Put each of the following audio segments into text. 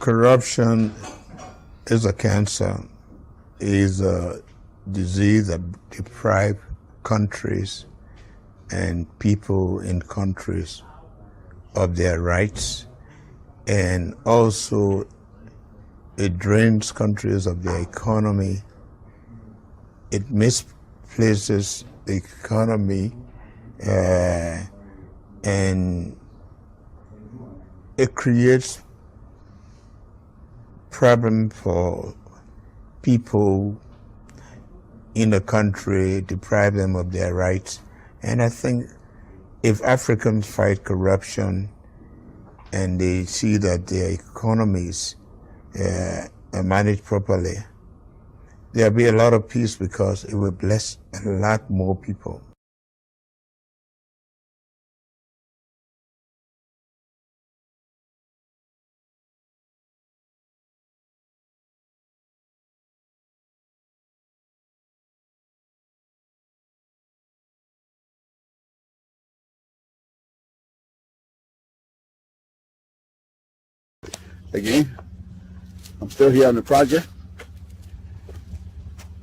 Corruption is a cancer, is a disease that deprives countries and people in countries of their rights, and also it drains countries of their economy. It misplaces the economy, and it creates problem for people in the country, deprive them of their rights. And I think if Africans fight corruption and they see that their economies are managed properly, there'll be a lot of peace because it will bless a lot more people. Again, I'm still here on the project,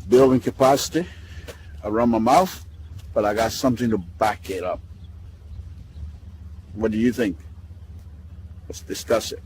building capacity around my mouth, but I got something to back it up. What do you think? Let's discuss it.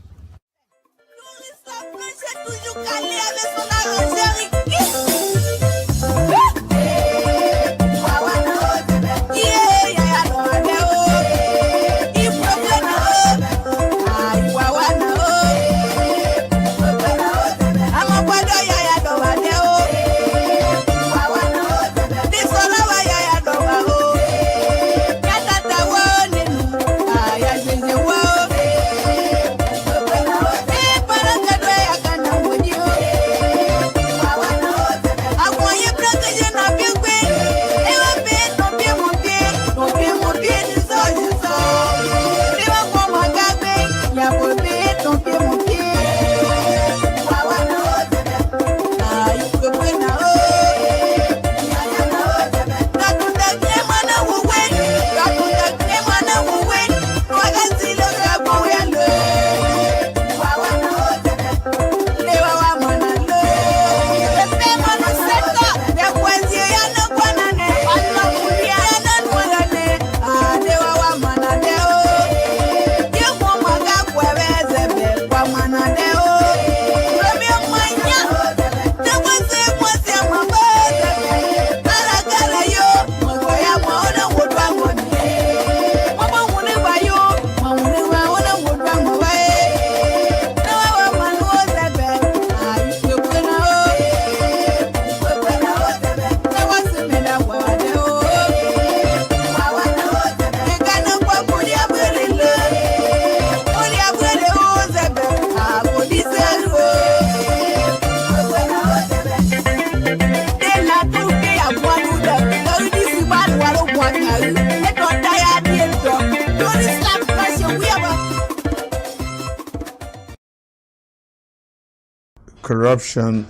Corruption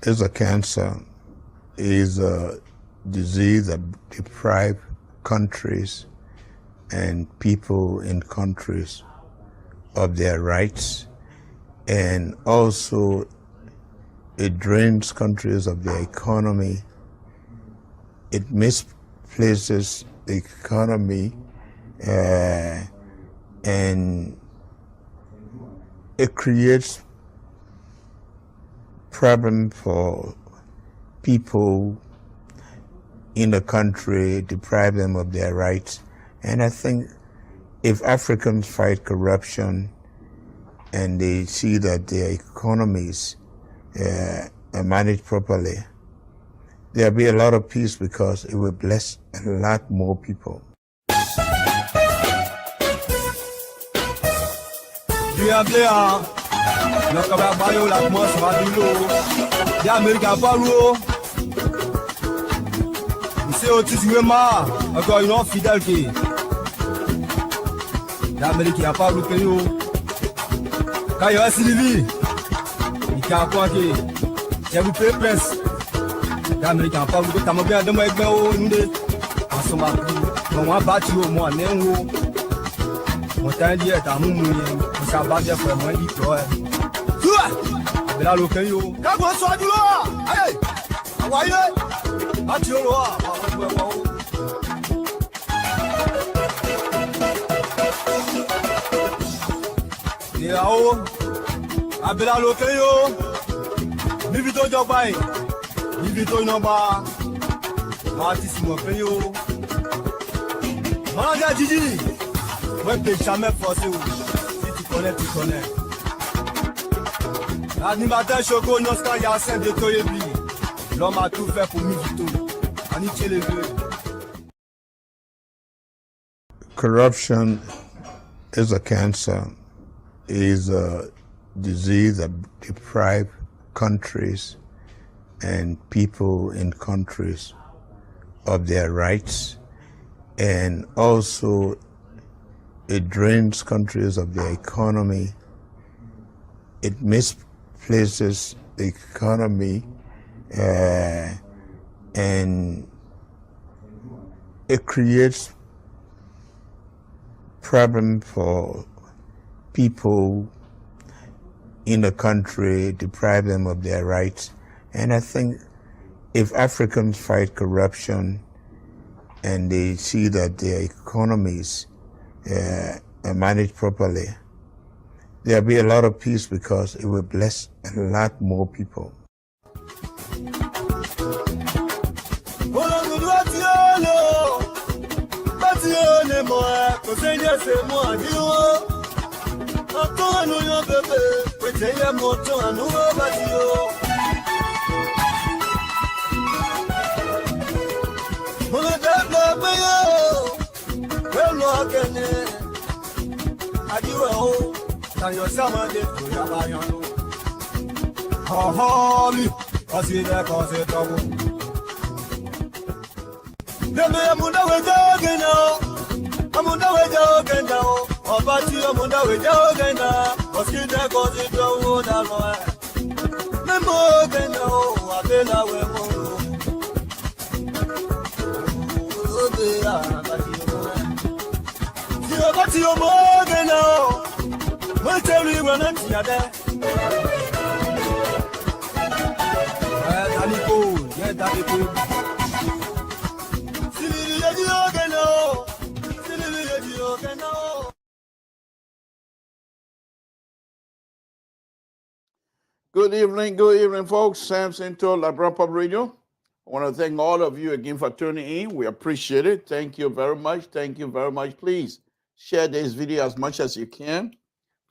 is a cancer, is a disease that deprives countries and people in countries of their rights, and also it drains countries of their economy. It misplaces the economy, and it creates problem for people in the country, deprive them of their rights. And I think if Africans fight corruption and they see that their economies are managed properly, there'll be a lot of peace because it will bless a lot more people. Mon temps d'hier, t'as mon moyen, ça va bien faire moins d'histoire. Animateur Choco, Nosca, Yacine de Toyebi. L'homme a tout fait pour Mivito. Aniché les deux. Corruption is a cancer, is a disease that deprives countries and people in countries of their rights, and also it drains countries of their economy. It misplaces the economy, and it creates problem for people in the country, deprive them of their rights. And I think if Africans fight corruption and they see that their economies are managed properly, there'll be a lot of peace because it will bless a lot more people. Good evening, folks. Samson to Liberian Pub Radio. I want to thank all of you again for tuning in. We appreciate it. Thank you very much. Thank you very much. Please share this video as much as you can.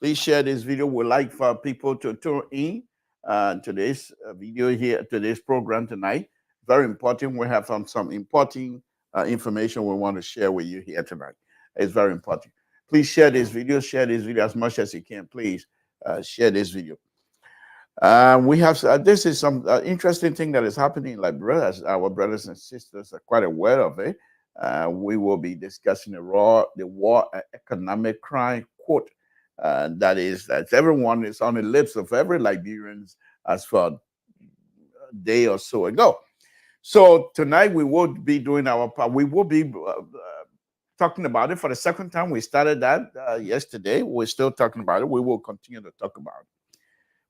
Please share this video. We'd like for people to tune in to this video here, to this program tonight. Very important. We have some important information we want to share with you here tonight. It's very important. Please share this video. Share this video as much as you can. Please share this video. We have this is some interesting thing that is happening in Liberia, as our brothers and sisters are quite aware of it. We will be discussing the war economic crime quote. That everyone is on the lips of every Liberian as for a day or so ago. So tonight we will be doing our part. We will be talking about it for the second time. We started that yesterday. We're still talking about it. We will continue to talk about it.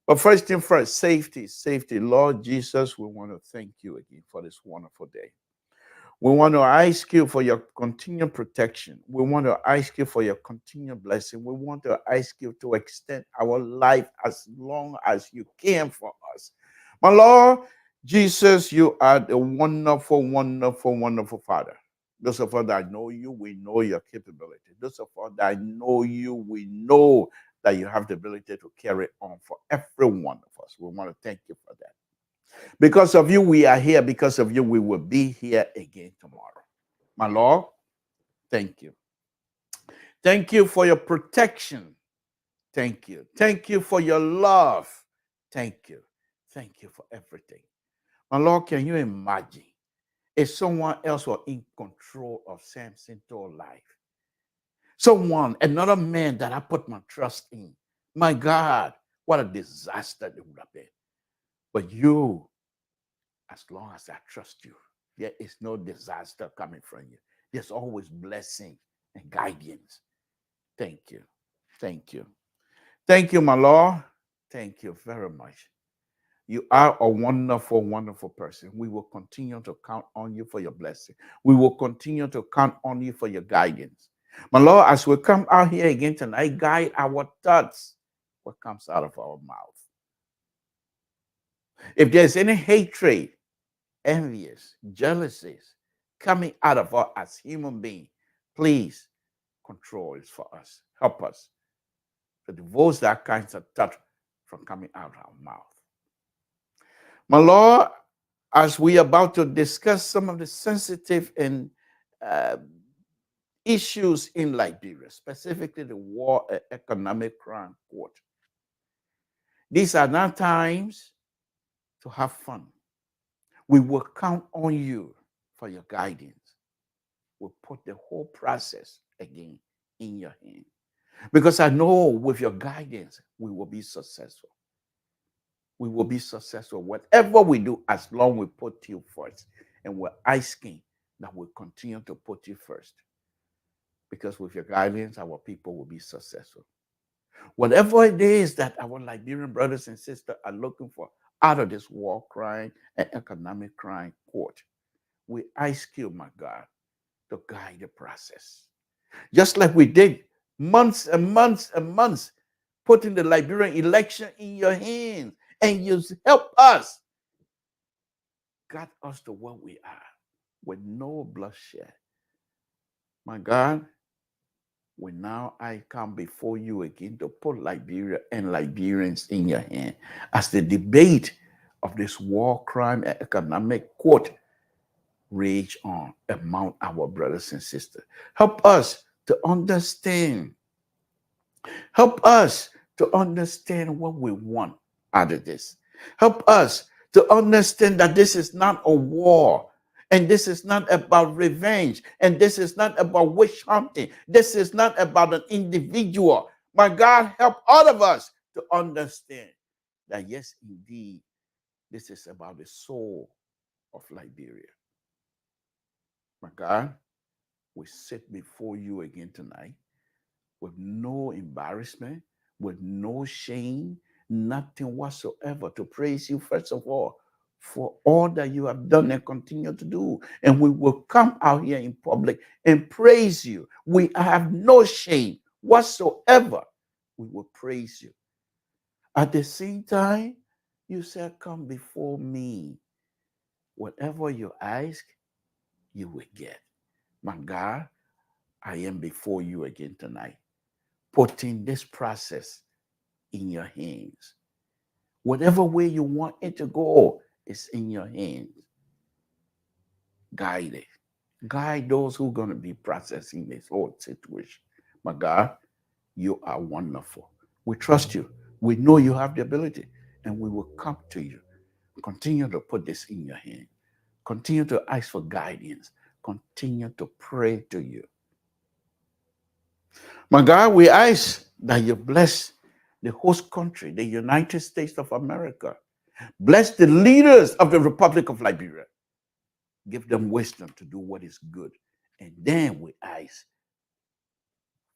But first thing first, safety. Lord Jesus, we want to thank you again for this wonderful day. We want to ask you for your continued protection. We want to ask you for your continued blessing. We want to ask you to extend our life as long as you can for us. My Lord Jesus, you are the wonderful, wonderful, wonderful Father. Those of us that know you, we know your capability. Those of us that know you, we know that you have the ability to carry on for every one of us. We want to thank you for that. Because of you, we are here. Because of you, we will be here again tomorrow. My Lord, thank you. Thank you for your protection. Thank you. Thank you for your love. Thank you. Thank you for everything. My Lord, can you imagine if someone else were in control of Samson's life? Someone, another man that I put my trust in. My God, what a disaster it would have been. But you, as long as I trust you, there is no disaster coming from you. There's always blessing and guidance. Thank you. Thank you. Thank you, my Lord. Thank you very much. You are a wonderful, wonderful person. We will continue to count on you for your blessing. We will continue to count on you for your guidance. My Lord, as we come out here again tonight, guide our thoughts, what comes out of our mouth. If there's any hatred, envious, jealousies coming out of us as human beings, please control it for us. Help us to divorce that kinds of thought from coming out of our mouth. My Lord, as we are about to discuss some of the sensitive and issues in Liberia, specifically the War and Economic Crime Court, these are not times to have fun. We will count on you for your guidance. We'll put the whole process again in your hand. Because I know with your guidance, we will be successful. We will be successful. Whatever we do, as long as we put you first. And we're asking that we continue to put you first. Because with your guidance, our people will be successful. Whatever it is that our Liberian brothers and sisters are looking for out of this war crime and economic crime court, we ask you, my God, to guide the process. Just like we did months and months and months, putting the Liberian election in your hands, and you help us, got us to where we are with no bloodshed. My God, I come before you again to put Liberia and Liberians in your hand as the debate of this war crime and economic court rage on among our brothers and sisters. Help us to understand. Help us to understand what we want out of this. Help us to understand that this is not a war, and this is not about revenge, and this is not about witch hunting. This is not about an individual. My God, help all of us to understand that, yes, indeed, this is about the soul of Liberia. My God, we sit before you again tonight with no embarrassment, with no shame, nothing whatsoever, to praise you, first of all, for all that you have done and continue to do. And we will come out here in public and praise you. We have no shame whatsoever. We will praise you. At the same time, you said, come before me. Whatever you ask, you will get. My God, I am before you again tonight, putting this process in your hands. Whatever way you want it to go is in your hands. Guide it. Guide those who are going to be processing this whole situation. My God, you are wonderful. We trust you. We know you have the ability, and we will come to you. Continue to put this in your hand. Continue to ask for guidance. Continue to pray to you. My God, we ask that you bless the host country, the United States of America. Bless the leaders of the Republic of Liberia. Give them wisdom to do what is good. And then we ask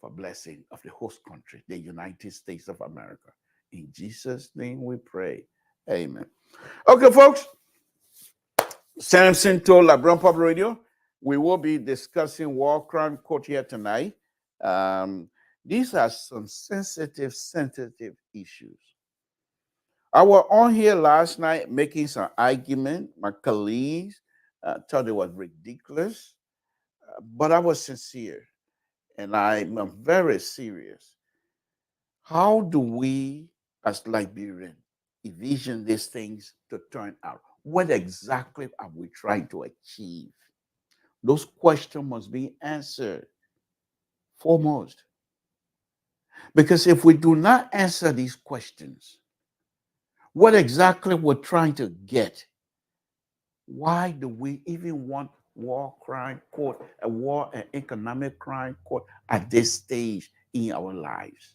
for blessing of the host country, the United States of America. In Jesus' name we pray. Amen. Okay, folks. Samson told Liberian Public Radio, we will be discussing war crime court here tonight. These are some sensitive issues. I was on here last night making some argument. My colleagues thought it was ridiculous, but I was sincere, and I'm very serious. How do we, as Liberians, envision these things to turn out? What exactly are we trying to achieve? Those questions must be answered foremost. Because if we do not answer these questions, what exactly we're trying to get, why do we even want war crime court, a war and economic crime court at this stage in our lives?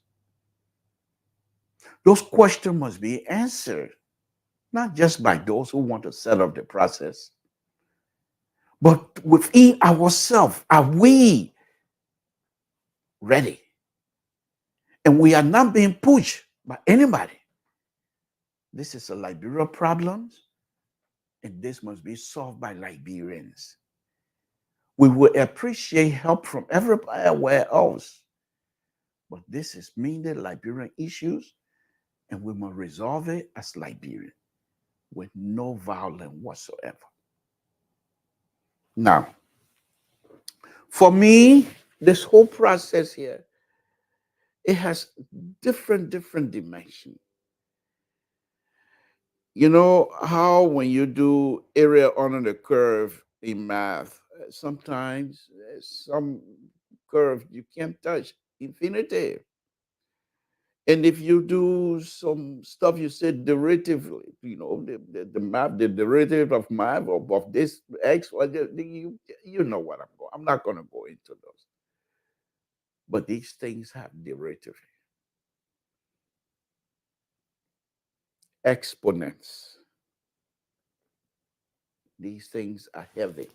Those questions must be answered, not just by those who want to set up the process, but within ourselves. Are we ready? And we are not being pushed by anybody. This is a Liberia problem, and this must be solved by Liberians. We will appreciate help from everywhere else, but this is mainly Liberian issues, and we must resolve it as Liberian with no violence whatsoever. Now, for me, this whole process here, it has different dimensions. You know how when you do area under the curve in math, sometimes some curve you can't touch infinity. And if you do some stuff, you say derivative, the math, the derivative of math of this x, you know what I'm going. I'm not going to go into those. But these things have derivative, exponents. These things are heavy.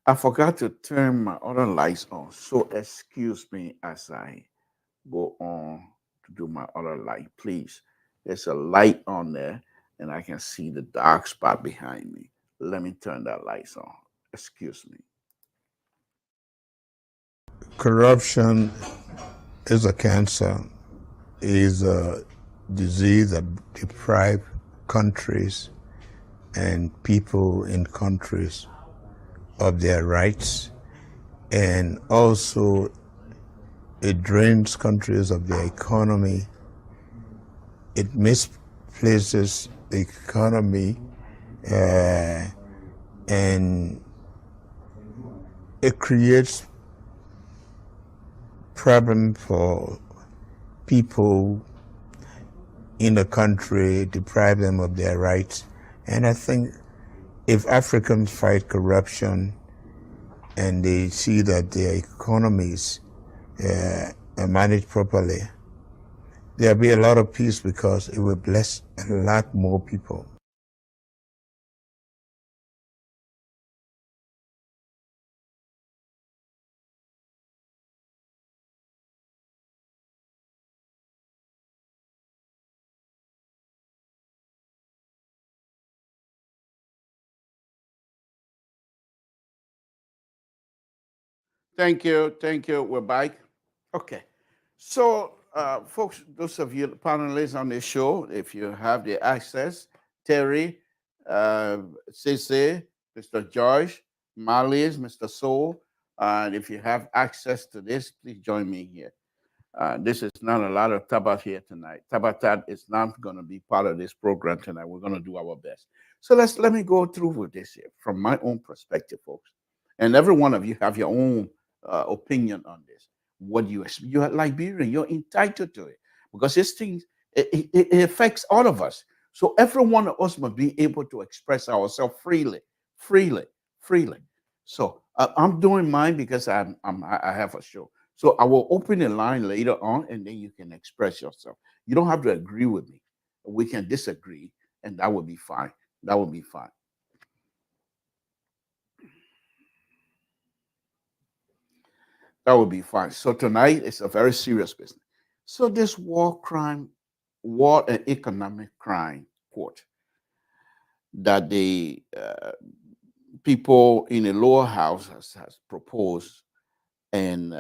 I forgot to turn my other lights on, so excuse me as I go on to do my other light. Please, there's a light on there, and I can see the dark spot behind me. Let me turn that lights on. Excuse me. Corruption is a cancer, is a disease that deprives countries and people in countries of their rights, and also it drains countries of their economy. It misplaces the economy, and it creates problem for people in the country, deprive them of their rights. And I think if Africans fight corruption and they see that their economies are managed properly, there'll be a lot of peace because it will bless a lot more people. Thank you. Thank you. We're back. Okay. So, folks, those of you panelists on the show, if you have the access, Terry, uh, Cece, Mr. George, Marlies, Mr. Soul, and if you have access to this, please join me here. This is not a lot of Tabat here tonight. Tabatat is not going to be part of this program tonight. We're going to do our best. So let me go through with this here from my own perspective, folks. And every one of you have your own opinion on this. What do you're Liberian, you're entitled to it because this thing it affects all of us. So every one of us must be able to express ourselves freely, freely. So I'm doing mine because I have a show. So I will open a line later on, and then you can express yourself. You don't have to agree with me. We can disagree, and that will be fine. That will be fine. That would be fine. So tonight is a very serious business. So this war and economic crime court that the people in the lower house has proposed, and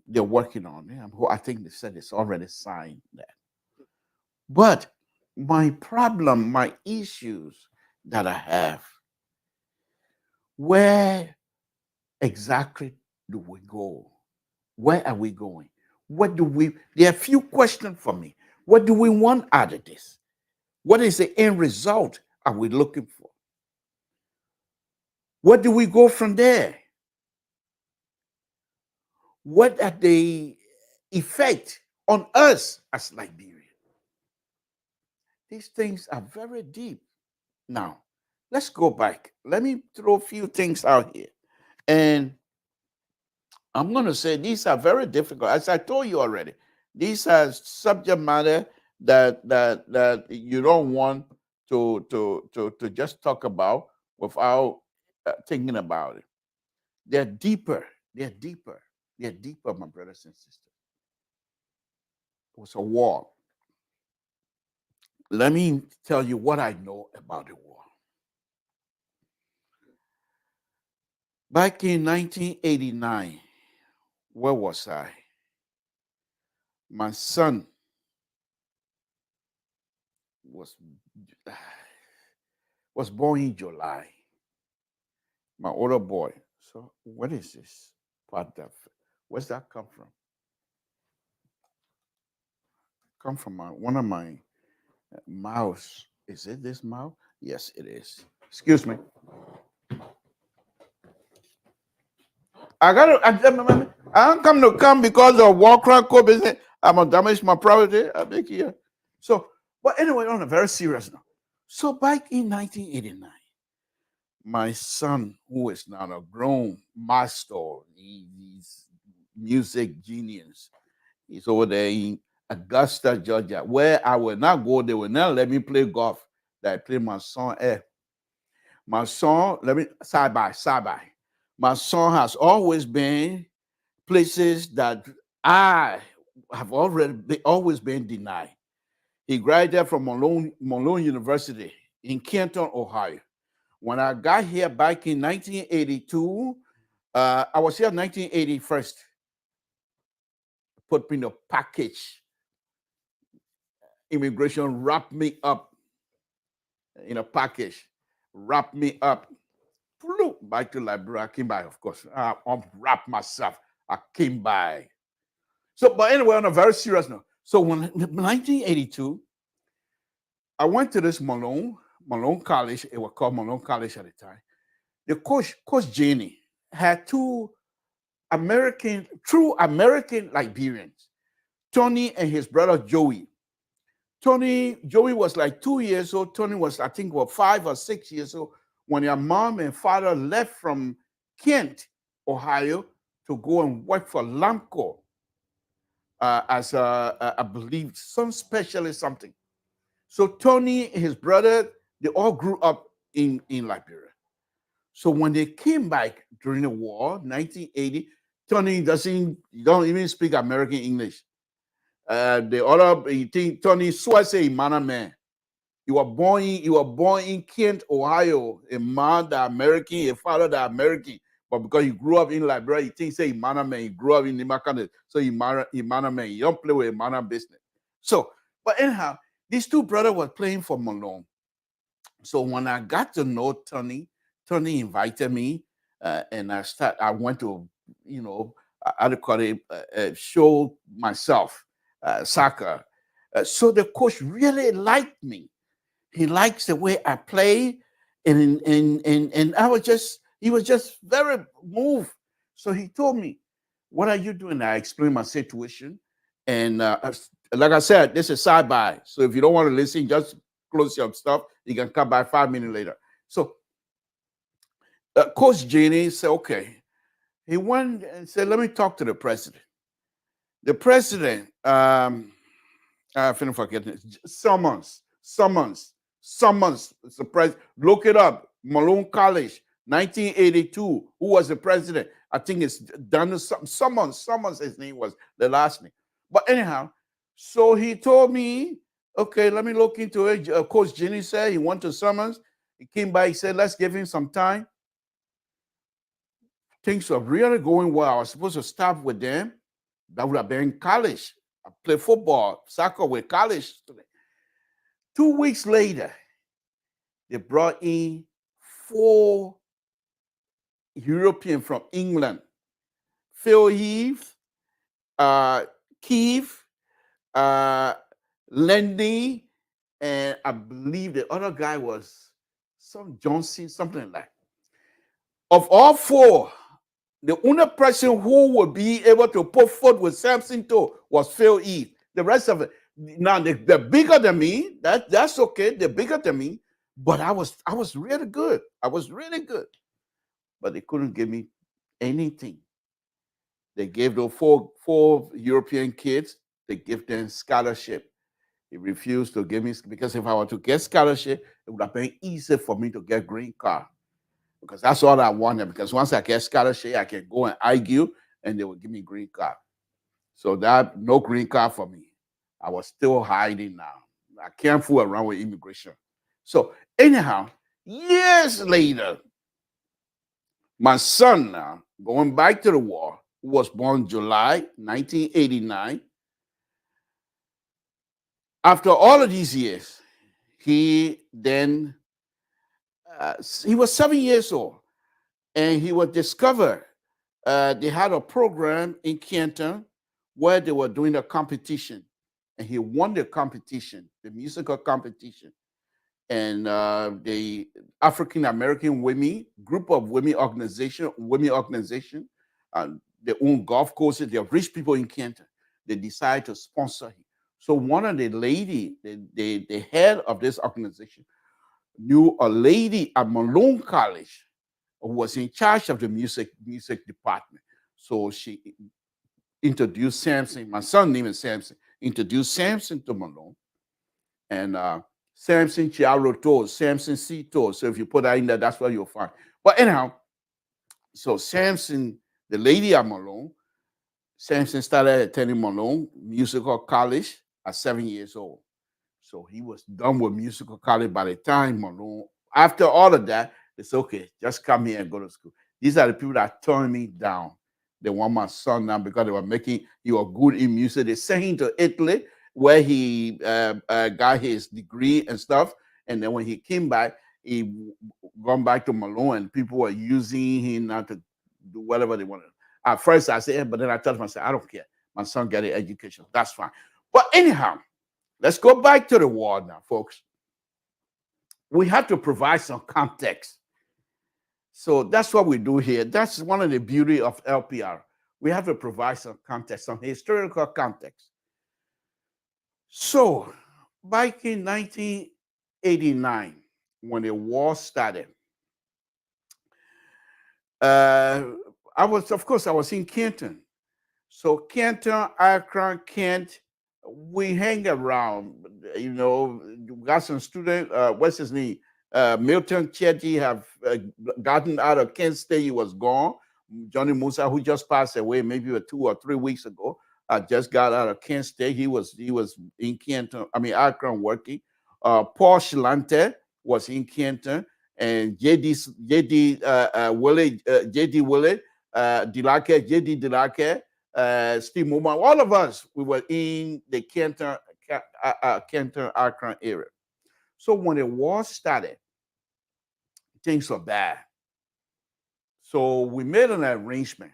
they're working on it. I think they said it's already signed that. But my problem, my issues that I have, where exactly do we go? Where are we going? What do we, there are a few questions for me. What do we want out of this? What is the end result are we looking for? What do we go from there? What are the effect on us as Liberians? These things are very deep. Now, let's go back. Let me throw a few things out here. And I'm going to say these are very difficult. As I told you already, these are subject matter that you don't want to just talk about without thinking about it. They're deeper. They're deeper. They're deeper, my brothers and sisters. It was a war. let me tell you what I know about the war. Back in 1989, where was I? My son was born in July. My older boy. So what is this part of? Where's that come from? Come from one of my mouse. Is it this mouse? Yes, it is. Excuse me. I don't come because of Warcraft co business. I'm gonna damage my property. I make here. So, but anyway, on a very serious note. So back in 1989, my son, who is now a grown master, he's music genius. He's over there in Augusta, Georgia, where I will not go. They will not let me play golf. That I play my son. My son, let me side by. My son has always been places that I have always been denied. He graduated from Malone University in Canton, Ohio. When I got here back in 1982, I was here in 1980 first. Put me in a package. Immigration wrapped me up in a package, wrapped me up. Flew back to Liberia. I came by, of course. I unwrapped myself. I came by. So, but anyway, on a very serious note. So when in 1982, I went to this Malone College. It was called Malone College at the time. The Coach Jenny, had two true American Liberians, Tony and his brother Joey. Joey was like 2 years old. Tony was, I think, 5 or 6 years old when their mom and father left from Kent, Ohio, to go and work for Lamco as I believe some specialist something. So Tony and his brother, they all grew up in Liberia. So when they came back during the war, 1980, Tony don't even speak American English. The other, he think Tony Swase Imana man. You were born in Kent, Ohio. A man the American, a father the American. But because you grew up in Liberia, you think say Imana man, you grew up in Nimakane. So Imana man, you don't play with Imana business. So, but anyhow, these two brothers were playing for Malone. So when I got to know Tony invited me, and I went to, I call it, show myself soccer. So the coach really liked me. He likes the way I play, and he was just very moved. So he told me, "What are you doing?" I explained my situation, and like I said, this is side by. So if you don't want to listen, just close your stuff. You can come back 5 minutes later. So Coach Jenny said, "Okay." He went and said, "Let me talk to the president." The president, I finna forget it. Summons. It's the president. Look it up. Malone College, 1982. Who was the president? I think it's Donald Summons. His name was the last name. But anyhow, so he told me, okay, let me look into it. Coach Jenny said he went to Summons. He came by. He said, let's give him some time. Things were really going well. I was supposed to start with them. That would have been college. I played football, soccer with college students. 2 weeks later, they brought in 4 Europeans from England. Phil Heath, Keith, Lendy, and I believe the other guy was some Johnson, something like that. Of all 4, the only person who would be able to put foot with Samson too was Phil Heath. The rest of it, now they're bigger than me. That's okay. They're bigger than me, but I was really good. I was really good, but they couldn't give me anything. They gave those four European kids. They give them scholarship. He refused to give me, because if I were to get scholarship, it would have been easy for me to get green card, because that's all I wanted. Because once I get scholarship, I can go and argue, and they will give me green card. So that no green card for me. I was still hiding now. I can't fool around with immigration. So anyhow, years later, my son now, going back to the war, who was born July 1989. After all of these years, he then, he was 7 years old, and he was discovered. They had a program in Canton where they were doing a competition, and he won the competition, the musical competition. And the African American women, group of women organization, they own golf courses. They're rich people in Canton. They decided to sponsor him. So one of the lady, the head of this organization, knew a lady at Malone College who was in charge of the music department. So she introduced Samson. My son named Samson. Introduced Samson to Malone, and Samson Chiaro told, Samson C told. So if you put that in there, that's what you'll find. But anyhow, so Samson, the lady at Malone, Samson started attending Malone Musical College at 7 years old. So he was done with musical college by the time Malone, after all of that, it's okay, just come here and go to school. These are the people that turned me down. They want my son now because they were making, he was good in music. They sent him to Italy where he got his degree and stuff. And then when he came back, he gone back to Malone, and people were using him now to do whatever they wanted. At first I said, but then I told myself, I don't care. My son got an education. That's fine. But anyhow, let's go back to the war now, folks. We have to provide some context. So that's what we do here. That's one of the beauty of LPR. We have to provide some context, some historical context. So back in 1989, when the war started, I was in Canton. So Canton, Akron, Kent, we hang around. You know, we got some student. What's his name? Milton Chetty have gotten out of Kent State. He was gone. Johnny Musa, who just passed away maybe 2 or 3 weeks ago, just got out of Kent State. He was in Canton. I mean Akron working. Paul Shilante was in Canton, and JD Willett, Dilake, JD Dilake. Steve Moman, all of us, we were in the Canton, Akron area. So when the war started, things were bad. So we made an arrangement.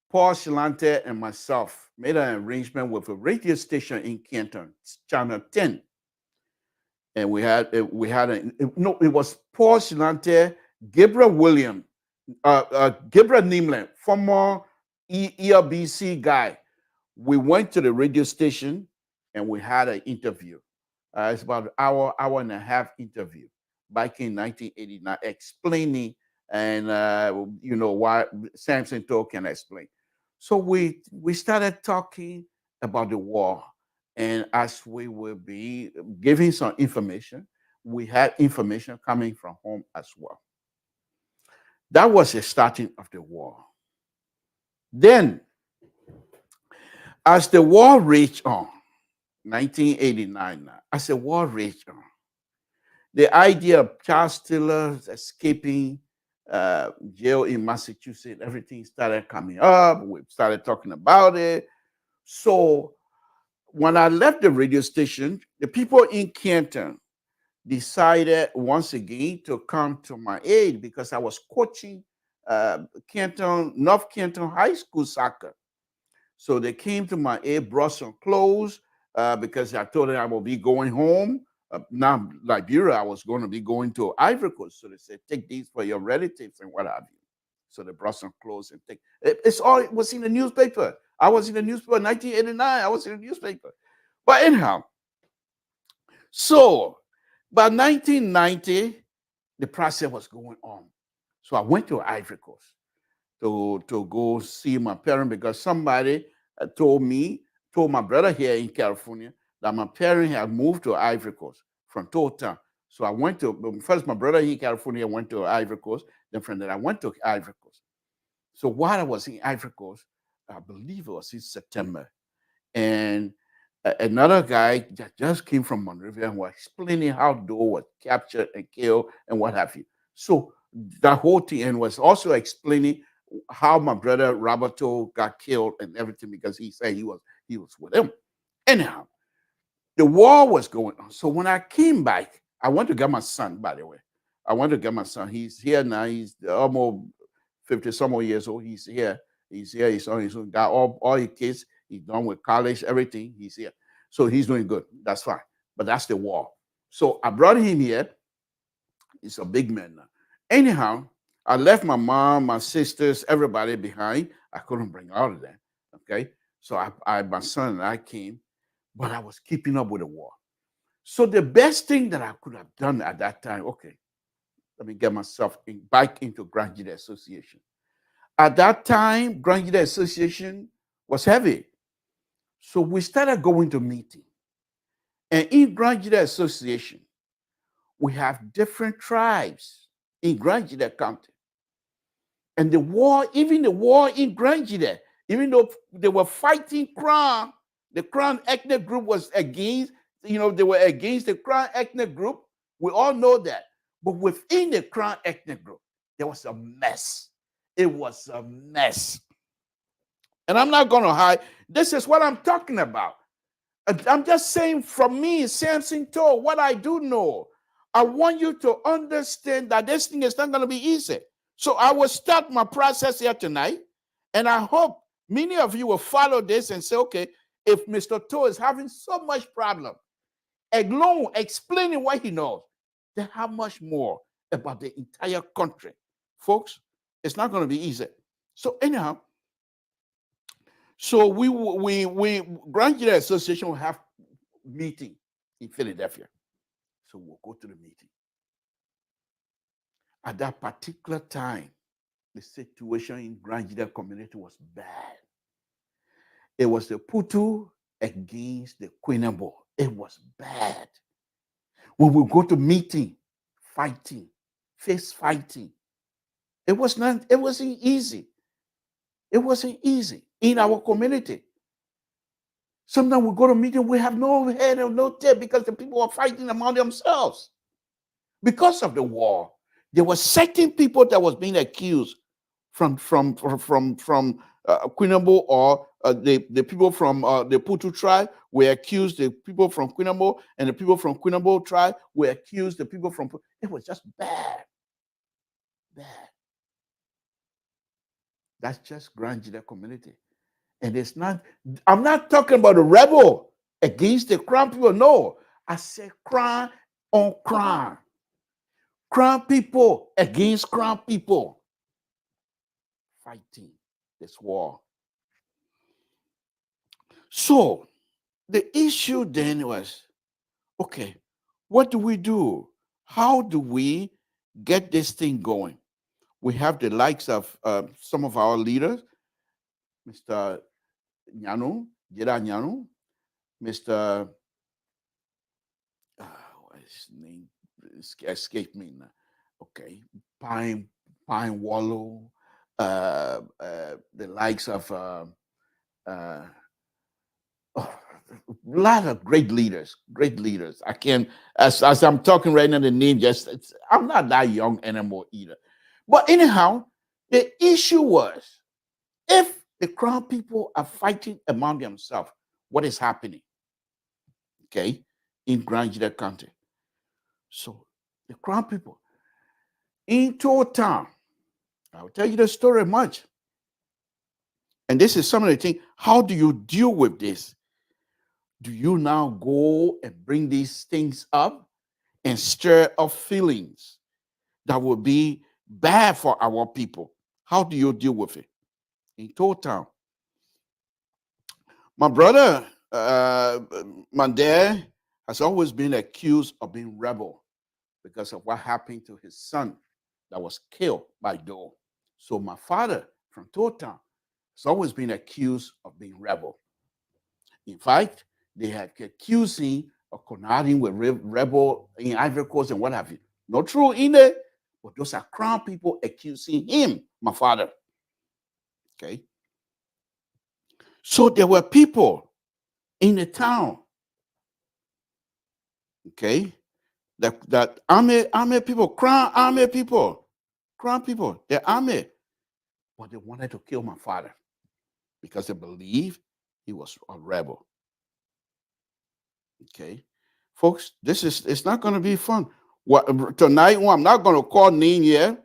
Paul Shilante and myself made an arrangement with a radio station in Canton, Channel 10. And it was Paul Shilante, Gabriel William, Gabriel Nimland, former ELBC guy. We went to the radio station and we had an interview. It's about an hour and a half interview back in 1989, explaining and why Samson Toll can explain. So we started talking about the war, and as we will be giving some information, we had information coming from home as well. That was the starting of the war. Then, as the war raged on, 1989 now, as the war raged on, the idea of child stealers escaping jail in Massachusetts, everything started coming up. We started talking about it. So when I left the radio station, the people in Canton decided once again to come to my aid because I was coaching North Canton High School soccer. So they came to my aid, brought some clothes because I told them I will be going home. Now, Liberia, I was going to be going to Ivory Coast. So they said, take these for your relatives and what have you. So they brought some clothes and take it was in the newspaper. I was in the newspaper in 1989. I was in the newspaper. But anyhow, so by 1990, the process was going on. So I went to Ivory Coast to go see my parents because somebody told my brother here in California that my parents had moved to Ivory Coast from Total. So I went to, first my brother in California went to Ivory Coast, then from there I went to Ivory Coast. So while I was in Ivory Coast, I believe it was in September, and Another guy that just came from Monrovia and was explaining how Doe was captured and killed and what have you. So the whole thing, and was also explaining how my brother Roberto got killed and everything because he said he was with him. Anyhow, the war was going on. So when I came back, I went to get my son, by the way. I went to get my son. He's here now. He's almost 50 some more years old. He's here. He's here. He's got all his kids. He's done with college, everything. He's here. So he's doing good. That's fine. But that's the war. So I brought him here. He's a big man now. Anyhow, I left my mom, my sisters, everybody behind. I couldn't bring all of them. Okay. So my son and I came, but I was keeping up with the war. So the best thing that I could have done at that time, okay, let me get myself back into Grand Jide Association. At that time, Grand Jide Association was heavy. So we started going to meeting. And in Grand Jide Association, we have different tribes in Grand Jide County. And the war in Grand Jide, even though they were fighting Crown, the Crown ethnic group was against, they were against the Crown ethnic group. We all know that. But within the Crown ethnic group, there was a mess. It was a mess. And I'm not going to hide. This is what I'm talking about. I'm just saying from me, Samson told what I do know. I want you to understand that this thing is not going to be easy. So I will start my process here tonight. And I hope many of you will follow this and say, okay, if Mr. Toe is having so much problem, alone explaining what he knows, then how much more about the entire country? Folks, it's not going to be easy. So anyhow, so we Grand Jide Association will have meeting in Philadelphia. So we'll go to the meeting. At that particular time, the situation in Grand Jide community was bad. It was the Putu against the Quinabo. It was bad. We will go to meeting, fighting, face fighting. It wasn't easy. It wasn't easy in our community. Sometimes we go to meeting, we have no head and no tail because the people are fighting among themselves. Because of the war, there were certain people that was being accused from Quinabo, or the people from the Putu tribe were accused the people from Quinabo, and the people from Quinabo tribe were accused the people from. It was just bad. That's just Grand Jide community. And it's not, I'm not talking about a rebel against the Crown people. No, I said Crown on Crown. Crown people against Crown people. Fighting this war. So the issue then was, okay, what do we do? How do we get this thing going? We have the likes of some of our leaders, Mr. Nyanu, Jeda Nyanu, Mr. What is his name? Escaped me now. Okay, Pine Wallow, the likes of a lot of great leaders. I can't, as I'm talking right now, the name I'm not that young anymore either. But anyhow, the issue was, if the Crown people are fighting among themselves, what is happening? Okay, in Grand Jide County. So the Crown people in town, I'll tell you the story much. And this is some of the things. How do you deal with this? Do you now go and bring these things up and stir up feelings that will be bad for our people? How do you deal with it? In total, my brother Mandel has always been accused of being rebel because of what happened to his son that was killed by Doe. So my father from Totown has always been accused of being rebel. In fact, they had accused him of conniving with rebel in Ivory Coast and what have you. Not true in it, but those are Crown people accusing him, my father. Okay. So there were people in the town Okay, that army people, crown army people, the army, but they wanted to kill my father because they believed he was a rebel. Okay, folks, it's not going to be fun. What tonight? Well, I'm not going to call name here.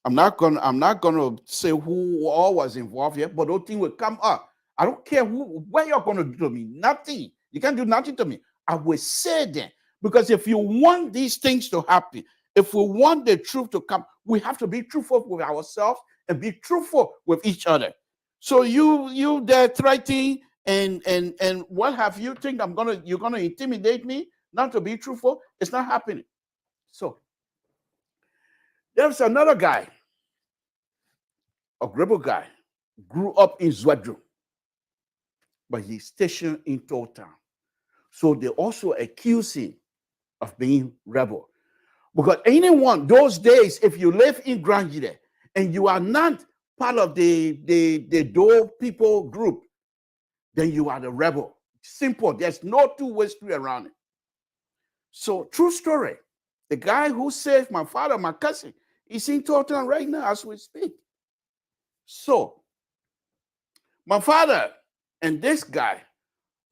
I'm not gonna say who all was involved here, but those things will come up. I don't care what you're gonna do to me. Nothing. You can't do nothing to me. I will say then, because if you want these things to happen, if we want the truth to come, we have to be truthful with ourselves and be truthful with each other. So you there threatening and what have you think you're gonna intimidate me not to be truthful? It's not happening. So there's another guy, a rebel guy, grew up in Zwadru, but he's stationed in Town. So they also accuse him of being rebel. Because anyone, those days, if you live in Grangide and you are not part of the Dole people group, then you are the rebel. Simple. There's no two-way street around it. So, true story. The guy who saved my father, my cousin, is in Town right now as we speak. So, my father and this guy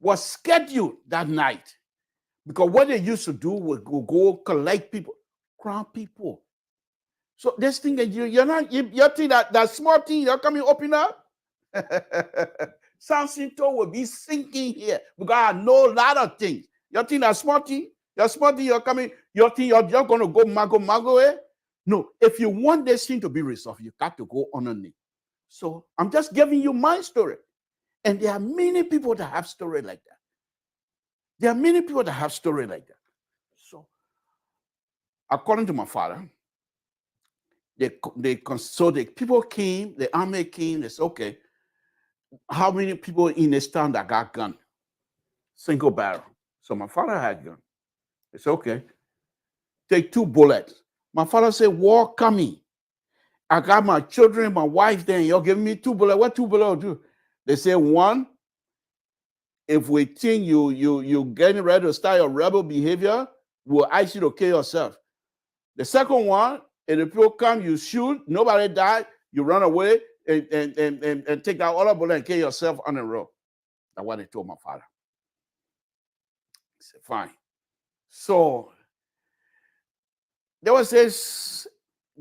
was scheduled that night because what they used to do was go collect people, crown people. So this thing that you're think that small thing you're coming open up. Samson will be sinking here because I know a lot of things. You think that small thing, you're coming, you think you're just gonna go mago, eh? No, if you want this thing to be resolved, you got to go underneath. So I'm just giving you my story. And there are many people that have story like that. There are many people that have story like that. So, according to my father, so the people came, the army came, they said, okay, how many people in this town that got gun? Single barrel. So my father had gun. They said, okay, take 2 bullets. My father said, war coming. I got my children, my wife there, and you're giving me 2 bullets. What 2 bullets do? They say, one, if we think you getting ready to start your rebel behavior, we'll ask you to kill yourself. The second one, if the people come, you shoot, nobody died, you run away and take out all the bullet and kill yourself on the road. That's what they told my father. He said, fine. So there was this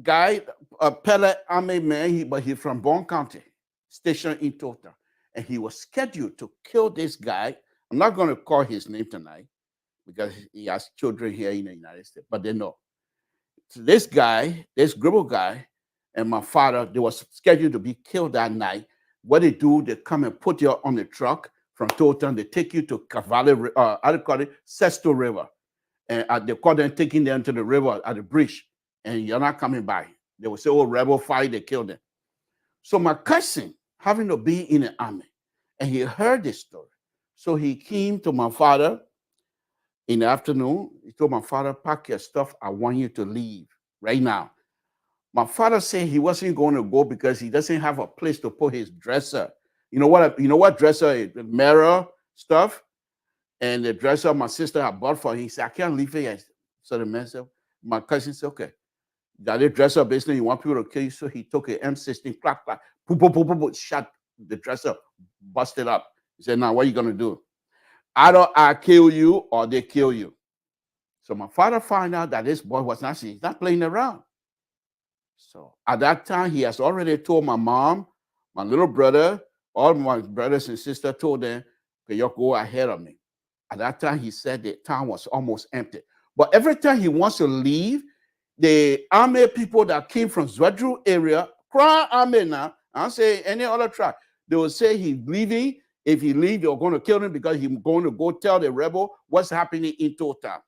guy, a pellet army man, but he's from Bon County, stationed in Tota. And he was scheduled to kill this guy. I'm not going to call his name tonight because he has children here in the United States, but they know. So this guy, this Gribble guy, and my father, they were scheduled to be killed that night. What they do, they come and put you on the truck from Toton. They take you to Cavalli, how do you call it? Sesto River. And they call them taking them to the river at the bridge. And you're not coming by. They will say, oh, rebel fight, they killed them. So my cousin, having to be in the army, and he heard this story. So he came to my father in the afternoon. He told my father, pack your stuff. I want you to leave right now. My father said he wasn't going to go because he doesn't have a place to put his dresser. You know what dresser is? The mirror stuff. And the dresser my sister had bought for him. He said, I can't leave it yet. So the man said, my cousin said, okay. Got a dresser basically, you want people to kill you. So he took an M16, clack, clack, boom, boom, boom, boom, boom, shot the dresser, busted up. He said, now what are you going to do? Either I kill you or they kill you. So my father found out that this boy was he's not playing around. So at that time, he has already told my mom, my little brother, all my brothers and sisters told them, okay, you go ahead of me. At that time, he said the town was almost empty. But every time he wants to leave, the army people that came from Zwadru area, Crown Army now, I don't say any other tribe, they will say he's leaving. If he leaves, they're going to kill him because he's going to go tell the rebel what's happening in Total.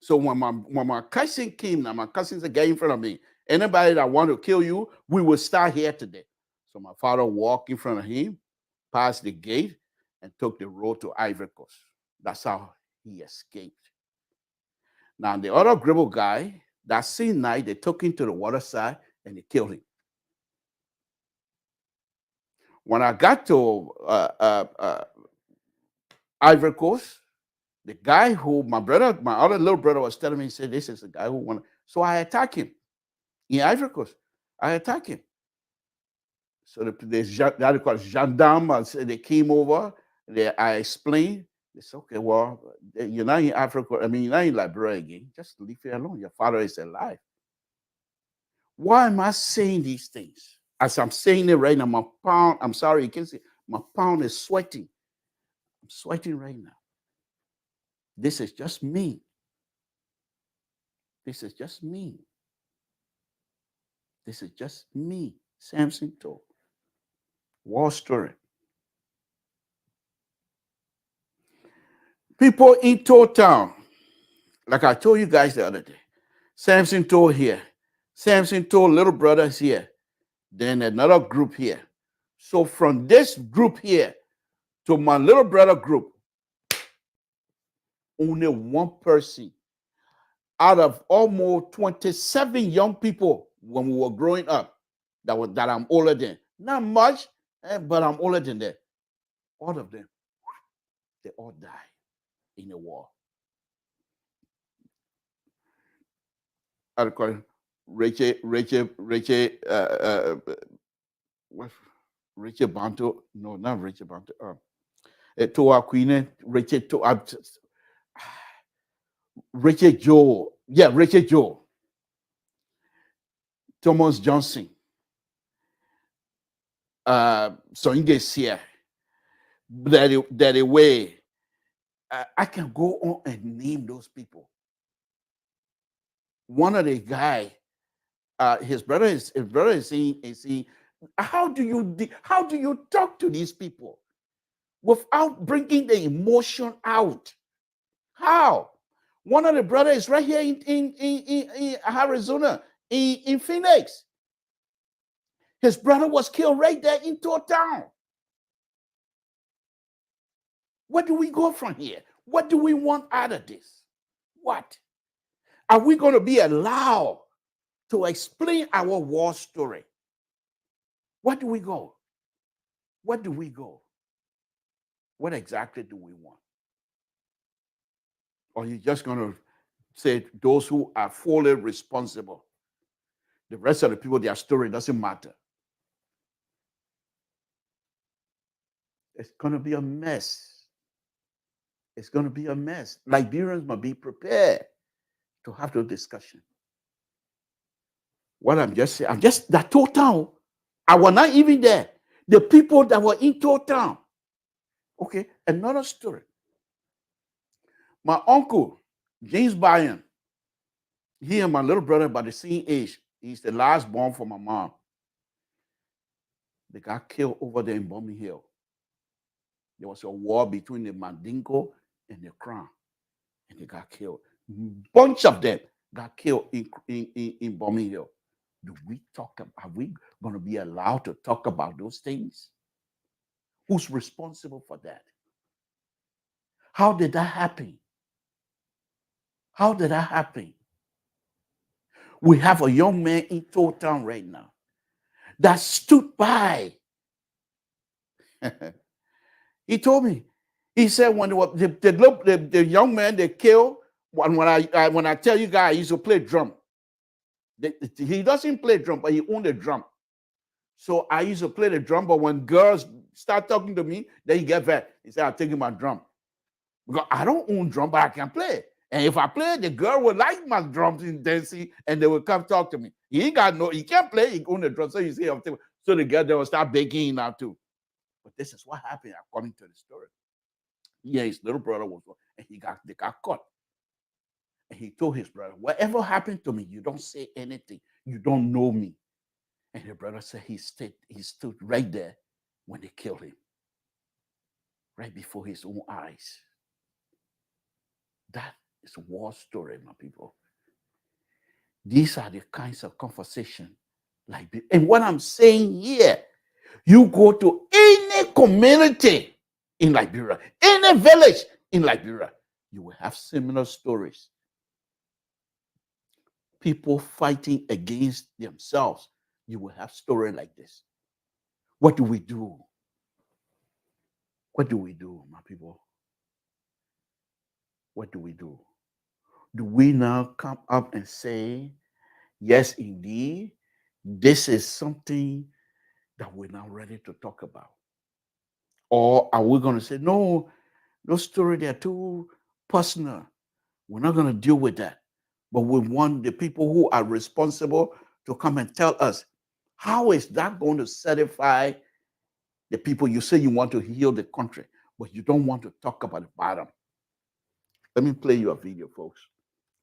So when my cousin came, now my cousin's a guy in front of me. Anybody that want to kill you, we will start here today. So my father walked in front of him, passed the gate, and took the road to Ivory Coast. That's how he escaped. Now the other Gribble guy, that same night, they took him to the waterside and they killed him. When I got to Ivory Coast, The guy who my other little brother was telling me, he said, this is the guy who won. So I attack him in Ivory Coast. I attack him. So they call gendarme. They came over. I explained. They said, okay, well, you're not in Africa. I mean, you're not in Liberia again. Just leave it alone. Your father is alive. Why am I saying these things? As I'm saying it right now, my pound, I'm sorry, you can see, my pound is sweating. I'm sweating right now. This is just me. This is just me. This is just me. Samson told. War story. People in Town, like I told you guys the other day, Samson told here. Samson told little brothers here. Then another group here. So from this group here to my little brother group, only one person out of almost 27 young people when we were growing up that I'm older than. Not much, but I'm older than that. All of them, they all died in the war. I call it Richie Banto. No, not Richie Banto. Toa Queen, Richie Joe. Yeah, Richie Joe. Thomas Johnson. So in this here, that way, I can go on and name those people. One of the guy, his brother is saying, how do you talk to these people without bringing the emotion out? How? One of the brothers is right here in Arizona, in Phoenix. His brother was killed right there in town. Where do we go from here? What do we want out of this? What? Are we going to be allowed to explain our war story? Where do we go? Where do we go? What exactly do we want? Or are you just going to say those who are fully responsible? The rest of the people, their story doesn't matter. It's going to be a mess. It's going to be a mess. Liberians must be prepared to have the discussion. What I'm just saying, that town. I was not even there. The people that were in town. Okay, another story. My uncle, James Bryan, he and my little brother about the same age. He's the last born for my mom. They got killed over there in Bombing Hill. There was a war between the Mandingo and the Crown, and they got killed. Bunch of them got killed in Bombing Hill. Are we going to be allowed to talk about those things? Who's responsible for that? How did that happen? How did that happen? We have a young man in town right now that stood by. He told me, he said when the young man they killed, when I tell you guys, he used to play drum. He doesn't play drum, but he owned a drum. So I used to play the drum, but when girls start talking to me, then he get back. He said, I'm taking my drum. Because I don't own drum, but I can play. And if I play, the girl will like my drums in dancing, and they will come talk to me. He can't play, he own the drum. So you see, so the girl, they will start begging him out too. But this is what happened according to the story. Yeah, his little brother was, and they got caught. And he told his brother, whatever happened to me, you don't say anything. You don't know me. And the brother said he stood right there when they killed him. Right before his own eyes. That is a war story, my people. These are the kinds of conversation and what I'm saying here, you go to any community in Liberia, any village in Liberia, you will have similar stories. People fighting against themselves, you will have stories like this. What do we do? What do we do, my people? what do? Do we now come up and say, yes, indeed, this is something that we're now ready to talk about? Or are we going to say, no, those stories, they're too personal. We're not going to deal with that. But we want the people who are responsible to come and tell us, how is that going to satisfy the people? You say you want to heal the country, but you don't want to talk about the bottom. Let me play you a video, folks.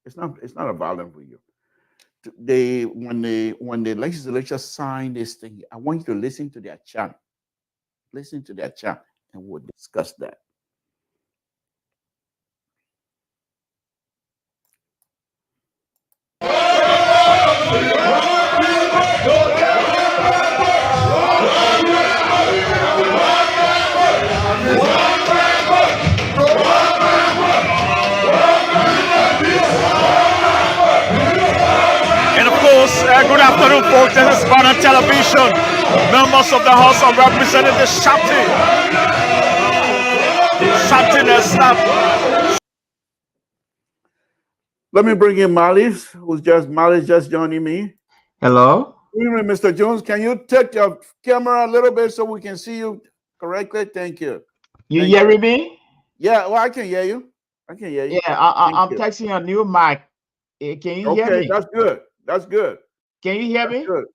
It's not a violent video. When the legislature signed this thing, I want you to listen to their chant. Listen to their chant, and we'll discuss that. Good afternoon, folks. This is Ghana Television. Members of the House of Representatives shouting and snap. Let me bring in Malice, Malice just joining me. Hello. Good evening, Mr. Jones. Can you take your camera a little bit so we can see you correctly? Thank you. You hearing me? Yeah, well, I can hear you. I can hear you. Yeah, I'm texting a new mic. Can you hear me? Okay, that's good. That's good. Can you hear me? Good.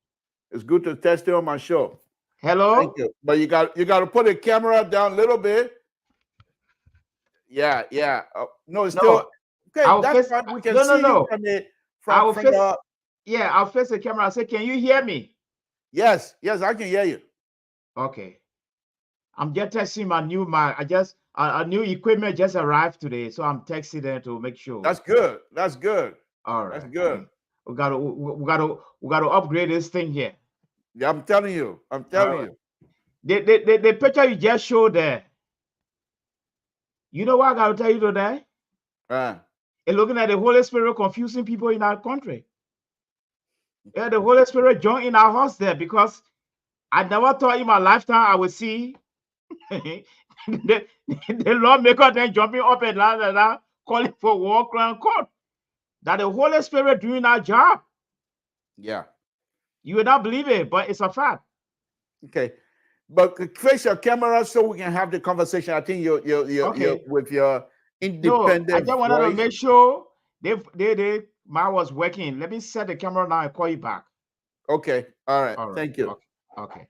It's good to test it on my show. Hello. Thank you. But you got to put the camera down a little bit. Yeah. No, it's still okay. That's fine. We can see you from the. Yeah, I'll face the camera. I say, can you hear me? Yes, I can hear you. Okay. I'm just testing my new mic. A new equipment just arrived today, so I'm texting them to make sure. That's good. That's good. All right. That's good. We gotta upgrade this thing here. Yeah, I'm telling you. You. The picture you just showed there. You know what I gotta tell you today? And looking at the Holy Spirit confusing people in our country. Yeah, the Holy Spirit joined in our house there, because I never thought in my lifetime I would see the lawmaker then jumping up and down, calling for war crime court. That the Holy Spirit doing our job. Yeah. You would not believe it, but it's a fact. Okay. But face your camera so we can have the conversation. I think you're with your independent. No, I just wanted to make sure mine was working. Let me set the camera now and call you back. Okay. All right. Thank you. Okay.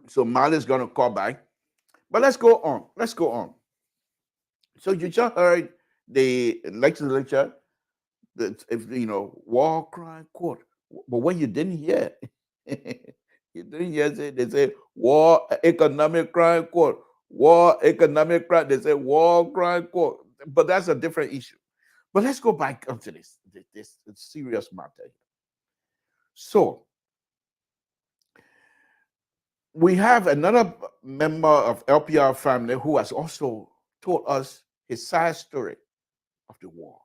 So Mali is going to call back. But let's go on. So you just heard the legislature, war crime court. But what you didn't hear, they say war economic crime court, war economic crime. They say war crime court. But that's a different issue. But let's go back onto this serious matter. So we have another member of LPR family who has also told us his side story of the war.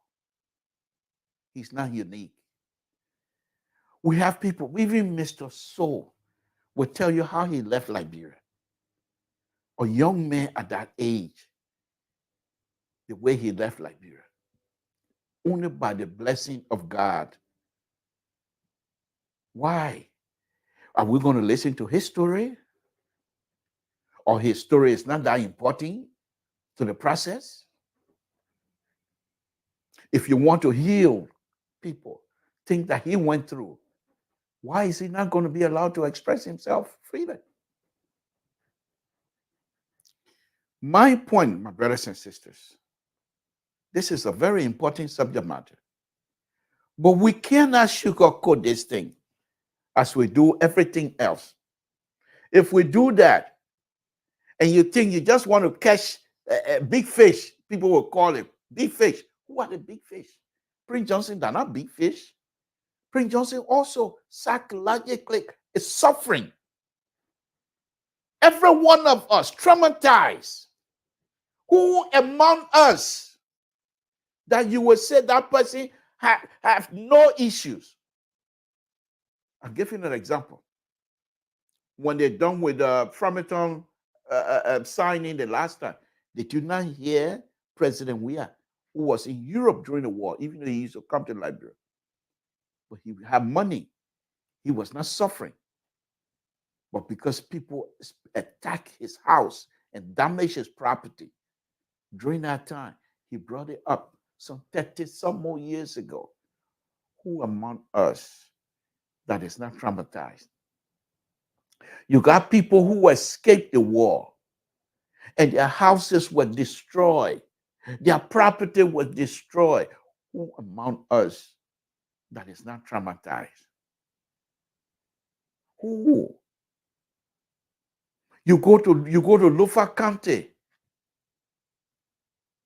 He's not unique. We have people, even Mr. Soul will tell you how he left Liberia. A young man at that age, the way he left Liberia, only by the blessing of God. Why? Are we going to listen to his story? Or his story is not that important to the process? If you want to heal people, things that he went through, why is he not going to be allowed to express himself freely? My point, my brothers and sisters, this is a very important subject matter. But we cannot sugarcoat this thing as we do everything else. If we do that, and you think you just want to catch a big fish, people will call it big fish. Who are the big fish? Prince Johnson, they're not big fish. Prince Johnson also psychologically is suffering. Every one of us traumatized. Who among us that you would say that person have no issues? I'll give you an example. When they're done with Framingham signing the last time. Did you not hear President Weah, who was in Europe during the war, even though he used to come to Liberia? But he had money. He was not suffering. But because people attacked his house and damaged his property during that time, he brought it up some 30 some more years ago. Who among us that is not traumatized? You got people who escaped the war and their houses were destroyed. Their property was destroyed. Who among us that is not traumatized? Who? You go to Lufa County.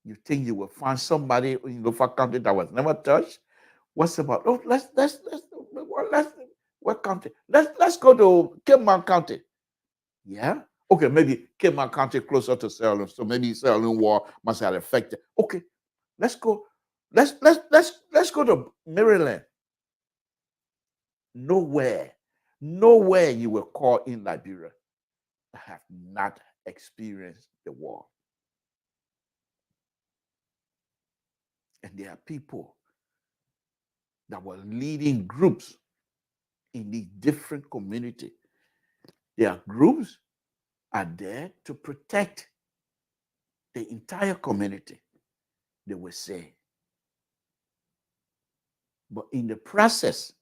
You think you will find somebody in Lufa County that was never touched? What's about? Oh, what county? Let's go to Cape County. Yeah. Okay, maybe Cape County closer to Salem, so maybe Salem war must have affected. Okay, let's go. Let's go to Maryland. Nowhere you will call in Liberia have not experienced the war. And there are people that were leading groups in the different community. Their groups are there to protect the entire community, they will say. But in the process,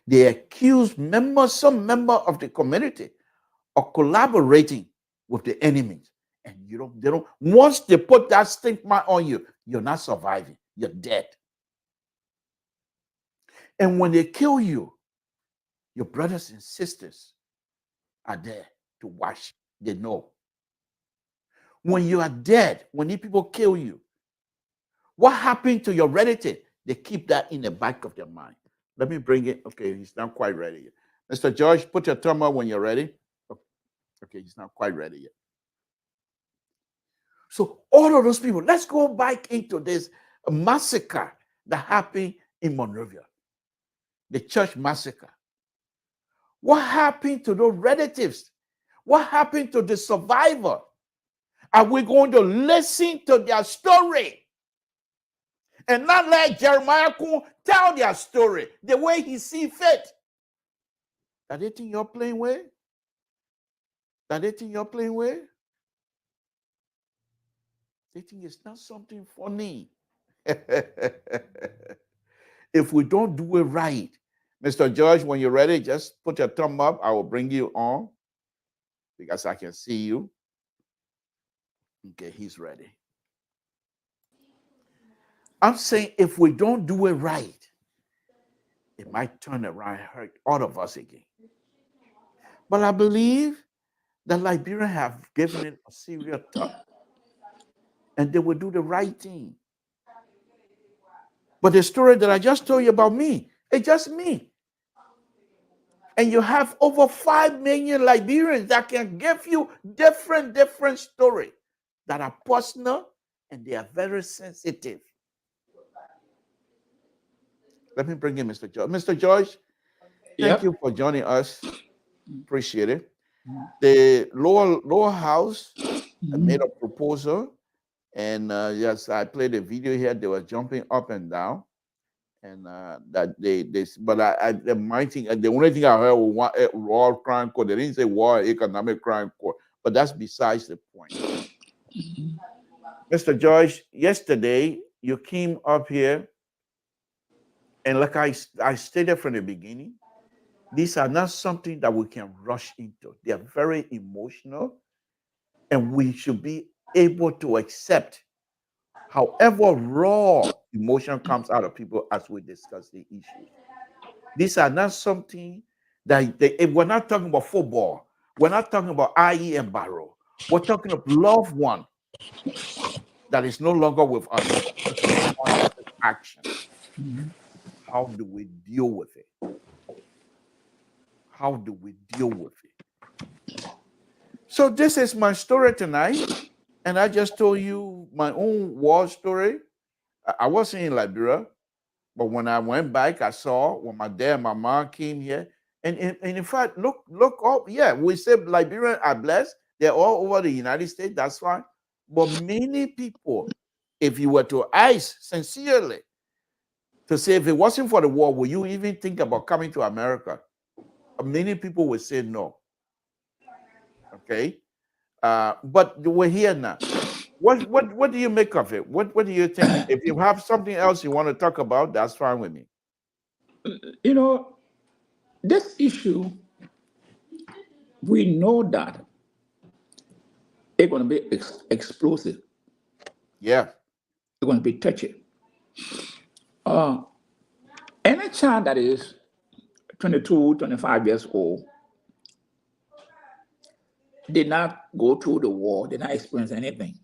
they accuse some member of the community of collaborating with the enemies. And they don't, once they put that stigma on you, you're not surviving, you're dead. And when they kill you, your brothers and sisters are there to watch. They know. When you are dead, when these people kill you, what happened to your relative? They keep that in the back of their mind. Let me bring it. Okay, he's not quite ready yet. Mr. George, put your thumb up when you're ready. Okay, he's not quite ready yet. So all of those people, let's go back into this massacre that happened in Monrovia, the church massacre. What happened to those relatives? What happened to the survivor? Are we going to listen to their story and not let Jeremiah Kun tell their story the way he sees fit? That they think you're playing with? That they think you're playing with? They think it's not something funny. If we don't do it right, Mr. George, when you're ready, just put your thumb up. I will bring you on because I can see you. Okay, he's ready. I'm saying if we don't do it right, it might turn around and hurt all of us again. But I believe that Liberians have given it a serious thought, and they will do the right thing. But the story that I just told you about me, it's just me. And you have over 5 million Liberians that can give you different stories that are personal and they are very sensitive. Let me bring in Mr. George. Mr. George, thank you for joining us. Appreciate it. The lower house made a proposal, and yes, I played a video here. They were jumping up and down, and that the only thing I heard was war crime court. They didn't say war economic crime court, but that's besides the point. Mr. George, yesterday you came up here, and like I stated from the beginning, these are not something that we can rush into. They are very emotional, and we should be able to accept however raw emotion comes out of people as we discuss the issues. These are not something that we're not talking about football. We're not talking about IE and Barrow. We're talking of loved one that is no longer with us. Action. How do we deal with it? How do we deal with it? So this is my story tonight, and I just told you my own war story. I wasn't in Liberia, but when I went back, I saw when my dad and my mom came here, and in fact, look up. Yeah, we say Liberians are blessed. they're all over the United States, that's fine. But many people, if you were to ask sincerely to say, if it wasn't for the war, would you even think about coming to America? Many people would say no. Okay, but we're here now. What do you make of it? What do you think? If you have something else you want to talk about, that's fine with me. You know, this issue, we know that it's going to be explosive. Yeah, It's going to be touchy. Any child that is 22, 25 years old did not go through the war, did not experience anything.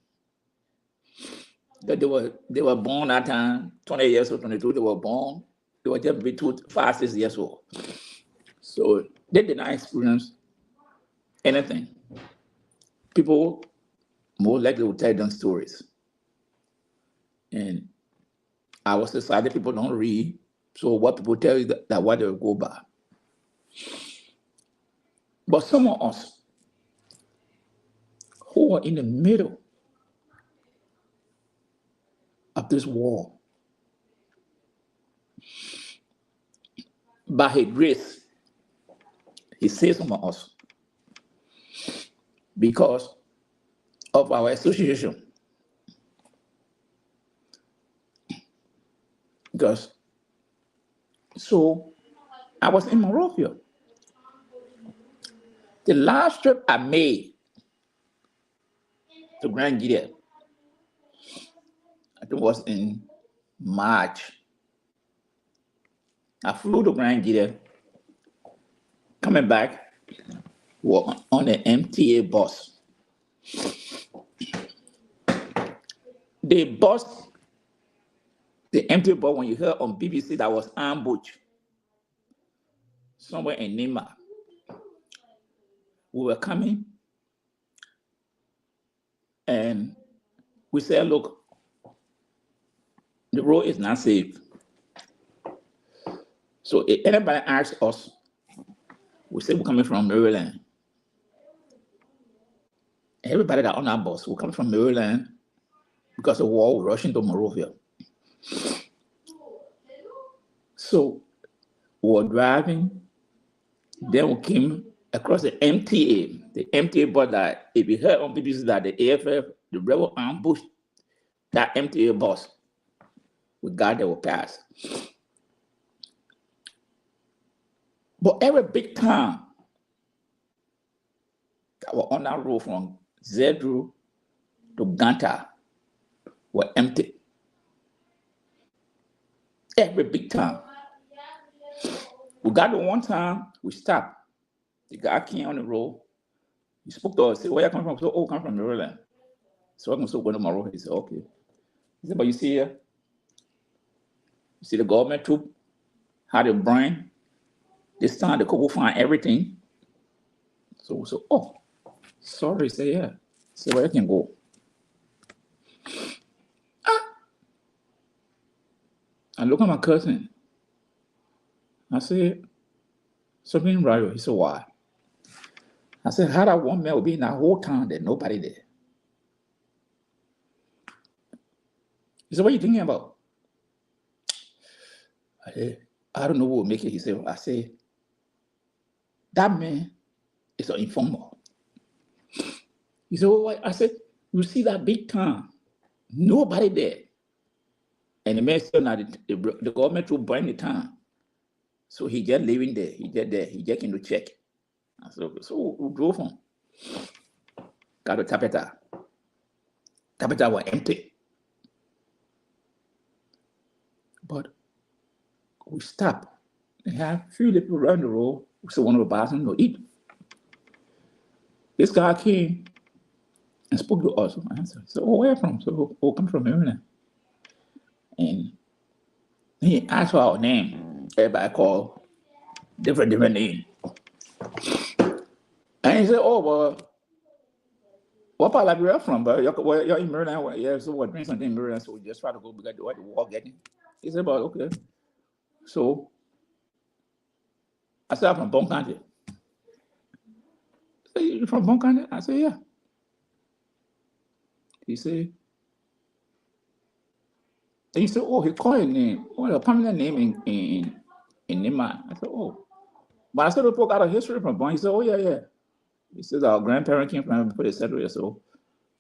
That they were born that time, 20 years old, 22, they were born. They were just between 5, 6 years old. So they did not experience anything. People more likely will tell them stories. And our society, people don't read. So what people tell you that what they will go by. But some of us who are in the middle of this war, by his grace, he saves some of us because of our association. Because, so I was in Monrovia. The last trip I made to Grand Gilead, I think it was in March. I flew to Grand Gilead. Coming back, we were on the MTA bus. The MTA bus, when you heard on BBC, that was ambushed somewhere in Nima. We were coming, and we said, look, the road is not safe. So if anybody asks us, we say we're coming from Maryland. Everybody that on our bus will come from Maryland because the war was rushing to Monrovia. So we were driving, then we came across the MTA. The MTA bus that, if you heard on BBC that the AFF, the rebel ambushed that MTA bus, we got there, we passed. But every big town that were on that road from Zedru to Ganta were empty. Every big town. We got to one time, we stopped. The guy came on the road. He spoke to us, said, where you come from? So, oh, come from Maryland. So I'm going to Monrovia. He said, okay. He said, but you see here, you see the government troop, how they bring. This time the couple find everything. So, oh, sorry, say yeah. Say where you can go. I look at my cousin. I said, something right. He said, why? I said, how that one man will be in that whole town there, nobody there. He said, what are you thinking about? I said, I don't know what will make it. He said, I said, that man is an informer. He said, well, I said, you see that big town, nobody there. And the man said, now the government will burn the town. So he just living there. He just there. He just came to check. I said, so we drove home. Got to Tapeta. Tapeta was empty. But we stopped. They had a few people around the road. So one of the buy something to eat. This guy came and spoke to us. I said, so where from? So, oh, come from Maryland. And he asked for our name. Everybody called different name. And he said, oh, well, what part of Liberia from? But you're in Maryland. Well, yeah, so we're doing something in Maryland, so we just try to go because the war getting. He said, well, okay. So I said, I'm from Bon County. He said, you from Bon County? I said, yeah. he said, and he said, oh, he called a name, a permanent name in Nima. I said, oh. But I said, the book got a history from Bon. He said, oh, yeah. He says, our grandparents came from before they settled here, so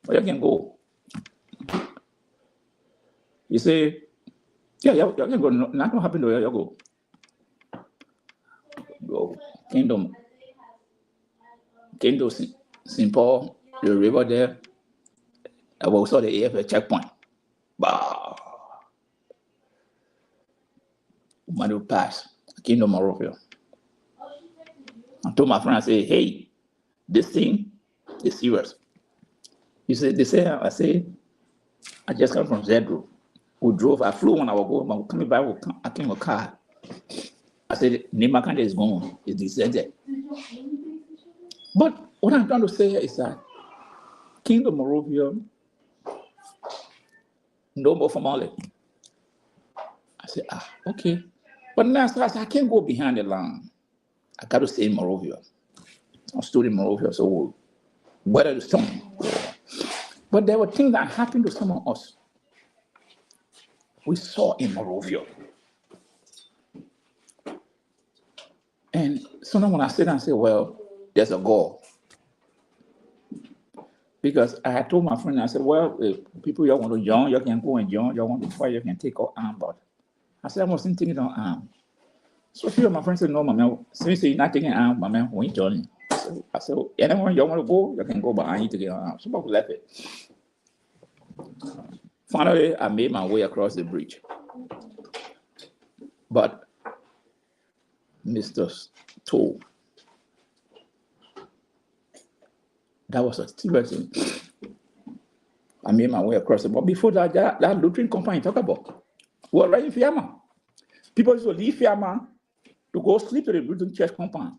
well, you can go. He said, yeah, you can go. Nothing will happen to you, you go. Go. Kingdom, St. Paul, the river there. I saw the AFL checkpoint. Bah. Man will pass. Kingdom Morocco. I told my friend, I said, hey, this thing is serious. He said, I said, I just come from Zedro. We drove, I flew when I was going, but coming back, I came with a car. I said, Nimakande is gone, it's deserted. But what I'm trying to say here is that Kingdom Moravian, no more formality. I said, okay. But now I can't go behind the line. I got to stay in Moravia. I stood in Moravia, so weather the storm. But there were things that happened to some of us. We saw in Moravia. And sometimes when I sit down and say, well, there's a goal. Because I had told my friend, I said, well, if people you want to join, you can go and join. You want to fight, you can take our arm. But I said, I wasn't taking on arm. So a few of my friends said, no, my man, since you're not taking arm, my man, we ain't joining. So I said, anyone you want to go, you can go, but I need to get on arm. So I left it. Finally, I made my way across the bridge. But Mr. Toll, that was a serious thing. I made my way across the board. Before that Lutheran company talk about, we were right in Fiamma. People used to leave Fiamma to go sleep at the Lutheran church compound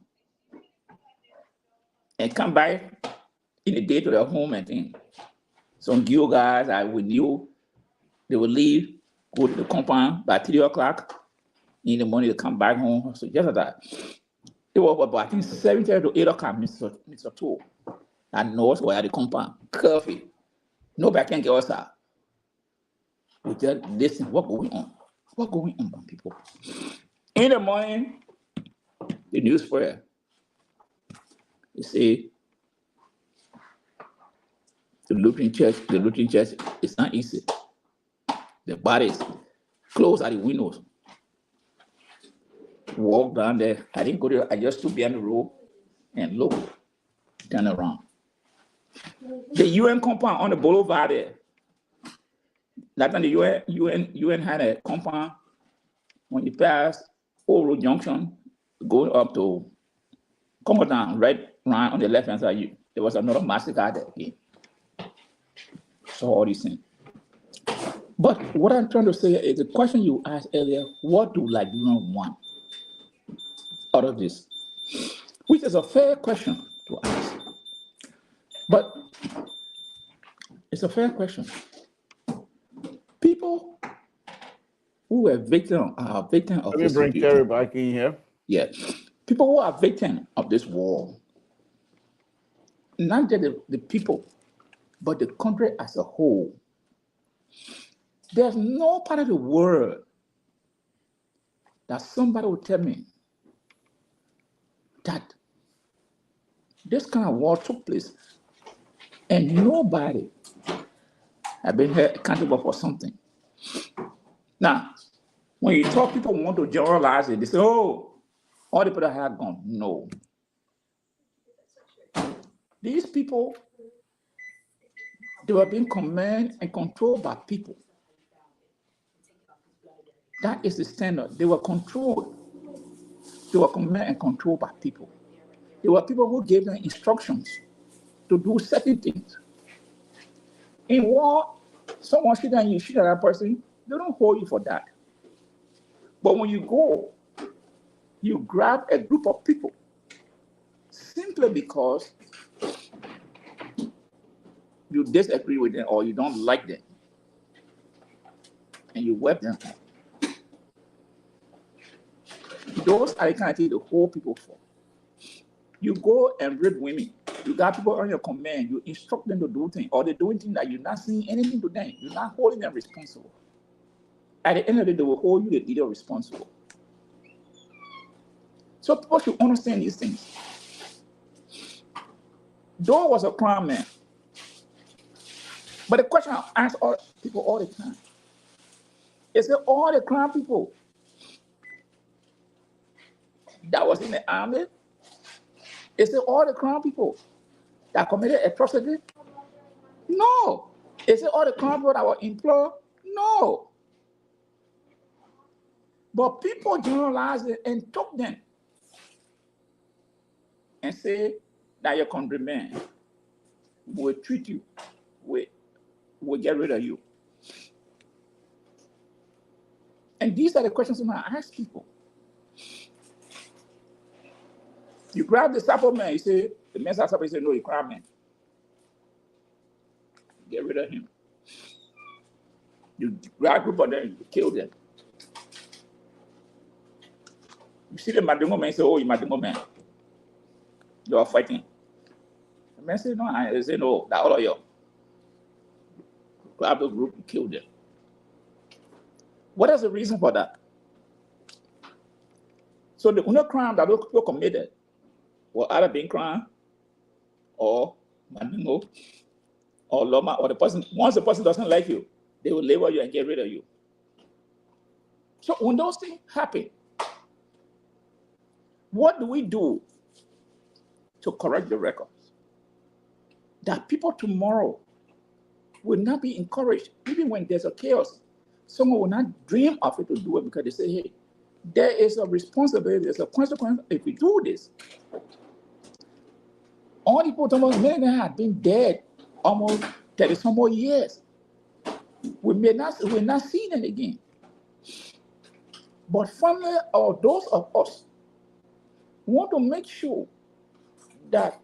and come back in the day to their home and things. Some Geo guys we knew, they would leave, go to the compound by 3 o'clock in the morning to come back home. So just like that. It was about, I think, 7:30 to 8 o'clock, Mr. Toll. I know us were at the compound, coffee. Nobody can get us out. We just listen, what's going on? What's going on, people? In the morning, the news spread. You see, the Lutheran church is not easy. The bodies close at the windows. Walk down there. I didn't go there. I just stood behind the road and look, turn around. The UN compound on the boulevard there. That time the UN had a compound when you pass Old Road Junction, going up to come down, right on the left hand side. There was another massacre there again. So all these things. But what I'm trying to say is the question you asked earlier: what do Liberians want out of this? Which is a fair question to ask. But it's a fair question. People who were victims of this. Let me bring Terry back in here. Yeah. People who are victims of this war, not just the people, but the country as a whole. There's no part of the world that somebody will tell me that this kind of war took place and nobody have been held accountable for something. Now, when you talk, people want to generalize it. They say, oh, all the people that have gone. No. These people, they were being commanded and controlled by people. That is the standard. They were controlled. They were commanded and controlled by people. There were people who gave them instructions to do certain things. In war, someone shoot at you, shoot at that person, they don't hold you for that. But when you go, you grab a group of people simply because you disagree with them or you don't like them, and you whip them. Those are the kind of things to hold people for. You go and rape women. You got people on your command. You instruct them to do things, or they're doing things that you're not saying anything to them. You're not holding them responsible. At the end of the day, they will hold you, the leader, responsible. So people should understand these things. Doe was a crime man. But the question I ask all people all the time is that all the crime people that was in the army, is it all the crime people that committed atrocity? No. Is it all the crime people that were employed? No. But people generalized it and took them and say that you're countrymen. We'll treat you. We'll get rid of you. And these are the questions I ask people. You grab the Sapo man, you say, the man Sapo, you say, no, you crime man. Get rid of him. You grab a group of them, you kill them. You see the Madingo man, you say, oh, you Madingo man. You are fighting. The man say, no, I say, no, that all of you. Grab the group and kill them. What is the reason for that? So the only crime that those people committed was either being crime or Mandingo or Loma, or the person, once the person doesn't like you, they will label you and get rid of you. So when those things happen, what do we do to correct the records? That people tomorrow will not be encouraged, even when there's a chaos. Someone will not dream of it to do it because they say, hey, there is a responsibility, there's a consequence if we do this. All the people talking about, many of them have been dead almost 30 some more years. We will not see them again. But family or those of us want to make sure that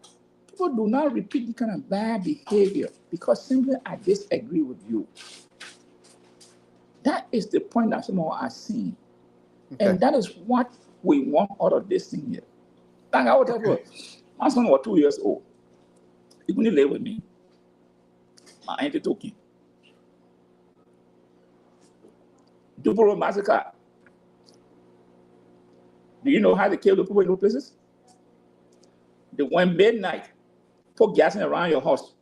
people do not repeat the kind of bad behavior because simply I disagree with you. That is the point that some of us are seeing. Okay. And that is what we want out of this thing here. Like I will tell you, my son was 2 years old. He couldn't live with me. My auntie took him. Duporo massacre. Do you know how they kill the people in those places? They went midnight, put gas around your house,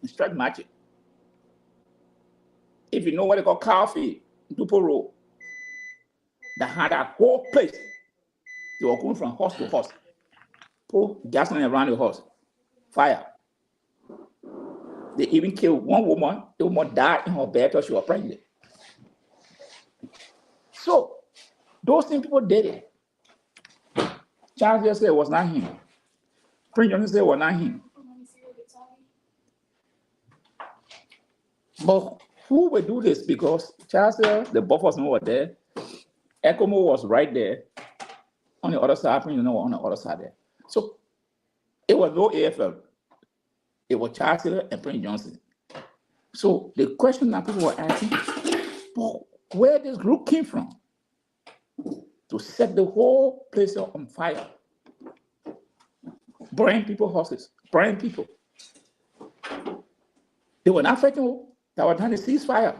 and strike matches. If you know what they call coffee, Duporo, that had a whole place. They were going from house to house. Put gas around your house. Fire. They even killed one woman. The woman died in her bed because she was pregnant. So, those things people did it. Charles just said it was not him. Prince Johnson said it was not him. But who would do this? Because Charles said the buffers were there. Ecomo was right there on the other side, Prince Johnson was on the other side there. So, it was no AFL. It was Charles and Prince Johnson. So the question that people were asking, well, where this group came from to set the whole place on fire, burn people's houses, burn people. They were not fighting. They were trying to cease fire.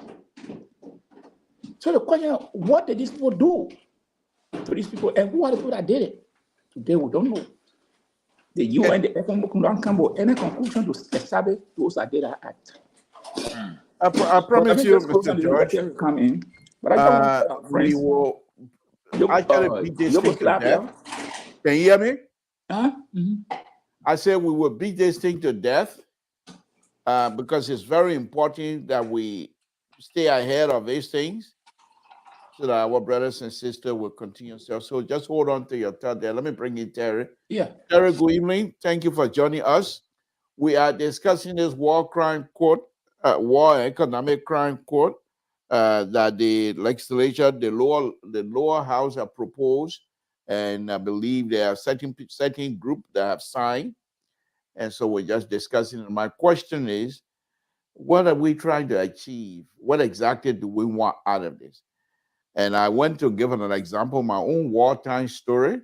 So the question is, what did these people do to these people, and who are the people that did it? Today we don't know. The UN, the FMO, don't come with any conclusion to establish those that did that act. I promise you, Mr. George, come in, but we will actually beat this thing to death. Can you hear me? Mm-hmm. I said we will beat this thing to death because it's very important that we stay ahead of these things so that our brothers and sisters will continue. So just hold on to your thought there. Let me bring in Terry. Yeah. Terry, good evening. Thank you for joining us. We are discussing this war crime court, war economic crime court that the legislature, the lower house have proposed, and I believe there are certain group that have signed. And so we're just discussing. And my question is, what are we trying to achieve? What exactly do we want out of this? And I went to give an example, my own wartime story,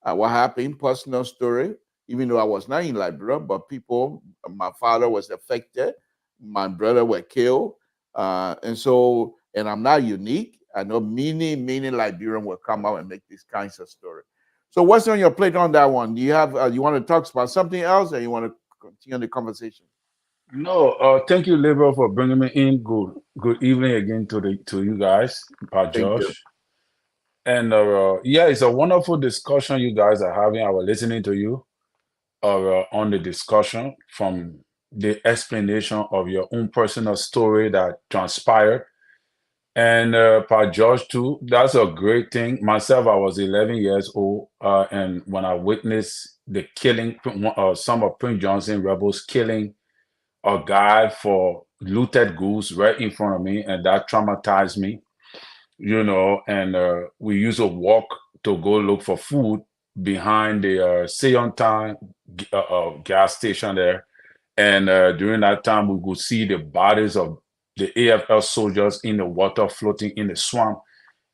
what happened, personal story. even though I was not in Liberia, but people, my father was affected, my brother were killed. And I'm not unique. I know many Liberians will come out and make these kinds of stories. So what's on your plate on that one? Do you have, you want to talk about something else, or you want to continue the conversation? No, thank you, Liberia, for bringing me in. Good evening again to you guys, Josh. And yeah, it's a wonderful discussion you guys are having. I was listening to you on the discussion from the explanation of your own personal story that transpired. And Josh too, that's a great thing. Myself, I was 11 years old, and when I witnessed the killing, some of Prince Johnson rebels killing a guy for looted goods right in front of me, and that traumatized me, you know. And we used to walk to go look for food behind the Seontan gas station there. And during that time, we could see the bodies of the AFL soldiers in the water floating in the swamp.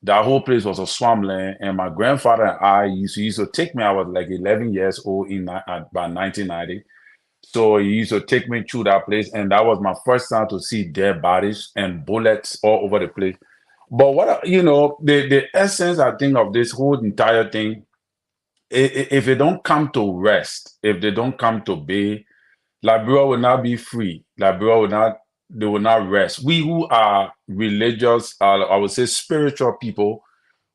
That whole place was a swampland. And my grandfather and I used to take me, I was like 11 years old about 1990. So he used to take me through that place. And that was my first time to see dead bodies and bullets all over the place. But what, you know, the essence, I think, of this whole entire thing, if it don't come to rest, if they don't come to bay, Liberia will not be free. Liberia will not rest. We who are religious, I would say spiritual people,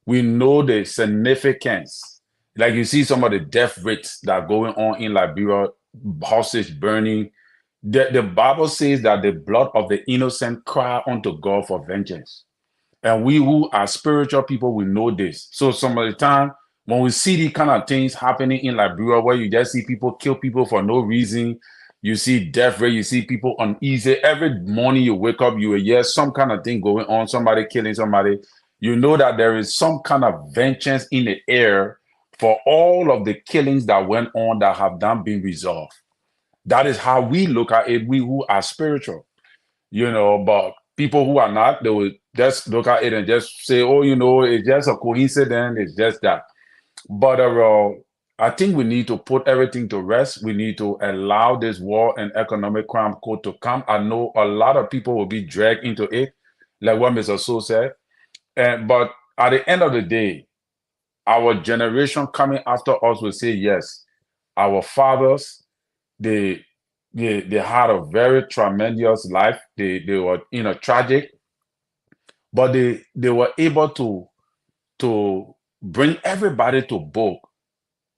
we know the significance. Like you see some of the death rates that are going on in Liberia, houses burning. The Bible says that the blood of the innocent cry unto God for vengeance. And we who are spiritual people, we know this. So some of the time, when we see these kind of things happening in Liberia, where you just see people kill people for no reason, you see death rate, you see people uneasy. Every morning you wake up, you will hear some kind of thing going on, somebody killing somebody. You know that there is some kind of vengeance in the air for all of the killings that went on that have not been resolved. That is how we look at it, we who are spiritual, you know. But people who are not, they will just look at it and just say, oh, you know, it's just a coincidence, it's just that. But I think we need to put everything to rest. We need to allow this war and economic crime code to come. I know a lot of people will be dragged into it, like what Mr. So said. But at the end of the day, our generation coming after us will say, yes, our fathers, they had a very tremendous life. They were, you know, tragic, but they were able to bring everybody to book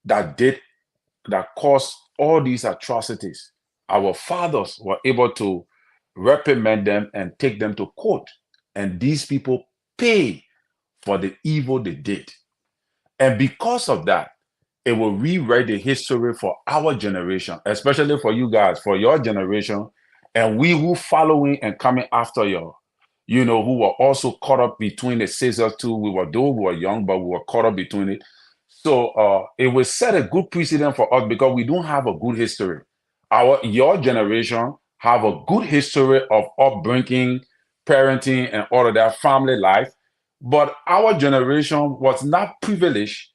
that caused all these atrocities. Our fathers were able to reprimand them and take them to court, and these people pay for the evil they did. And because of that, it will rewrite the history for our generation, especially for you guys, for your generation, and we who following and coming after you, you know, who were also caught up between the scissors too. We were young, but we were caught up between it. So it will set a good precedent for us because we don't have a good history. Your generation have a good history of upbringing, parenting, and all of that family life. But our generation was not privileged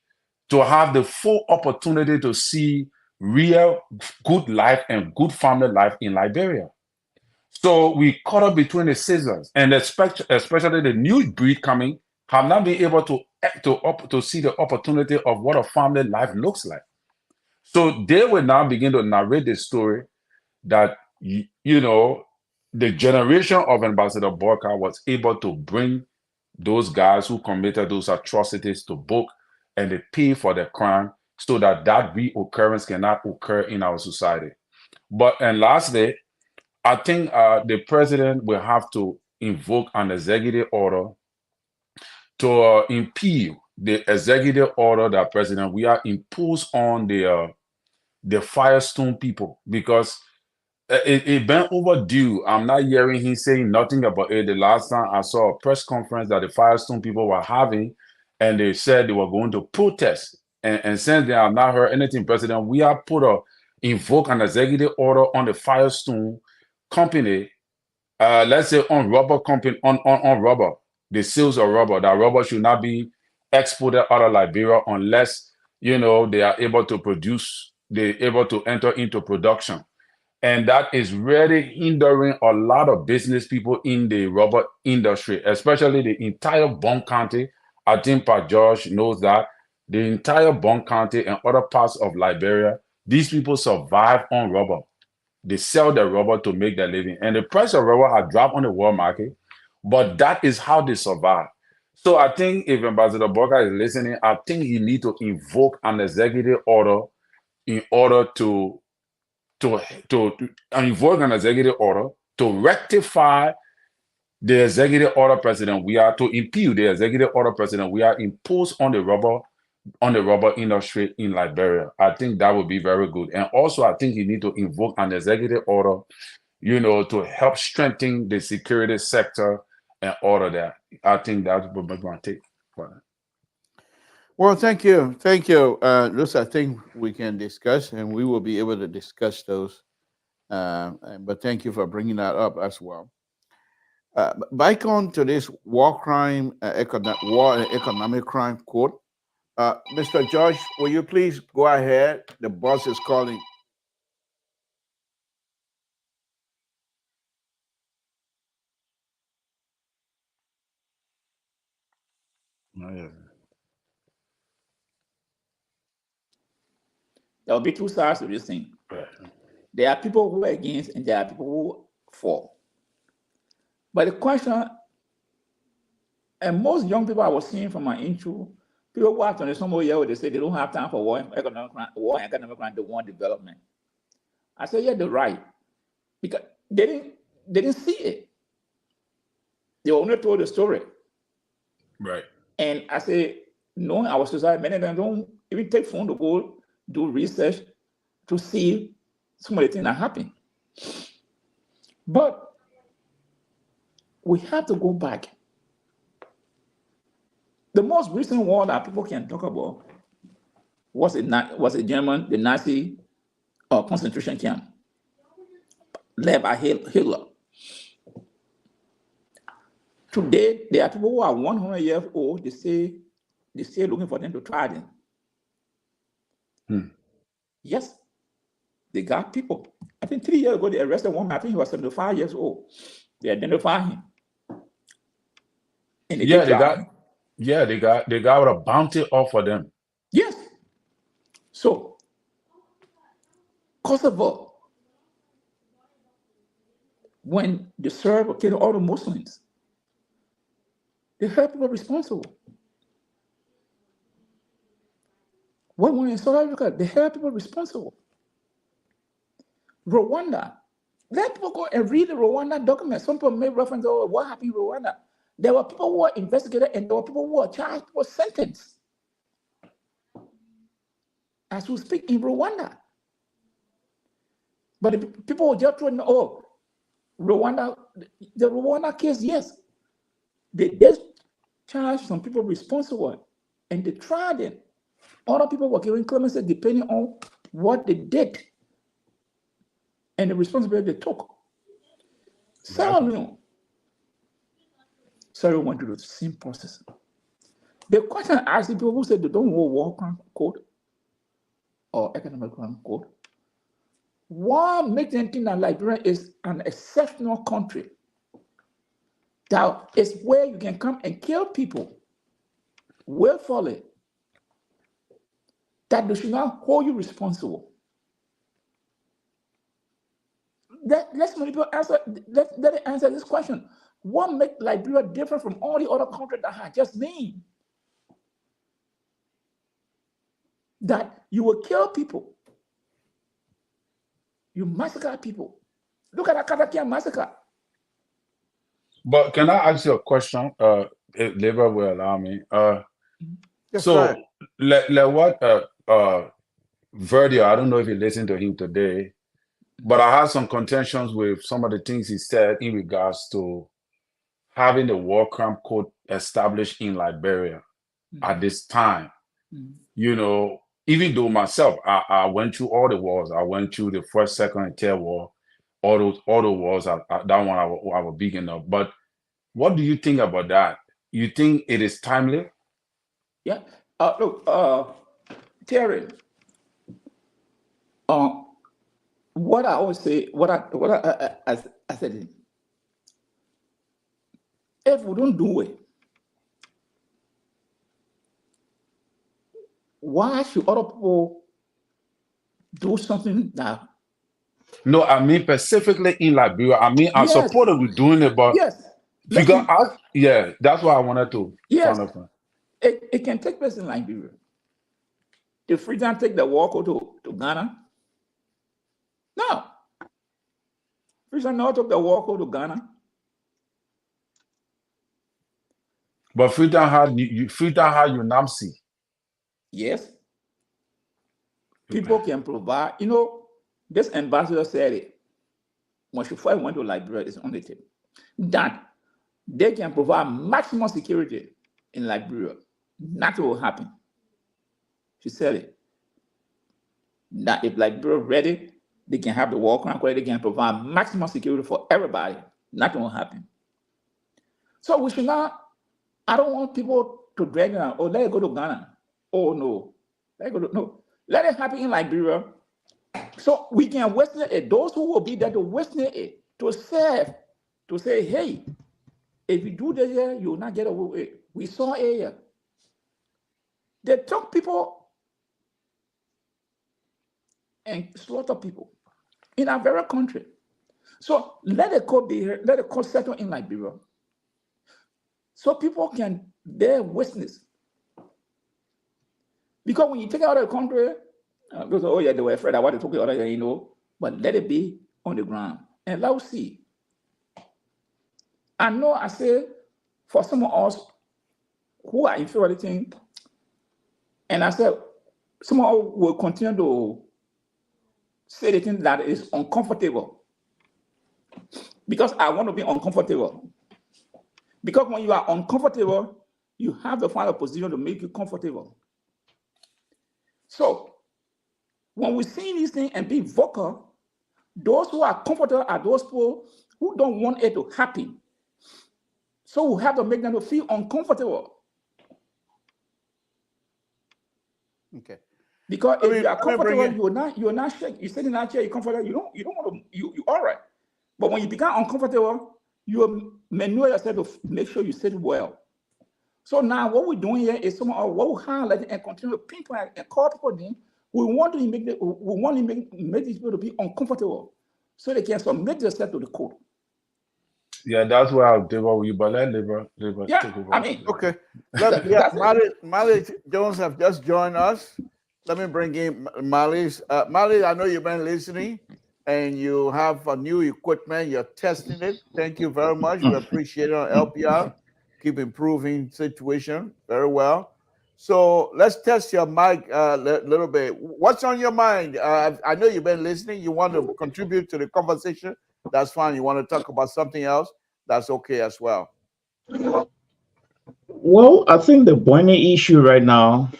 to have the full opportunity to see real good life and good family life in Liberia. So we caught up between the scissors, and especially the new breed coming have not been able to see the opportunity of what a family life looks like. So they will now begin to narrate the story that, you know, the generation of Ambassador Borka was able to bring those guys who committed those atrocities to book, and they pay for the crime so that reoccurrence cannot occur in our society. And lastly, I think the president will have to invoke an executive order to impede the executive order that President we are imposed on the Firestone people, because it been overdue. I'm not hearing him saying nothing about it. The last time I saw a press conference that the Firestone people were having, and they said they were going to protest. And since they have not heard anything, President, we have invoke an executive order on the Firestone company, let's say on rubber company, on rubber, the sales of rubber, that rubber should not be exported out of Liberia unless, you know, they are able to produce they're able to enter into production. And that is really hindering a lot of business people in the rubber industry, especially the entire Bond County. I think Pat George knows that. The entire Bond County and other parts of Liberia, these people survive on rubber. They sell their rubber to make their living. And the price of rubber has dropped on the world market, but that is how they survive. So I think if Ambassador Boka is listening, I think he needs to invoke an executive order in order to invoke an executive order to rectify the executive order precedent we are to impede the executive order precedent we are imposed on the rubber industry in Liberia. I think that would be very good. And also, I think you need to invoke an executive order, to help strengthen the security sector and order that. I think that's what my take. Well, thank you. Thank you. Those I think we can discuss, and we will be able to discuss those. But thank you for bringing that up as well. Back on to this war and economic crime court. Mr. George, will you please go ahead? The boss is calling. There will be two sides to this thing. Right. There are people who are against and there are people who are for. But the question, and most young people I was seeing from my intro, people who have to understand more here, they say they don't have time for war and economic crime, they want development. I said, yeah, they're right. Because they didn't see it. They only told the story. Right. And I say, knowing our society, many of them don't even take phone to go do research to see some of the things that happen. But we have to go back. The most recent war that people can talk about was the Nazi concentration camp led by Hitler. Today, there are people who are 100 years old. They say they're still looking for them to try them. Yes, they got people. I think 3 years ago, they arrested one man. I think he was 75 years old. They identified him. And they got a bounty offer them. Yes. So, Kosovo, when the Serbs killed all the Muslims, they held people responsible. When in South Africa, they held people responsible. Rwanda, let people go and read the Rwanda document. Some people make reference to what happened in Rwanda. There were people who were investigated and there were people who were charged, were sentenced. As we speak in Rwanda. But the people were just trying, Rwanda, the Rwanda case, yes. They just charged some people responsible and they tried them. Other people were given clemency depending on what they did and the responsibility they took. Sarah went through the same process. The question I asked people who said they don't want war crime code or economic crime code, what makes them think that Liberia is an exceptional country? That is where you can come and kill people willfully, that they should not hold you responsible. Let people answer. Let answer this question. What makes Liberia different from all the other countries that I just named? That you will kill people, you massacre people. Look at the Katakia massacre. But can I ask you a question? If Libra will allow me. Yes, so what Verdi, I don't know if you listened to him today, but I had some contentions with some of the things he said in regards to having the war crime code established in Liberia at this time. Even though myself, I went through all the wars. I went through the first, second, and third war. All the wars. That one I was big enough. But what do you think about that? You think it is timely? Yeah. Look, Terry, What I always say, I said, if we don't do it, why should other people do something that? No, I mean specifically in Liberia. I mean, I supported with doing it, but yeah, that's what I wanted to yes, find out. It can take place in Liberia. If Freedom take the walk to Ghana, no. Freedom not took the walk to Ghana. But Freedom had UNAMC. Yes. People can provide. You know, this ambassador said it. When she first went to Liberia, it's on the table that they can provide maximum security in Liberia. Nothing will happen. She said it. That if Liberia ready, they can have the war crime, they can provide maximum security for everybody. Nothing will happen. So we should not. I don't want people to drag it out. Oh, let it go to Ghana. Oh no, let it go to no. Let it happen in Liberia. So we can witness it. Those who will be there to witness it, to serve, to say, hey, if you do this here, you will not get away with it. We saw it here. They took people and slaughter people in our very country. So let the court be here, let the court settle in Liberia. So people can bear witness. Because when you take it out of the country, people say, oh yeah, they were afraid. I want to talk about it, you know. But let it be on the ground. And let's see. I know I say for some of us who are inferiority, and I said, some of us will continue to say the thing that is uncomfortable. Because I want to be uncomfortable. Because when you are uncomfortable, you have to find a position to make you comfortable. So, when we see these things and be vocal, those who are comfortable are those people who don't want it to happen. So we have to make them to feel uncomfortable. Okay. Because if you are comfortable, you're not shaking. You sit in that chair, you're comfortable. You don't want to. You all right. But when you become uncomfortable, you maneuver yourself to make sure you sit well. So now what we're doing here is some of what we highlight and continue to pinpoint and call people in. We want to make these people to be uncomfortable so they can submit themselves to the court. Yeah, that's why I'll deal with you, but let Libra yeah, take over. I mean, okay. Mali Jones have just joined us. Let me bring in Mali. Mali, I know you've been listening and you have new equipment. You're testing it. Thank you very much. We appreciate it on LPR. Keep improving situation. Very well. So let's test your mic a little bit. What's on your mind? I know you've been listening. You want to contribute to the conversation? That's fine. You want to talk about something else? That's okay as well. Well, I think the burning issue right now,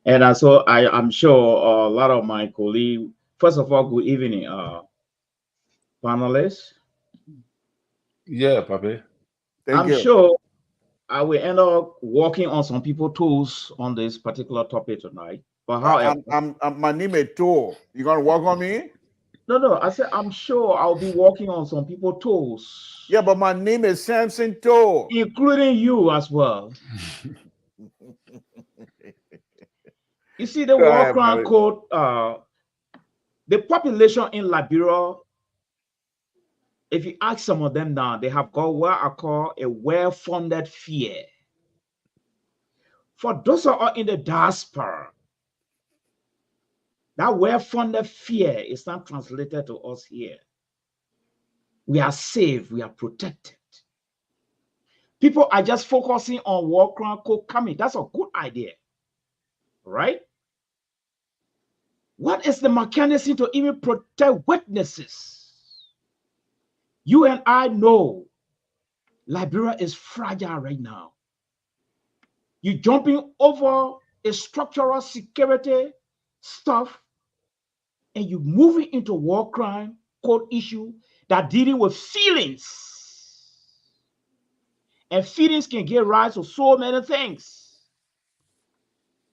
and I'm sure a lot of my colleagues, first of all, good evening, panelists. Yeah, Papi. I'm sure I will end up walking on some people's toes on this particular topic tonight. But however, my name is Toe. You gonna walk on me? No. I said I'm sure I'll be walking on some people's toes. Yeah, but my name is Samson Toe, including you as well. You see, the War Crime Code. The population in Liberia, if you ask some of them now, they have got what I call a well-funded fear. For those who are in the diaspora, that well-funded fear is not translated to us here. We are safe, we are protected. People are just focusing on War Crime Code coming. That's a good idea, right? What is the mechanism to even protect witnesses? You and I know Liberia is fragile right now. You're jumping over a structural security stuff and you're moving into war crime code issue that dealing with feelings. And feelings can give rise to so many things.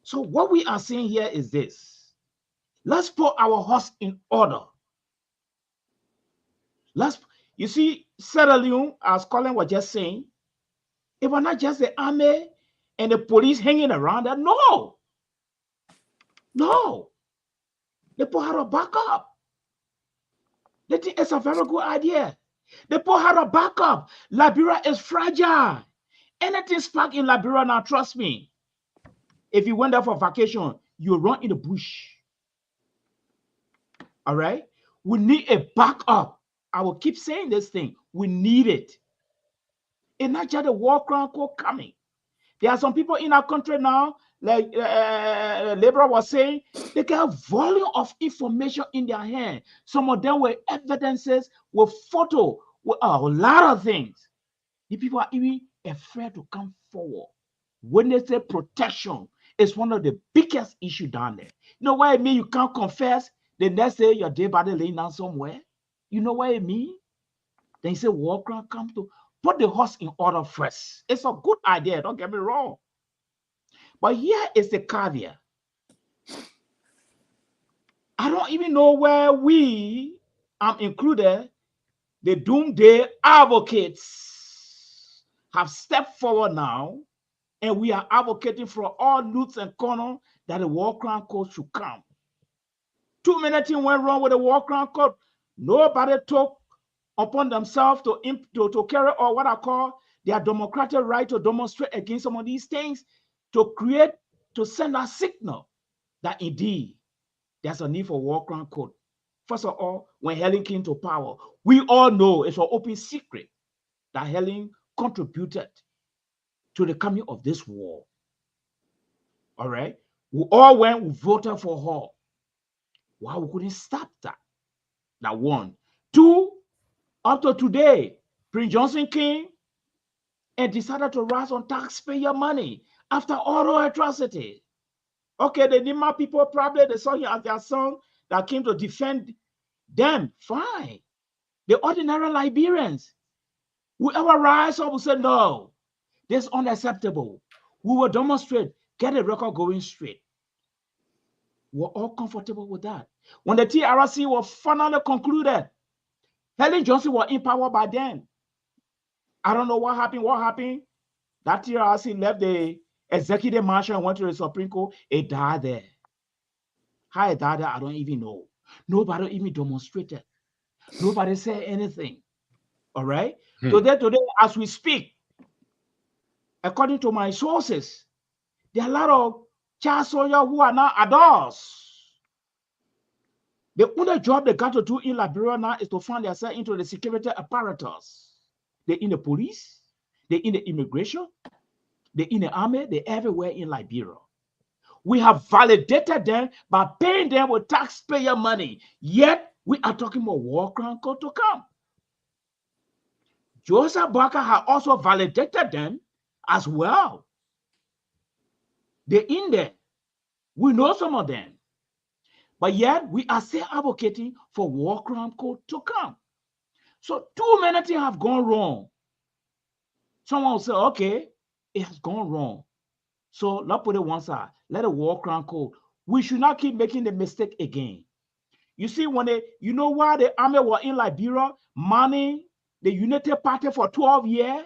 So what we are saying here is this. Let's put our house in order. You see, Sierra Leone, as Colin was just saying, it was not just the army and the police hanging around there. No. They put how to back up. They think it's a very good idea. They put how to back up. Liberia is fragile. Anything spark in Liberia now, trust me. If you went there for vacation, you run in the bush. All right? We need a backup. I will keep saying this thing. We need it. It's not just the war crime code coming. There are some people in our country now, like Liberia was saying, they get a volume of information in their hand. Some of them were evidences, with photo, with a lot of things. The people are even afraid to come forward. When they say protection, it's one of the biggest issues down there. You know what I mean? You can't confess. The next day, your dead body laying down somewhere. You know what I mean? Then you say, war crime come to put the house in order first. It's a good idea, don't get me wrong. But here is the caveat. I don't even know where we, included, the doomsday advocates have stepped forward now, and we are advocating for all nooks and corners that the war crime code should come. Too many things went wrong with the war crime code. Nobody took upon themselves to carry out what I call their democratic right to demonstrate against some of these things, to send a signal that indeed there's a need for war crime code. First of all, when Helen came to power, we all know it's an open secret that Helen contributed to the coming of this war. All right? We all went, we voted for her. Why we couldn't stop that? That one. Two, up to today, Prince Johnson came and decided to rise on taxpayer money after all the atrocity. Okay, the Nima people probably they saw him as their son that came to defend them. Fine. The ordinary Liberians, whoever rise up will say, no, this is unacceptable. We will demonstrate, get a record going straight. We're all comfortable with that. When the TRC was finally concluded, Helen Johnson was in power by then. I don't know what happened. That TRC left the executive marshal and went to the Supreme Court. It died there. How it died there, I don't even know. Nobody even demonstrated. Nobody said anything. All right? Today, as we speak, according to my sources, there are a lot of child soldiers who are now adults. The only job they got to do in Liberia now is to find themselves into the security apparatus. They're in the police, they're in the immigration, they're in the army, they're everywhere in Liberia. We have validated them by paying them with taxpayer money, yet we are talking about war crime code to come. Joseph Barker has also validated them as well. They're in there. We know some of them. But yet, we are still advocating for war crime code to come. So too many things have gone wrong. Someone will say, okay, it has gone wrong. So let's put it one side. Let the war crime code. We should not keep making the mistake again. You see, you know why the army was in Liberia, manning the Unity Party for 12 years?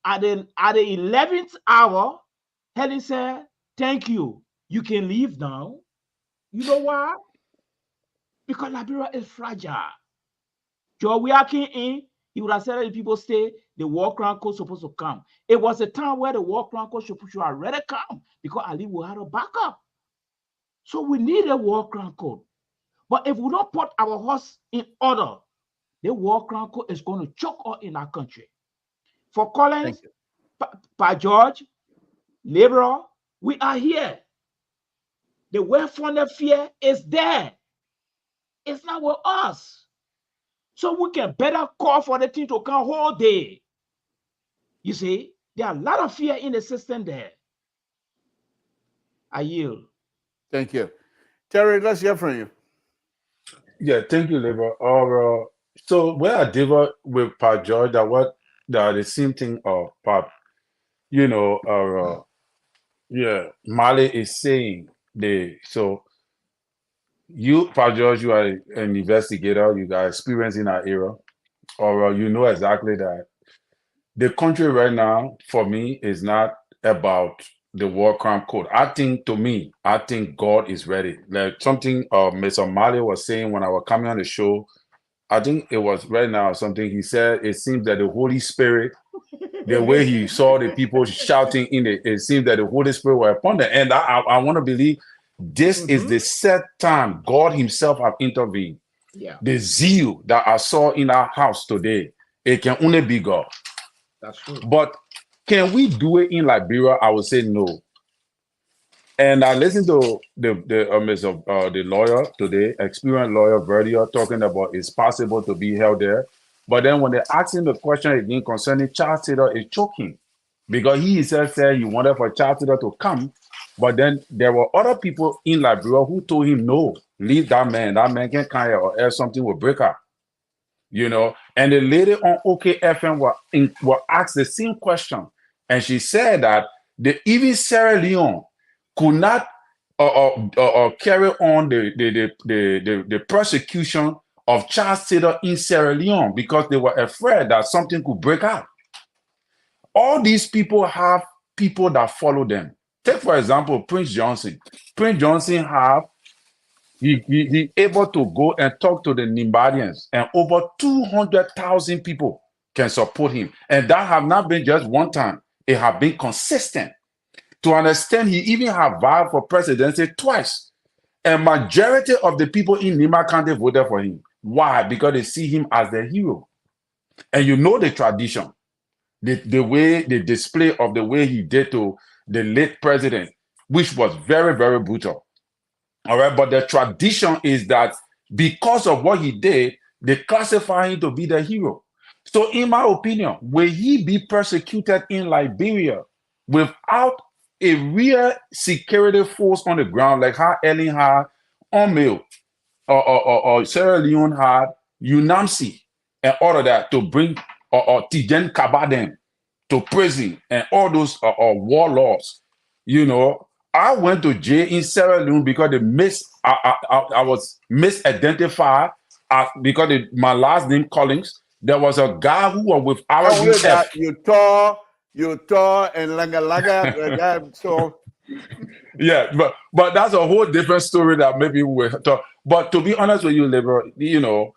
At the 11th hour, Helen said, thank you. You can leave now. You know why? Because Liberia is fragile. Joe Wiakin in, he would have said that if people stay, the war crime code supposed to come. It was a time where the war crime code should already come because Ali will have a backup. So we need a war crime code. But if we don't put our house in order, the war crime code is going to choke us in our country. For Collins, Pa George, Liberia, we are here. The well-founded fear is there. It's not with us. So we can better call for the thing to come whole day. You see, there are a lot of fear in the system there. I yield. Thank you. Terry, let's hear from you. Yeah, thank you, Labor. So where I differ with Pat George, that the same thing of Pat, Mali is saying You, George, you are an investigator. You got experience in that era, or you know exactly that the country right now, for me, is not about the war crime code. I think, to me, I think God is ready. Like something Mr. Mali was saying when I was coming on the show, I think it was right now something he said. It seems that the Holy Spirit, the way he saw the people shouting in it seems that the Holy Spirit were upon them. And I want to believe this is the set time God himself have intervened. Yeah, The zeal that I saw in our house today, it can only be God. that's true. But can we do it in Liberia? I would say no. And I listened to the lawyer today, experienced lawyer Verdia, talking about it's possible to be held there. But then when they asked him the question again concerning Charles Taylor, is choking because he himself said he wanted for Charles Taylor to come, but then there were other people in Liberia who told him no, leave that man. That man can come here or else something will break up. You know, and the lady on OKFM were asked the same question, and she said that even Sierra Leone could not carry on the persecution of Charles Taylor in Sierra Leone because they were afraid that something could break out. All these people have people that follow them. Take, for example, Prince Johnson. Prince Johnson he able to go and talk to the Liberians, and over 200,000 people can support him. And that have not been just one time. It have been consistent. To understand, he even have vowed for presidency twice. And majority of the people in Lima County voted for him. Why? Because they see him as the hero. And you know the tradition, the way, the display of the way he did to the late president, which was very, very brutal. All right, but the tradition is that because of what he did, they classify him to be the hero. So, in my opinion, will he be persecuted in Liberia without a real security force on the ground, like how Ellen had on Mail or Sierra Leone had UNAMC and all of that to bring Tijen Kabaden to prison and all those warlords, you know? I went to jail in Sierra Leone because I was misidentified because my last name Collins. There was a guy who was with RUF. You tore and laga. So yeah, but that's a whole different story that maybe we'll talk. But to be honest with you, Liberal, you know,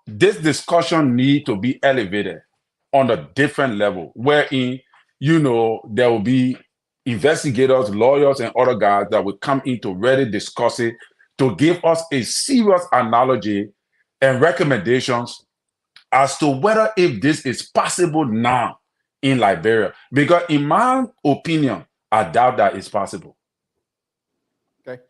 this discussion need to be elevated on a different level, wherein, you know, there will be investigators, lawyers, and other guys that will come in to really discuss it, to give us a serious analogy and recommendations as to whether if this is possible now in Liberia. Because in my opinion, I doubt that it's possible. Okay.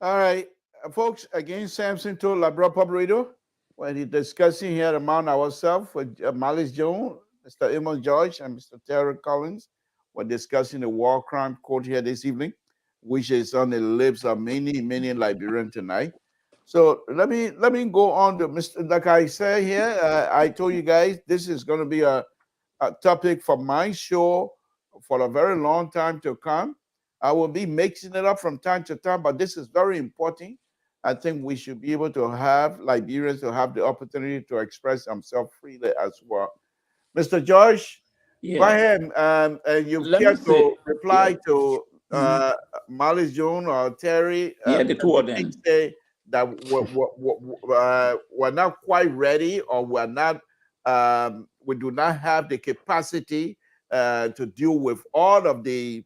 All right. Folks, again, Samson told Liberia Public Radio when he's discussing here among ourselves with Malice Jones, Mr. Amos George, and Mr. Terry Collins. We're discussing the war crime code here this evening, which is on the lips of many, many Liberians tonight. So let me go on to Mr. Like I said here, I told you guys this is going to be a topic for my show for a very long time to come. I will be mixing it up from time to time, but this is very important. I think we should be able to have Liberians to have the opportunity to express themselves freely as well. Mr. George, go ahead, and you care to reply to Malice Jones or Terry. The two of them say that we're not quite ready, or we're not. We do not have the capacity to deal with all of the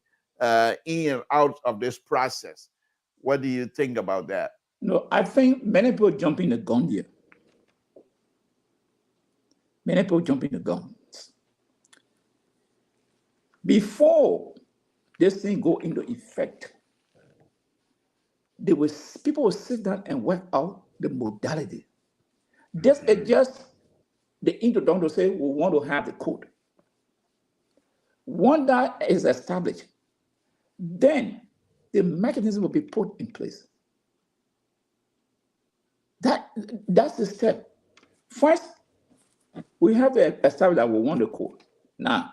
in and out of this process. What do you think about that? No, I think many people jumping the gun here. Many people jumping the gun. Before this thing go into effect, people will sit down and work out the modality. This is just the introduction to say we want to have the code. Once that is established, then the mechanism will be put in place. That's the step. First, we have to establish that we want the code. Now,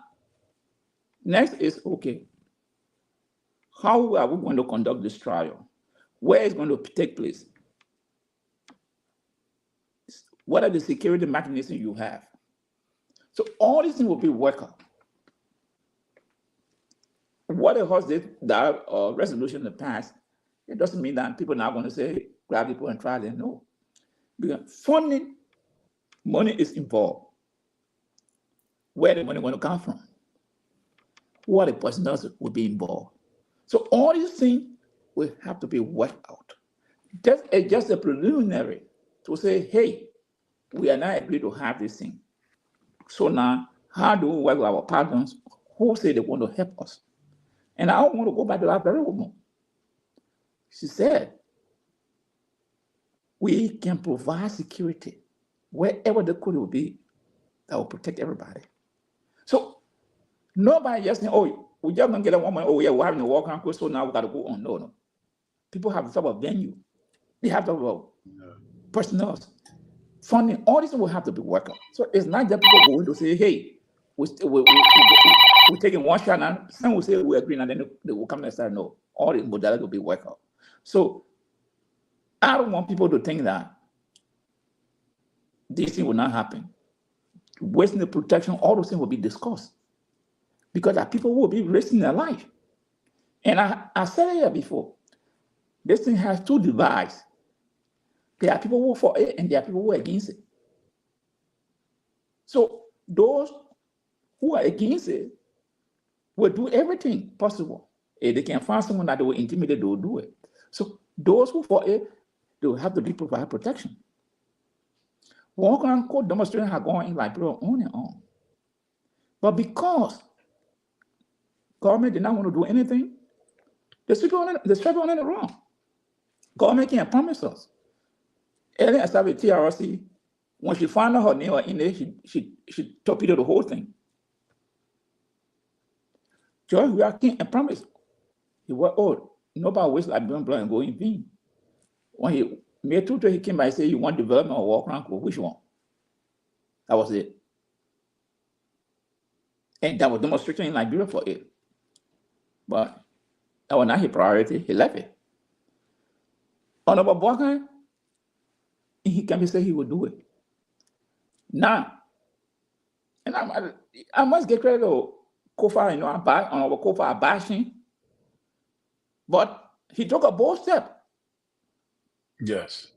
next is, okay, how are we going to conduct this trial? where it's going to take place, what are the security mechanisms you have. So all these things will be worked out. What the House did, that resolution in the past, it doesn't mean that people are now going to say, grab people and try them. No. Because funding, money is involved. Where the money going to come from? What the personnel will be involved. So all these things will have to be worked out. Just a preliminary to say, hey, we are not agreed to have this thing. So now, how do we work with our partners who say they want to help us? And I want to go back to that very woman. She said, we can provide security wherever the code will be that will protect everybody. So nobody just saying, oh, we just going to get a woman, oh yeah, we're having a walk around, so now we got to go on. No. People have to have a venue. They have to have personnel, funding. All this will have to be worked out. So it's not just people going to say, hey, we're taking one shot now. Some will say we agree, and then they will come and say, no, all the modalities will be worked out. So I don't want people to think that this thing will not happen. Wasting the protection, all those things will be discussed. Because our people will be risking their life. And I said it here before, this thing has two divides. There are people who are for it, and there are people who are against it. So those who are against it will do everything possible. If they can find someone that they will intimidate, they will do it. So those who are for it, they will have to be provide protection. One quote demonstration have gone in Liberia on and on. But because government did not want to do anything, the people on it wrong. Government can't promise us. Ellen established TRC. When she found out her name was in there, she torpedoed the whole thing. George Weah promised. He was, oh, nobody waste Liberian blood and go in vain. When he made two, he came by and said, you want development or walk around? Which one? That was it. And that was demonstration in Liberia for it. But that was not his priority. He left it. Honorable Boakai, he came and said he would do it. Now, and I must get credit to Kofa, Honorable Kofa bashing, but he took a bold step. Yes.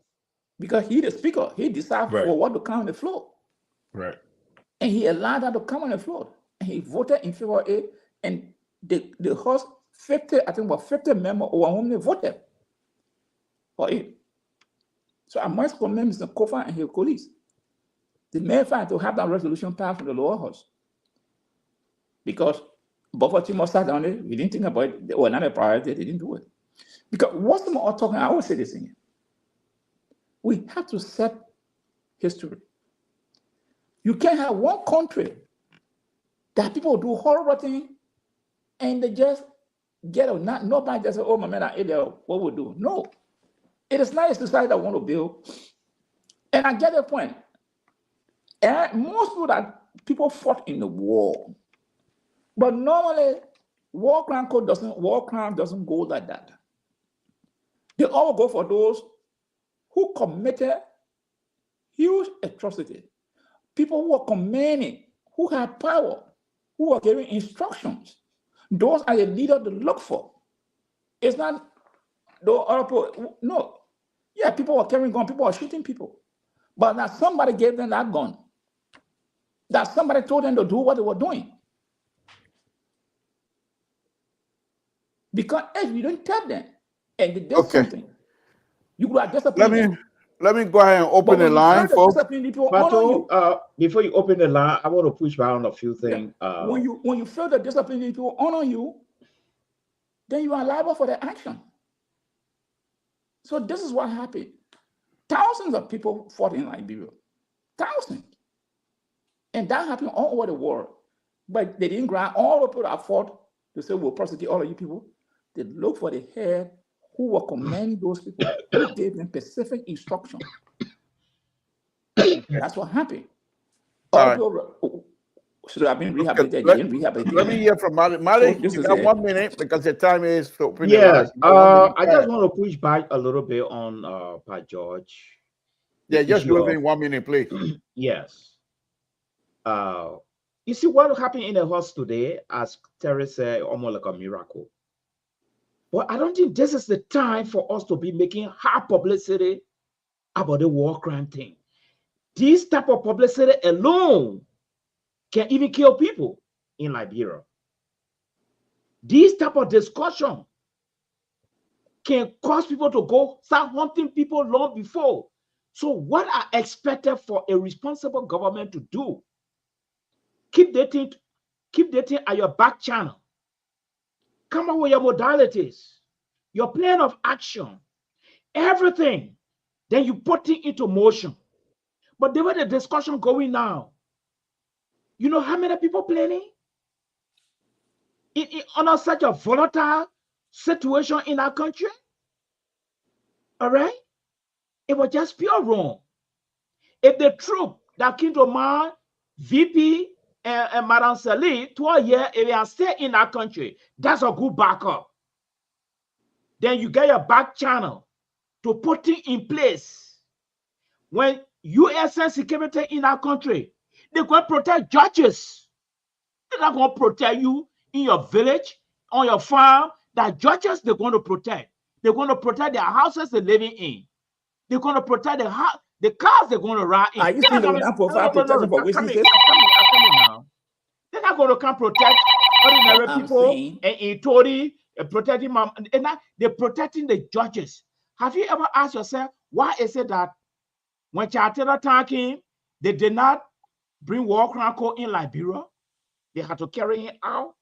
Because he the speaker, he decided for what to come on the floor. Right. And he allowed that to come on the floor. And he voted in favor of it. And the House 50 members over whom they voted for it. So I must commend Mr. Kofa and his colleagues. They made fight to have that resolution passed from the lower house. Because Buffer Timor sat down there, we didn't think about it, they were not a priority, they didn't do it. Because what's the more talking, I always say this thing. We have to set history. You can't have one country that people do horrible things and they just get out. Nobody just say, oh my man, what we do? No. It is not a society that want to build. And I get the point. And most people fought in the war. But normally, war crime doesn't go like that. They all go for those who committed huge atrocities. People who are commanding, who have power, who are giving instructions. Those are the leaders to look for. It's not the other people. No. Yeah, people are carrying guns, people are shooting people. But now somebody gave them that gun. That somebody told them to do what they were doing. Because if you don't tell them and they did something, you are disciplined. Let me go ahead and open the line, folks. Before you open the line, I want to push back on a few things. Yeah. When you feel the discipline people honor you, then you are liable for their action. So this is what happened. Thousands of people fought in Liberia. Thousands. And that happened all over the world. But they didn't grab all the people that fought to say, we'll prosecute all of you people. They looked for the head who were commanding those people, who gave them specific instructions. That's what happened. All right. should have been rehabilitated. Let me hear from Mali. Mali, you got 1 minute because the time is to open the Yes. line. I just want to push back a little bit on Pat George. Yeah, just do it in 1 minute, please. Yes. You see what happened in the house today, as Terry said, almost like a miracle. But I don't think this is the time for us to be making high publicity about the war crime thing. This type of publicity alone can even kill people in Liberia. This type of discussion can cause people to go start hunting people long before. So what I expected for a responsible government to do, keep dating at your back channel. Come up with your modalities, your plan of action, everything. Then you put it into motion. But the way the discussion going now, you know how many people planning? On such a volatile situation in our country? All right? It was just pure wrong. If the troop that came to mind, VP and Madam Salih, 12 years, if they are still in that country, that's a good backup. Then you get your back channel to put it in place. When U.S. security in our country, they're going to protect judges. They're not going to protect you in your village, on your farm. That judges they're going to protect. They're going to protect their houses they're living in. They're going to protect the cars they're going to ride in. Are you saying they will not provide protection for witnesses? I'm coming now. They're not going to come protect ordinary people and Tory protecting mom. And they're protecting the judges. Have you ever asked yourself, why is it that when Chatera came, they did not bring war crime court in Liberia? They had to carry him out.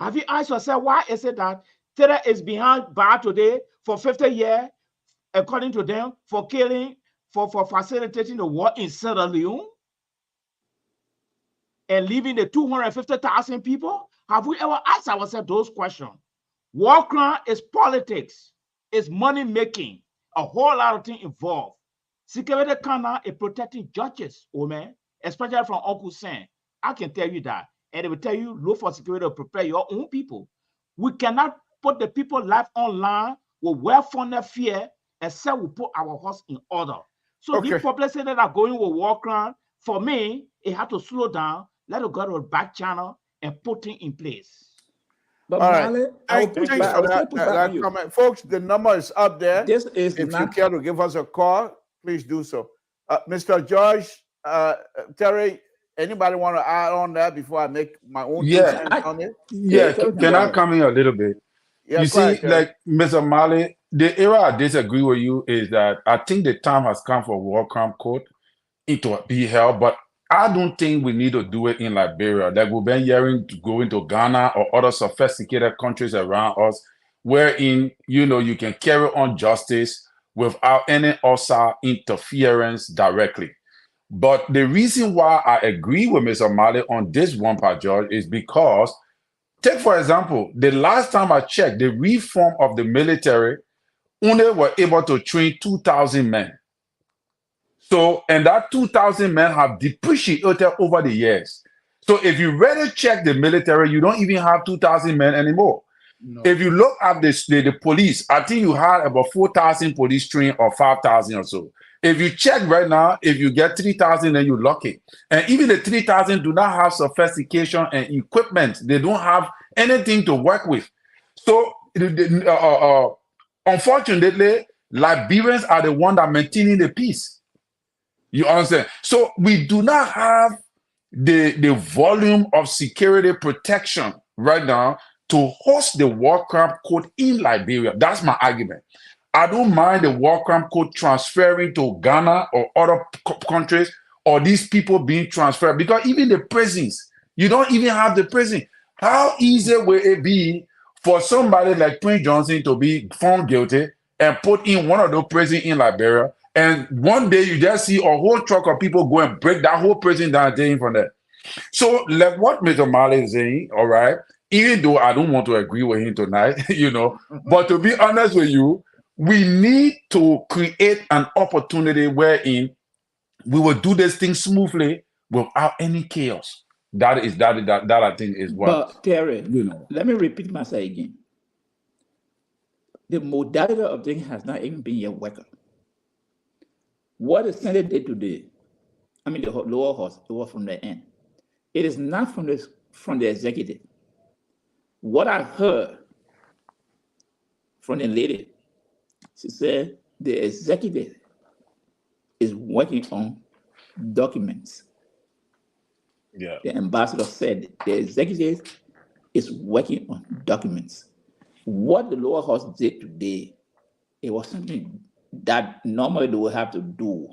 Have you asked yourself, why is it that Tere is behind bar today for 50 years, according to them, for killing, for facilitating the war in Sierra Leone and leaving the 250,000 people? Have we ever asked ourselves those questions? War crime is politics, it's money making, a whole lot of things involved. Security Canada is protecting judges, oh man, especially from Uncle Sam. I can tell you that. And they will tell you, look for security to prepare your own people. We cannot put the people's life online with well-funded fear except we put our house in order. So these publicity that are going with war crime, for me, it had to slow down, let it go to the back channel and put it in place. But all Mali, right. Thanks for that comment. Folks, the number is up there. This is if you care to give us a call, please do so. Mr. George, Terry, anybody want to add on that before I make my own on it? Yeah, can I come in a little bit? Yeah, you see, like Mr. Mali, the area I disagree with you is that I think the time has come for war crime court to be held, but I don't think we need to do it in Liberia. Like we've been hearing to go into Ghana or other sophisticated countries around us, wherein, you know, you can carry on justice without any outside interference directly. But the reason why I agree with Mr. Mali on this one part, George, is because, take for example, the last time I checked, the reform of the military only were able to train 2,000 men. So, and that 2,000 men have depreciated over the years. So if you really check the military, you don't even have 2,000 men anymore. No. If you look at the police, I think you had about 4,000 police trained or 5,000 or so. If you check right now, if you get 3,000, then you're lucky. And even the 3,000 do not have sophistication and equipment. They don't have anything to work with. So, unfortunately, Liberians are the ones that are maintaining the peace. You understand? So we do not have the volume of security protection right now to host the war crime court in Liberia. That's my argument. I don't mind the war crime court transferring to Ghana or other countries, or these people being transferred, because even the prisons, you don't even have the prison. How easy will it be for somebody like Prince Johnson to be found guilty and put in one of those prisons in Liberia, and one day you just see a whole truck of people go and break that whole prison down and take him from there? So like what Mr. Mali is saying, all right, even though I don't want to agree with him tonight, you know, but to be honest with you, we need to create an opportunity wherein we will do this thing smoothly without any chaos, That I think is what. But Terry, you know. let me repeat myself again. The modality of things has not even been yet worked out. What the Senate did today, I mean the lower house, it was from the end. It is not from the executive. What I heard from the lady, she said the executive is working on documents. Yeah. The ambassador said the executive is working on documents. What the lower house did today, it was something that normally they would have to do.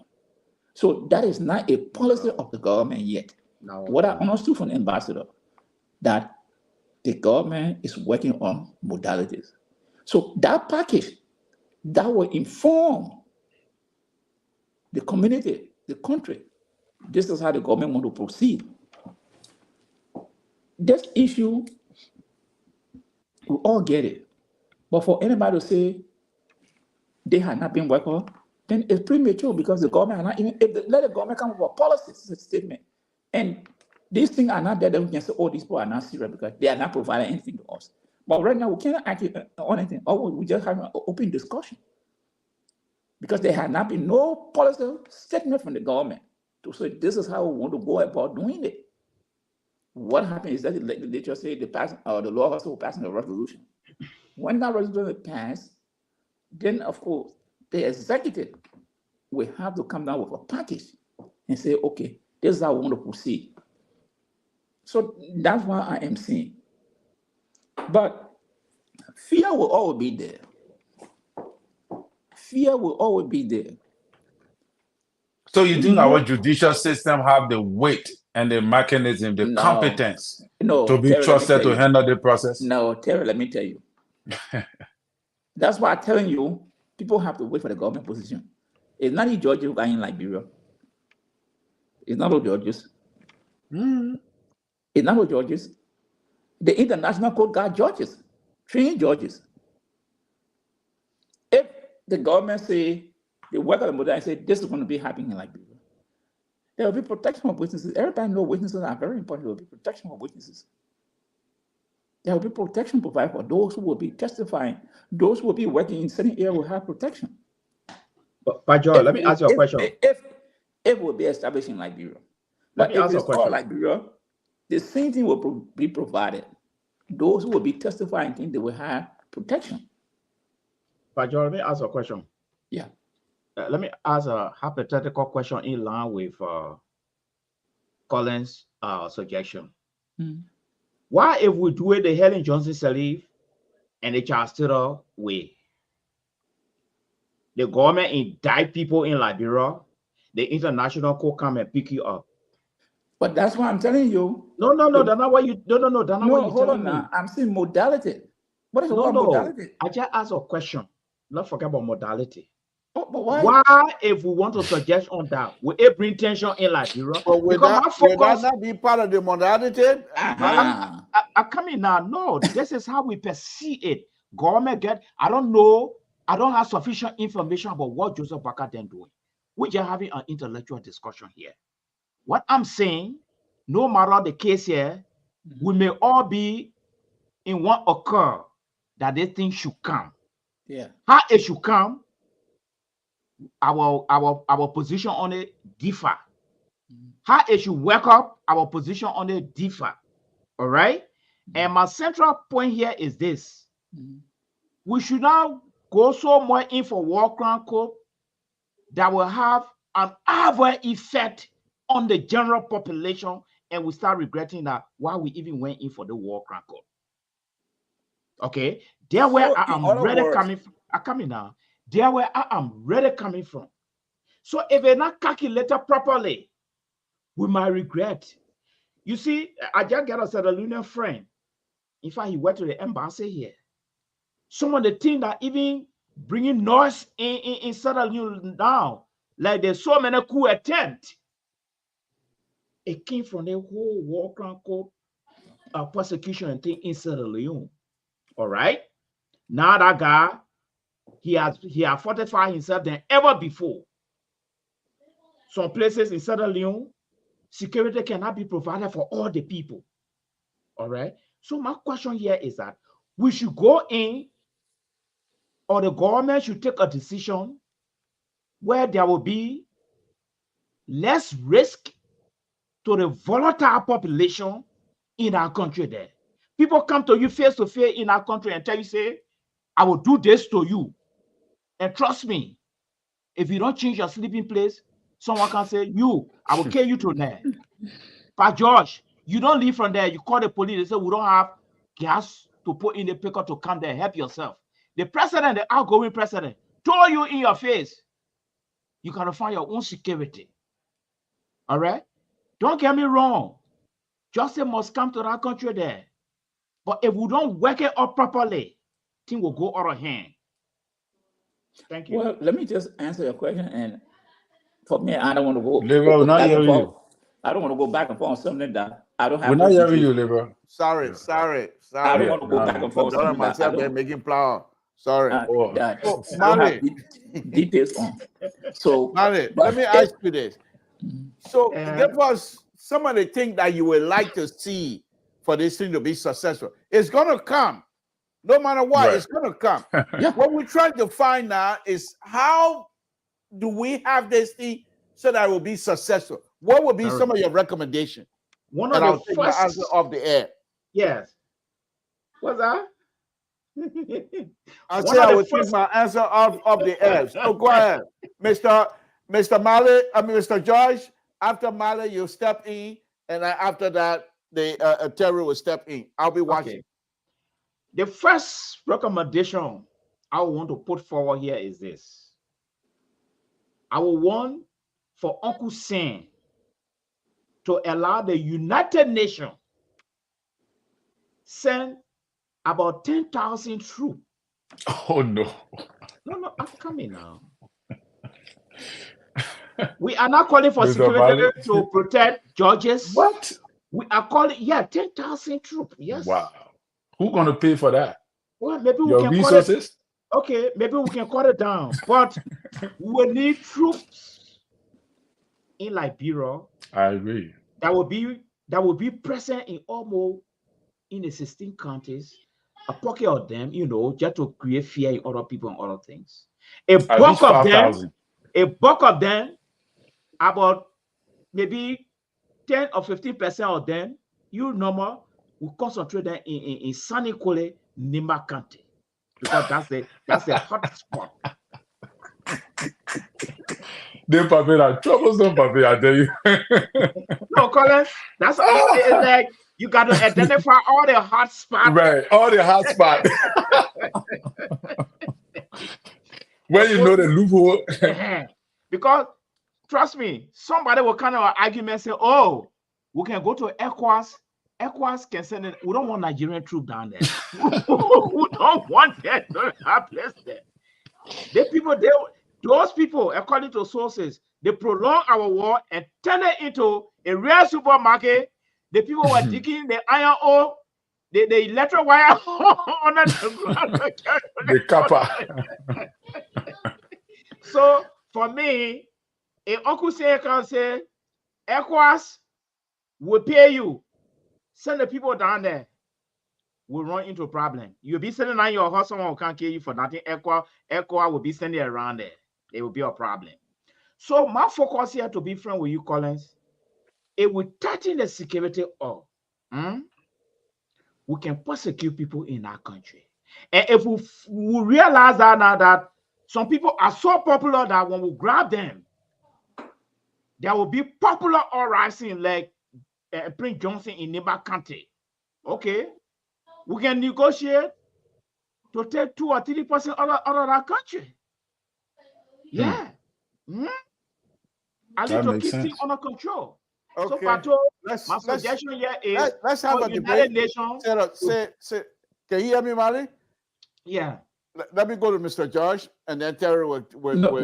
So that is not a policy of the government yet. No. What I understood from the ambassador, that the government is working on modalities. So that package that will inform the community, the country, this is how the government want to proceed. This issue, we all get it. But for anybody to say they have not been worked on, then it's premature because the government are not even, let the government come up with a policy statement. And these things are not there that we can say, oh, these people are not serious because they are not providing anything to us. But right now, we cannot actually on anything. Or we just have an open discussion. Because there has not been no policy statement from the government to say this is how we want to go about doing it. What happened is that the legislature say the law also passing a resolution. When that resolution passed, then of course the executive will have to come down with a package and say, okay, this is how we want to proceed. So that's why I am saying. But fear will always be there. Fear will always be there. So you think our judicial system have the weight and the mechanism, the competence to be trusted to handle the process? No, Terry, let me tell you. That's why I'm telling you, people have to wait for the government position. It's not the judges who are in Liberia. It's not the judges. It's not the judges. The international court got judges, trained judges. If the government say, the work of the model and say, this is going to be happening in Liberia, there will be protection of witnesses. Everybody knows witnesses are very important. There will be protection of witnesses. There will be protection provided for those who will be testifying. Those who will be working in certain areas will have protection. But Joel, let me ask you a question. If it will be established in Liberia, but if it's all Liberia, the same thing will be provided. Those who will be testifying think they will have protection. But Joel, let me ask a question. Yeah. Let me ask a hypothetical question in line with Colin's suggestion. Why, if we do it the Helen Johnson Sirleaf and the Chastera way, the government indict people in Liberia, the international court come and pick you up? But that's why I'm telling you. No, that's not what you. No, that's not what you hold on now. I'm saying modality. What is the word modality? I just asked a question. Not forget about modality. Oh, but why? Why, if we want to suggest on that, will it bring tension in Liberia? But will that not be part of the modality? I come in now. No, this is how we perceive it. Government get, I don't know, I don't have sufficient information about what Joseph Barker then doing. We're just having an intellectual discussion here. What I'm saying, no matter the case here, we may all be in one accord that this thing should come. Yeah. How it should come, our position on it differ. How it should work up, our position on it differ. All right. And my central point here is this: we should not go so much in for war crime code that will have an adverse effect on the general population, and we start regretting that why we even went in for the war crime code. Okay, there where I am really coming from. I coming now. There where I am really coming from. So if it's not calculated properly, we might regret. You see, I just got a Sierra Leonean friend. In fact, he went to the embassy here. Some of the things that even bringing noise in Sierra Leone now, like there's so many coup attempts. It came from the whole war crime code persecution and thing in Sierra Leone. All right. Now that guy, he has fortified himself than ever before. Some places in Sierra Leone, security cannot be provided for all the people. All right. So my question here is that we should go in, or the government should take a decision where there will be less risk to the volatile population in our country there. People come to you face to face in our country and tell you, say, I will do this to you. And trust me, if you don't change your sleeping place, someone can say, I will kill you tonight. But George, you don't leave from there. You call the police. They say, we don't have gas to put in the picker to come there. Help yourself. The president, the outgoing president, told you in your face, you can find your own security. All right? Don't get me wrong. Justice must come to that country there. But if we don't work it up properly, things will go out of hand. Thank you. Well, let me just answer your question. And for me, I don't want to go. Liberal, not hearing you. I don't want to go back and forth on something that I don't have. We're not hearing you, Liberal. Sorry. I don't want to go back and forth. I'm myself making flour. Sorry. Details on. So, Mali, let me ask you this. So, give us some of the things that you would like to see for this thing to be successful. It's going to come. No matter what, right. It's going to come. What we're trying to find now is how do we have this thing so that it will be successful? What would be some of your recommendations? One of the take my answer off the air. Yes. What's that? I said I would take my answer off the air. So go ahead, Mr. Mali. Mr. George. After Mali, you step in, and after that, the Terry will step in. I'll be watching. Okay. The first recommendation I want to put forward here is this. I will want for Uncle Sam to allow the United Nations send about 10,000 troops. Oh, no. No, I'm coming now. We are not calling for security to protect judges. What? We are calling, 10,000 troops. Yes. Wow. Who's going to pay for that? Well, maybe we Your can resources? Okay, maybe we can cut it down. But we need troops in Liberia. I agree. That will be present in almost in the 16 counties, a pocket of them, just to create fear in other people and other things. A bulk of them, about maybe 10 or 15% of them, will concentrate them in Sanikole, Nima County, because that's the hot spot. They probably are troublesome, probably, I tell you. No, Colin, that's it's like you got to identify all the hot spots. Right, all the hot spots. When you know the loophole. Because, trust me, somebody will kind of argument say, oh, we can go to ECOWAS. ECOWAS can send it. We don't want Nigerian troops down there. We don't want that. Don't have place there. Those people, according to sources, they prolong our war and turn it into a real supermarket. The people were digging the iron ore, the electric wire under the ground. The copper. So for me, if Uncle Say can say, ECOWAS will pay you, send the people down there, will run into a problem. You'll be sending on your horse, someone who can't kill you for nothing. ECOWAS will be sending around there. It will be a problem. So my focus here, to be frank with you, Collins, it will tighten the security up. We can persecute people in our country. And if we realize that now that some people are so popular that when we grab them, there will be popular uprising like Prince Johnson in Nima County. Okay, we can negotiate to take 2 or 3% out of that country. Yeah. I need to keep things under control. Okay. So, Pato, my suggestion here is let's have a debate. Nations. Can you hear me, Mali? Yeah. Let me go to Mr. George, and then Terry will.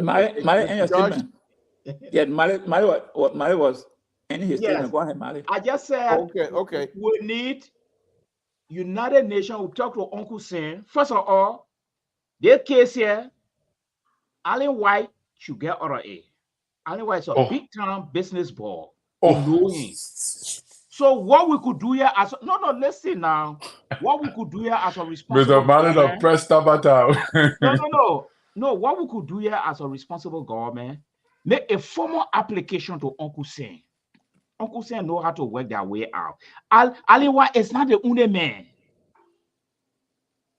Mali, end your statement. Yeah, Mali was ending his statement. Go ahead, Mali. I just said. Okay. We need United Nations. We talk to Uncle Sam. First of all, this case here, Allen White should get out of it. Allen White is a big-time business ball. We know him. So what we could do here as listen now. What we could do here as a responsible Mr. Malik, government. press No. What we could do here as a responsible government, make a formal application to Uncle Sam. Uncle Sam know how to work their way out. Aliwa is not the only man.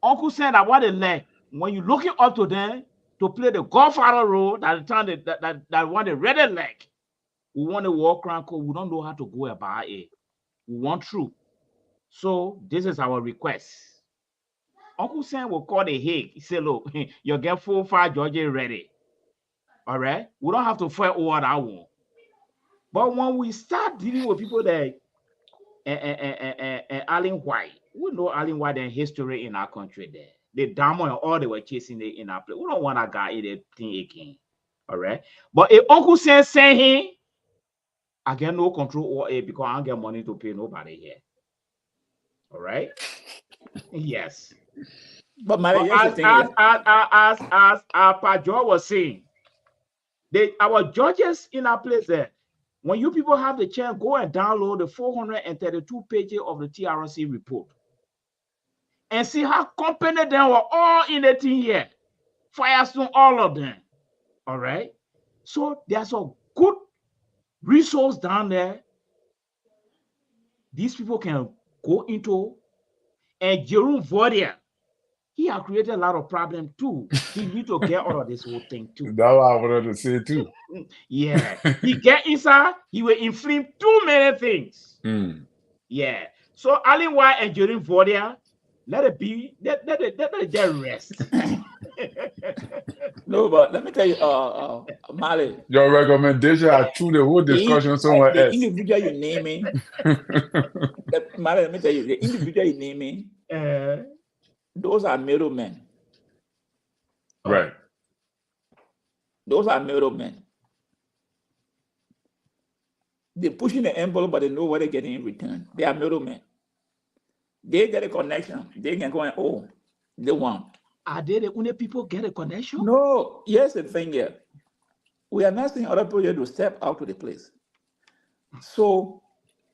Uncle Sam that what they like when you looking up to them to play the Godfather role that want the red leg. We want to walk around code. We don't know how to go about it. We want truth. So this is our request. Uncle Sam will call the Hague. He say, look, you get 4-5 judges ready. All right? We don't have to fight over that one. But when we start dealing with people that Allen White, we know Allen White and history in our country there. The diamond and all they were chasing it in our place. We don't want that guy in the thing again. All right? But if Uncle Sam say him, I get no control over it because I don't get money to pay nobody here. All right? Yes. But as Pajo was saying, our judges in our place there, when you people have the chance, go and download the 432 pages of the TRC report and see how competent they were all in the thing here. Firestone, all of them. All right? So there's a good resource down there. These people can go into. And Jerome Vordia, he has created a lot of problems too. He need to get out of this whole thing too. That's what I wanted to say too. Yeah. He get inside, he will inflame too many things. Yeah. So Allen White and Jerome Vordia, let it just rest. No, but let me tell you, Mali. Your recommendation are through the whole discussion somewhere else. The individual you're naming, Mali, let me tell you, the individual you're naming, those are middlemen. Right. Those are middlemen. They're pushing the envelope, but they know what they're getting in return. They are middlemen. They get a connection. They can go and, they want. Are they the only people get a connection? No. Here's the thing here. We are not seeing other people here to step out to the place. So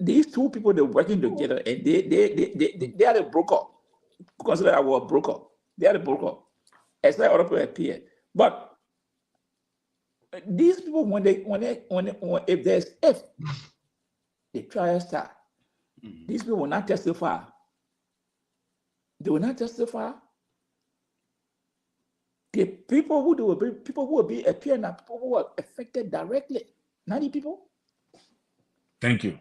these two people, they're working together, and they are the broker. Consider our broker. They are the broker. It's like other people appear. But these people, if the trial start, these people will not testify. They will not testify. The people who will be appearing are people who are affected directly, not the people. Thank you.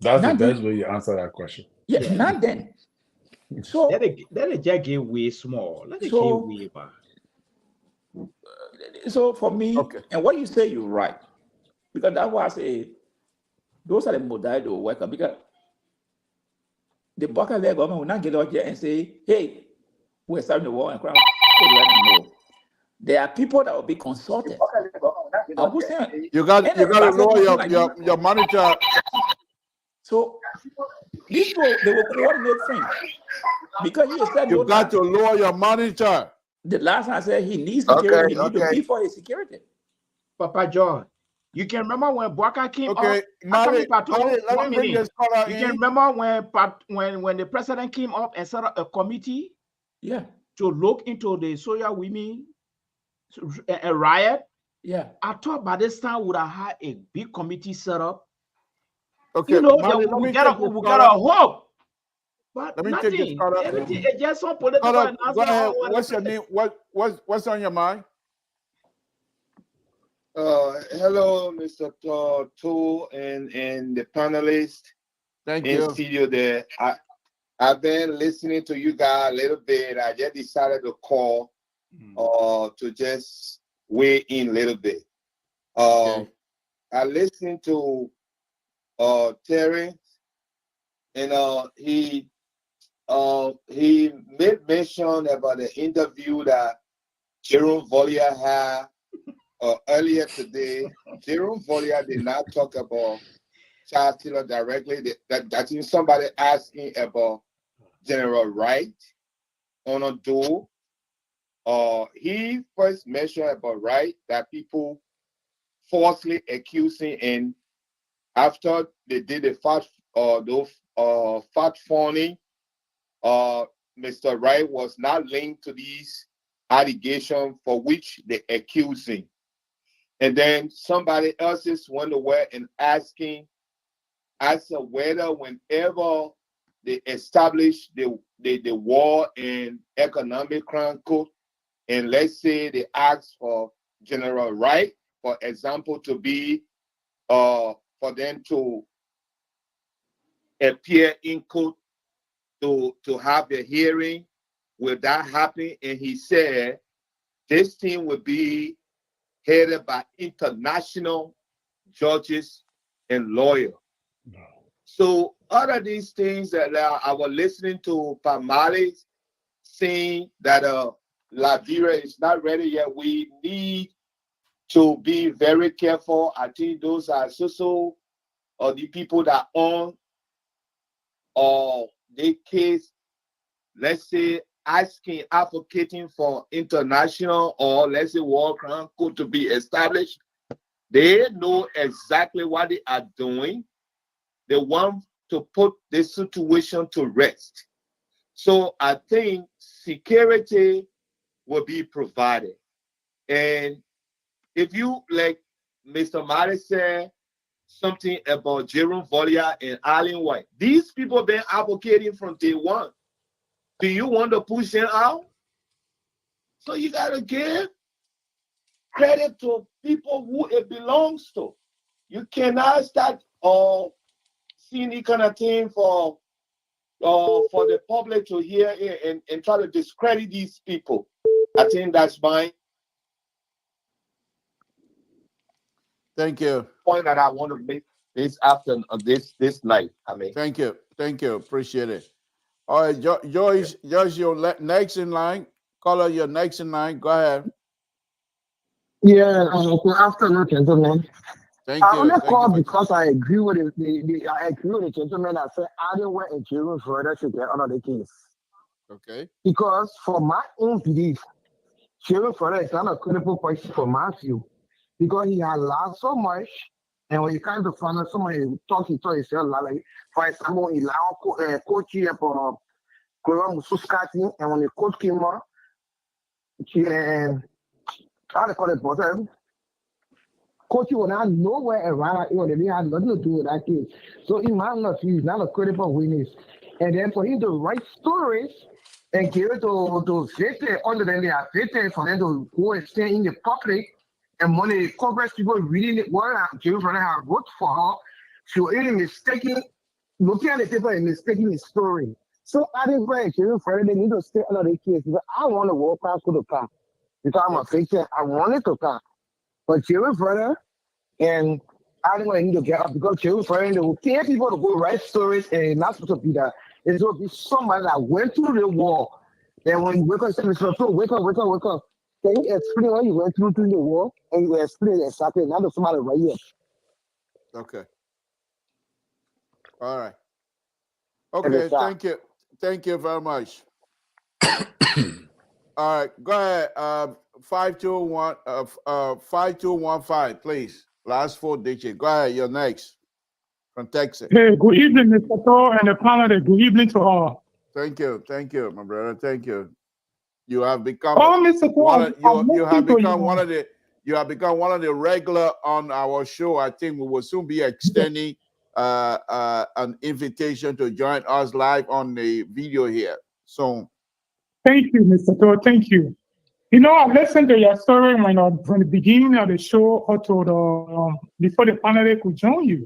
That's not the best way you answer that question. Yeah, not then. So let it just get way small. Let it get way back. So for me, and what you say, you're right. Because that's why I say those are the modalities of work. Because the Baka government will not get out here and say, hey, we're starting the war and crime. No. There are people that will be consulted. You got to lower your monitor. So these people, they will coordinate things. Because he said you got to lower your monitor. The last time I said he needs security, he needs to be for his security. Papa John, you can remember when Baka came up? Mali, let me bring this caller in. You can remember when the president came up and set up a committee to look into the Soya women a riot? Yeah. I thought by this time we would have had a big committee set up. Okay, Mali, we got a hope. But let me nothing. take this caller. Everything is just some political announcement. Go ahead. What's your name? What's on your mind? Hello, Mr. Tool and the panelists. Thank you. In studio there. I've been listening to you guys a little bit. I just decided to call to just weigh in a little bit. I listened to Terry, and he made mention about the interview that Jerome Vordia had earlier today. Jerome Vordia did not talk about Charles Taylor directly. That is somebody asking about General Wright on a duel. He first mentioned about Wright that people falsely accusing and after they did the fact finding, Mr. Wright was not linked to these allegations for which they accused him. And then somebody else just went away and asking as to whether whenever they establish the war and economic crime code, and let's say they ask for General Wright, for example, to be for them to appear in court to have a hearing, will that happen? And he said this thing will be headed by international judges and lawyers. No. So all of these things that I was listening to Pamali saying that Liberia is not ready yet. We need to be very careful. I think those are the people that own the case, let's say advocating for international or let's say war crime code to be established. They know exactly what they are doing. They want to put this situation to rest. So I think security will be provided. And if you, like Mr. Mari said, something about Jerome Vollia and Allen White, these people been advocating from day one. Do you want to push them out? So you got to give credit to people who it belongs to. You cannot start seeing this kind of thing for the public to hear and try to discredit these people. I think that's my Thank you. point that I want to make this afternoon, this night. I mean, thank you, appreciate it. All right, Joyce, your next in line. Caller, your next in line. Go ahead. Yeah, good afternoon, gentlemen. Thank you. I only called because I agree with the gentleman that said Adenwe and Jerome further should get out of the case. Okay. Because for my own belief, Jerome further is not a critical question for my view. Because he has lost so much, and when you kind of find out somebody talking to himself, like for example, he allowed coach here for Mususkati, and when the coach came up, how they call it, bottom. Coach was not nowhere around it. They had nothing to do with that case. So in my opinion, he's not a critical witness. And then for him to write stories and give it to Victor, under them they are Victor, for them to go and stay in the public. And when the Congress people reading it, what Jerry Further had wrote for her, she was even mistaking, looking at the paper and mistaking the story. So I think Jerry Further, they need to stay under the case. Because I want the war crime to come. Because I'm a victim, I want it to come. But Jerry Further, and I don't want him to get up because Jerry Further will pay people to go write stories, and not supposed to be that. It's going to be somebody that went through the war. Then when you wake up, wake up. Can you explain what you went through the war? And you explain exactly, not to somebody right here. Okay. All right. Okay, thank you. Thank you very much. All right, go ahead. 5215, please. Last 4 digits. Go ahead, you're next. From Texas. Hey, good evening, Mr. Thor and the panel. Good evening to all. Thank you, my brother. Thank you. You have become Mr. Thor, you have become one of the regular on our show. I think we will soon be extending an invitation to join us live on the video here. So thank you, Mr. Thor. Thank you. You know, I listened to your story from the beginning of the show or to the before the panel could join you.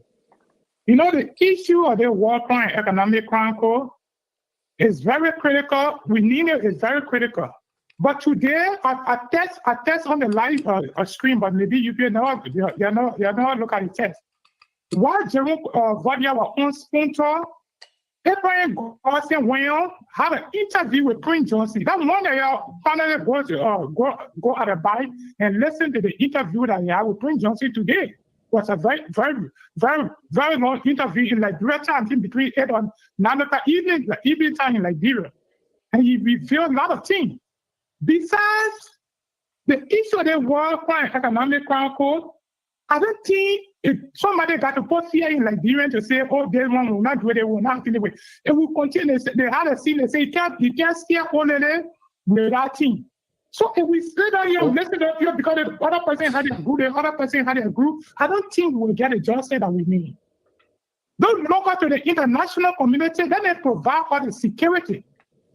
You know, the issue of the war crime, economic crime code is very critical. We need it. It's very critical. But today, I test on the live screen, but maybe you know look at the test. While Jerome Vollia was on sponsor, Abraham Gosson went on, had an interview with Prince Johnson. That one that y'all finally go at a bike and listen to the interview that he had with Prince Johnson today. It was a very, very, very, very long interview in Liberia time between 8 and 9 o'clock evening time in Liberia. And he revealed a lot of things. Besides the issue of the war crime, economic crime code, I don't think If somebody got to put fear in Liberian to say, oh, this one will not do it, they will not do it. It will continue. They had a scene, they say, you can't scare only without team. So if we say that you listen to you because the other person had a group, the other person had a group, I don't think we'll get the justice that we need. Don't look out to the international community, then they provide for the security.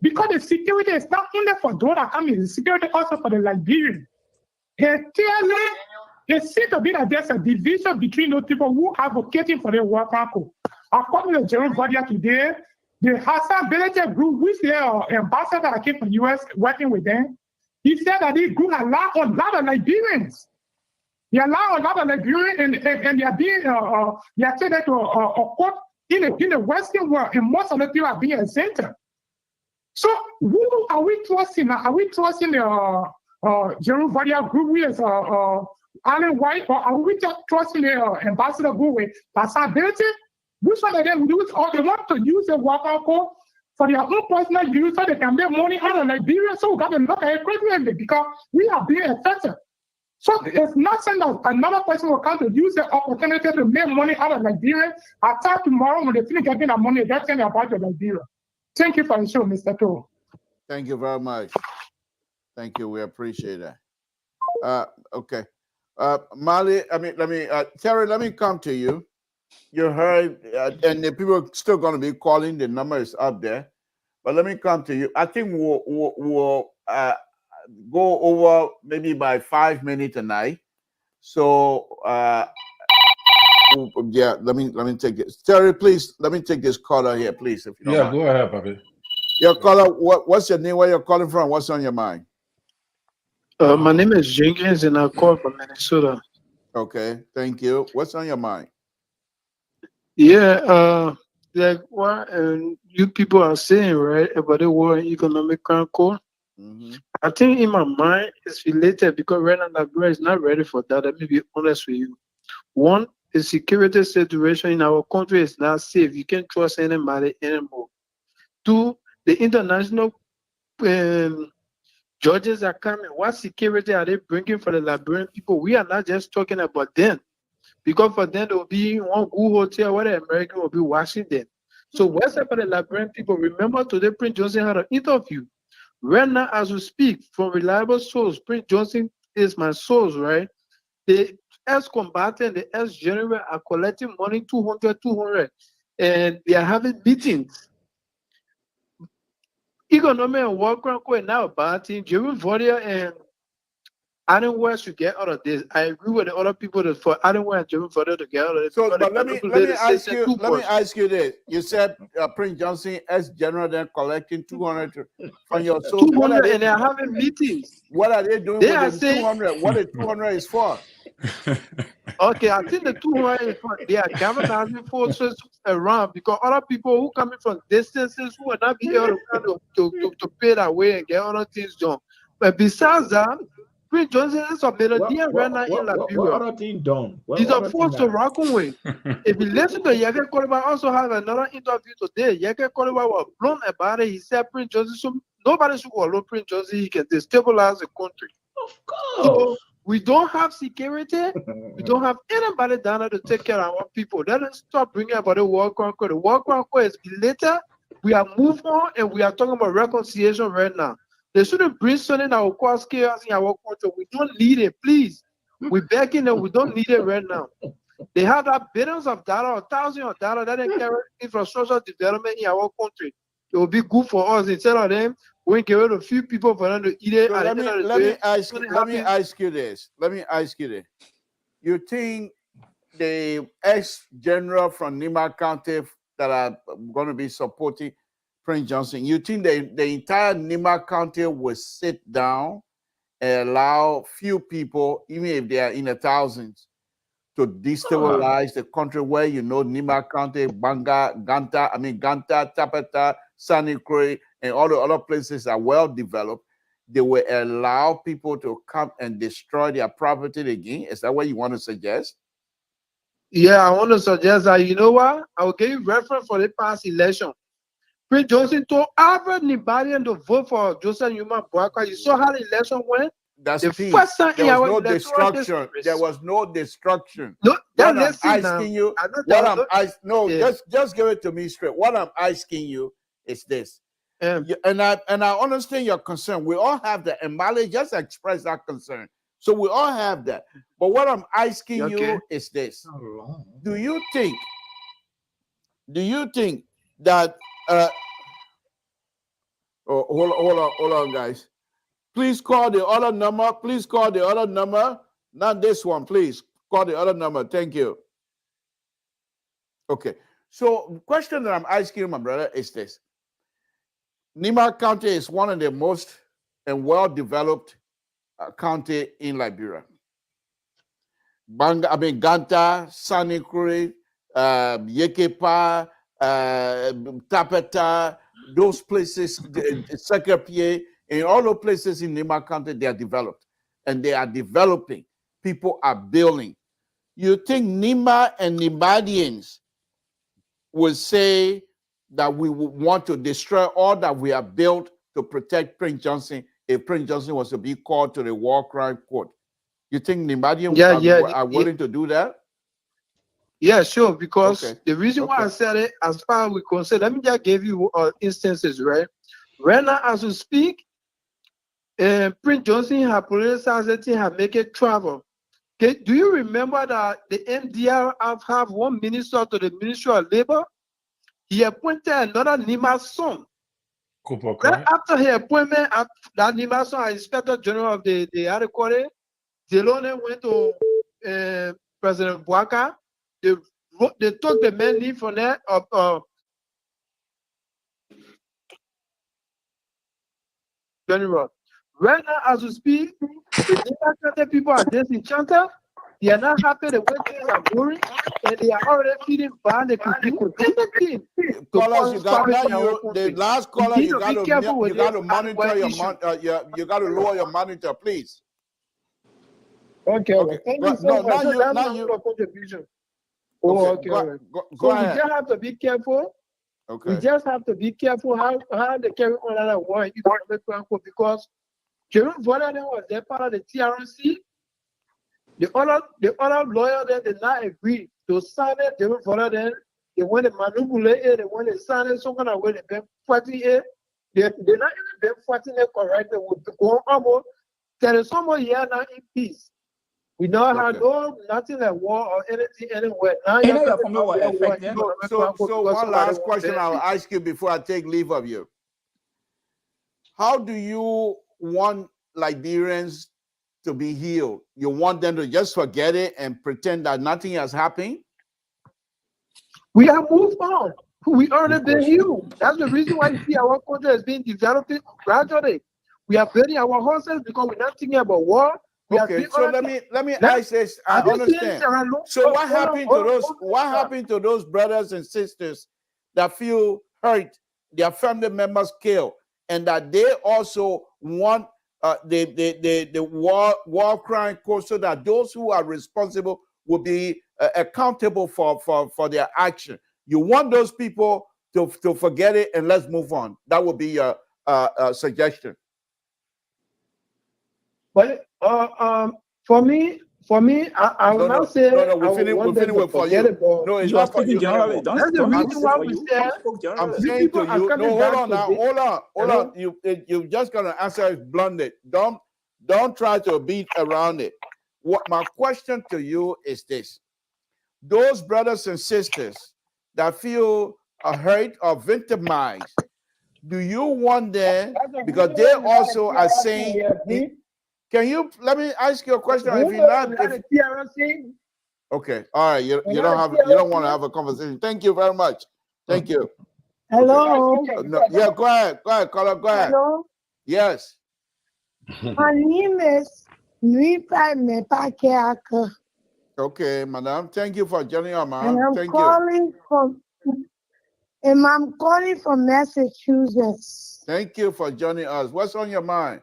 Because the security is not only for those that come in, the security also for the Liberian. It seems to be that there's a division between those people who are advocating for the war council. According to Jerome Vodia today, the Hassan Belete group, which the ambassador that came from the US working with them, he said that this group allow a lot of Liberians. They allow a lot of Liberians and they are being, they are said that to in the Western world, and most of the people are being exempted. So who are we trusting? Are we trusting the Jerome Vodia group with Alan White, or are we just trusting the ambassador group with possibility? Which one of them use, or they want to use the worker code for their own personal use so they can make money out of Liberia? So we got to look at it critically because we are being affected. So it's not saying that another person will come to use the opportunity to make money out of Liberia. I thought tomorrow when they finish getting that money, they're saying about the Liberia. Thank you for the show, Mr. Toh. Thank you very much. Thank you. We appreciate that. Okay. Mali, Terry, let me come to you. You heard, and the people are still going to be calling. The number is up there. But let me come to you. I think we'll go over maybe by 5 minutes tonight. So, yeah, let me take this. Terry, please, let me take this caller here, please. If you don't mind. Go ahead, Papi. Your caller, what's your name? Where you're calling from? What's on your mind? My name is Jenkins, and I call from Minnesota. Okay, thank you. What's on your mind? Yeah, like what you people are saying, right, about the World Economic Council. I think in my mind it's related because right now Liberia is not ready for that. Let me be honest with you. One, the security situation in our country is not safe. You can't trust anybody anymore. Two, the international judges are coming. What security are they bringing for the Liberian people? We are not just talking about them. Because for them, there will be one good hotel where the American will be watching them. So what's up for the Liberian people? Remember today, Prince Johnson had an interview. Right now, as we speak, from reliable source, Prince Johnson is my source, right? The ex-combatant, the ex-general are collecting money, 200, and they are having meetings. Economy and work are now about it. Jerome Vodia and Adam West should get out of this. I agree with the other people that for Adam West and Jerome Vodia to get out of this. So, but let me ask you this. You said Prince Johnson as general then collecting 200 from your source. 200 and they're having meetings. What are they doing with the 200? What the 200 is for? Okay, I think the 200 is for they are galvanizing forces around because other people who coming from distances who will not be able to pay their way and get other things done. But besides that, Prince Johnson is a millionaire right now in Liberia. What other thing done? He's a force to reckon with. If you listen to Yeke Koliba, also have another interview today. Yeke Koliba was blown about it. He said Prince Johnson, nobody should allow Prince Johnson. He can destabilize the country. Of course. So we don't have security. We don't have anybody down there to take care of our people. Let us stop bringing about the war conquer. The war conquer is later. We are moving on and we are talking about reconciliation right now. They shouldn't bring something that will cause chaos in our country. We don't need it, please. We're begging them. We don't need it right now. They have that billions of dollars, thousands of dollars that they carry infrastructure development in our country. It will be good for us instead of them. We can get rid of a few people for them to eat it. So let me ask you this. You think the ex-general from Nima County that are going to be supporting Prince Johnson, you think the entire Nima County will sit down and allow few people, even if they are in the thousands, to destabilize the country where Nima County, Ganta, Tapeta, Sanikwe, and all the other places are well developed? They will allow people to come and destroy their property again? Is that what you want to suggest? Yeah, I want to suggest that, you know what? I will give you reference for the past election. Prince Johnson told every Liberian to vote for Joseph Newman Boakwa. You saw how the election went? That's the peace. First time there was no destruction. There was no destruction. No, What I'm asking you, just give it to me straight. What I'm asking you is this. And I understand your concern. We all have that, and Mali just expressed that concern. So we all have that. But what I'm asking you is this: Do you think that? Hold on, guys. Please call the other number. Please call the other number. Not this one. Please call the other number. Thank you. Okay. So the question that I'm asking you, my brother, is this: Nima County is one of the most and well-developed county in Liberia. Ganta, Sanikuri, Yekepa, Tapeta, those places, Sekapie, in all those places in Nima County, they are developed. And they are developing. People are building. You think Nima and Nimadians will say that we would want to destroy all that we have built to protect Prince Johnson if Prince Johnson was to be called to the war crime court? You think Nimadians are willing to do that? Yeah, sure. Because the reason why I said it, as far as we concern, let me just give you instances, right? Right now, as we speak, Prince Johnson, her police society have make it travel. Okay, do you remember that the MDR have one minister to the Ministry of Labor? He appointed another Nima son. Right after his appointment, that Nima son, Inspector General of the Adequate, Delone went to President Bouaka. They took the man leave from there. General. Right now, as we speak, the people are disenchanted. They are not happy the way things are going, and they are already feeling bad. They could do anything. Callers, the last caller, you got to monitor you got to lower your monitor, please. Okay. Thank you so much. Now you contribution. Okay. Go ahead. We just have to be careful. Okay. We just have to be careful how they carry on that war because Jerome Voller was there part of the TRC. The other lawyer there did not agree to sign it. Jerome Voller then they want to manipulate it. They want to sign it. So kind of way they've been fighting it. They're not even been fighting it correctly. We're going almost. There is someone here now in peace. We don't have nothing like war or anything anywhere. So one last question I'll ask you before I take leave of you. How do you want Liberians to be healed? You want them to just forget it and pretend that nothing has happened? We have moved on. We already been healed. That's the reason why you see our country has been developing gradually. We are building our horses because we're not thinking about war. Okay, so let me ask this. I understand. So what happened to those? What happened to those brothers and sisters that feel hurt, their family members killed, and that they also want the war crime court so that those who are responsible will be accountable for their action? You want those people to forget it and let's move on. That would be your suggestion. But for me, I will not say we'll finish with for you. No, it's not for you. That's the reason why we said. I'm saying to you. No, hold on. You just gonna answer it bluntly. Don't try to beat around it. What my question to you is this: those brothers and sisters that feel hurt or victimized, do you want them, because they also are saying? Can you let me ask you a question? If you're not, okay, all right, you don't want to have a conversation. Thank you very much. Thank you. Hello. Okay. No, yeah, go ahead, caller, go ahead. Hello. Yes. My name is Nuipa Mepakeaka. Okay, madam. Thank you for joining us, ma'am. And I'm calling from Massachusetts. Thank you for joining us. What's on your mind?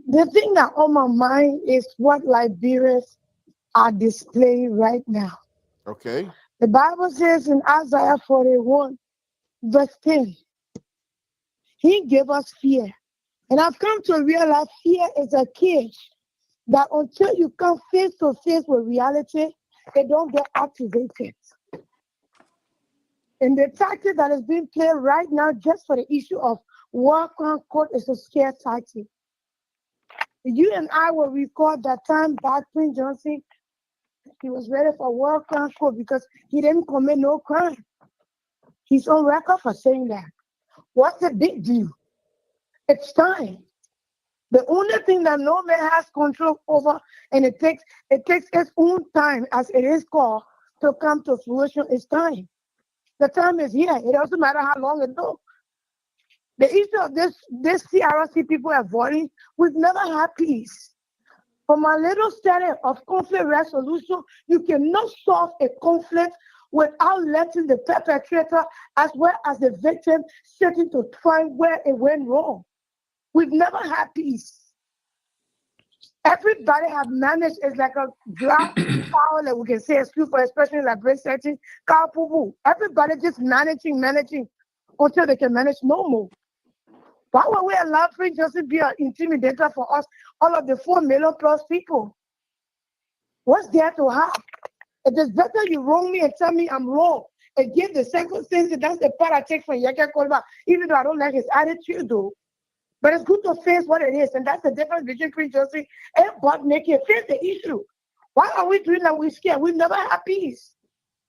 The thing that on my mind is what Liberians are displaying right now. Okay. The Bible says in Isaiah 41, verse 10, He gave us fear. And I've come to realize fear is a cage that until you come face to face with reality, it don't get activated. And the tactic that is being played right now just for the issue of war crime court is a scare tactic. You and I will recall that time back Prince Johnson, he was ready for war crime court because he didn't commit no crime. He's on record for saying that. What's the big deal? It's time. The only thing that no man has control over, and it takes its own time, as it is called, to come to fruition, is time. The time is here. It doesn't matter how long it took. The issue of this CRC people avoiding, we've never had peace. From a little study of conflict resolution, you cannot solve a conflict without letting the perpetrator as well as the victim sitting to find where it went wrong. We've never had peace. Everybody have managed, it's like a glass power that we can say, excuse for expression like brain setting, everybody just managing until they can manage no more. Why would we allow Prince Joseph be an intimidator for us, all of the 4 million plus people? What's there to have? It is better you wrong me and tell me I'm wrong and give the second sense. That's the part I take from Yaka Kolba, even though I don't like his attitude though. But it's good to face what it is, and that's the difference between Prince Joseph and Bob Naked. Face the issue. Why are we doing that? We're scared. We've never had peace.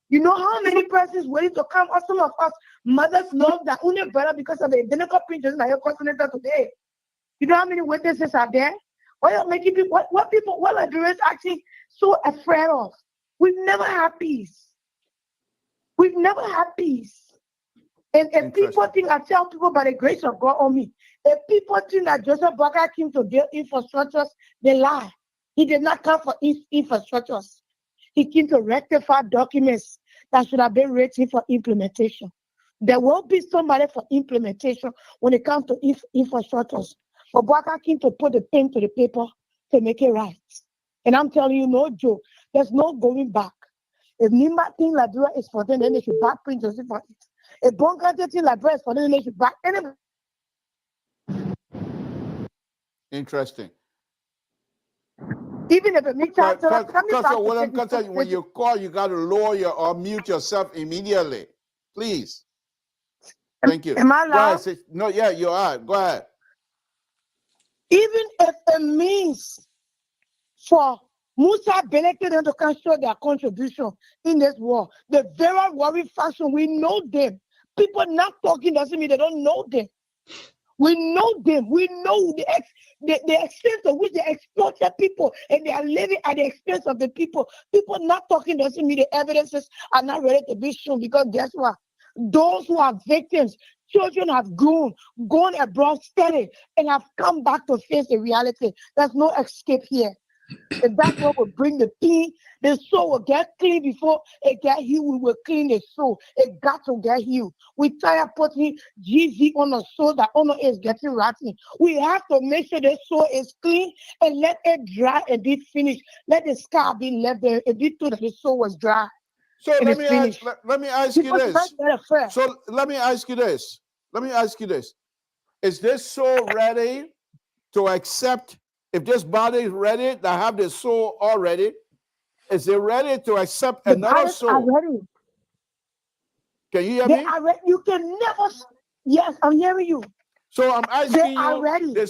You know how many persons waiting to come, or some of us mothers love that only brother because of the identical Prince Joseph that you're constantly today. You know how many witnesses are there? Why are making people? What Liberians actually so afraid of? We've never had peace. We've never had peace. And if people think, I tell people by the grace of God on me, if people think that Joseph Boakai came to build infrastructures, they lie. He did not come for infrastructures. He came to rectify documents that should have been written for implementation. There will be somebody for implementation when it comes to infrastructures. But Boakai came to put the pen to the paper to make it right. And I'm telling you, no joke. There's no going back. If Nimba think Liberia is for them, then they should back Prince Joseph for it. If Bongate think Liberia is for them, then they should back anybody. Interesting. Even if it makes sense, when you call, you got to lower or mute yourself immediately. Please. Thank you. Am I loud? No, yeah, you are. Go ahead. Even if it means for Musa Beneke to come show their contribution in this war, the very worry fashion, we know them. People not talking doesn't mean they don't know them. We know them. We know the extent to which they exploit the people and they are living at the expense of the people. People not talking doesn't mean the evidences are not ready to be shown, because guess what? Those who are victims, children have gone abroad, studied, and have come back to face the reality. There's no escape here. And that's what will bring the pain. The soul will get clean before it get healed. We will clean the soul. It got to get healed. We tired putting GZ on the soul that honor is getting rotten. We have to make sure the soul is clean and let it dry and be finished. Let the scar be left there and be told that the soul was dry. So let me ask you this. So let me ask you this. Is this soul ready to accept? If this body is ready to have the soul already, is it ready to accept another soul? Are ready. Can you hear me? You can never. Yes, I'm hearing you. So I'm asking you, ready. the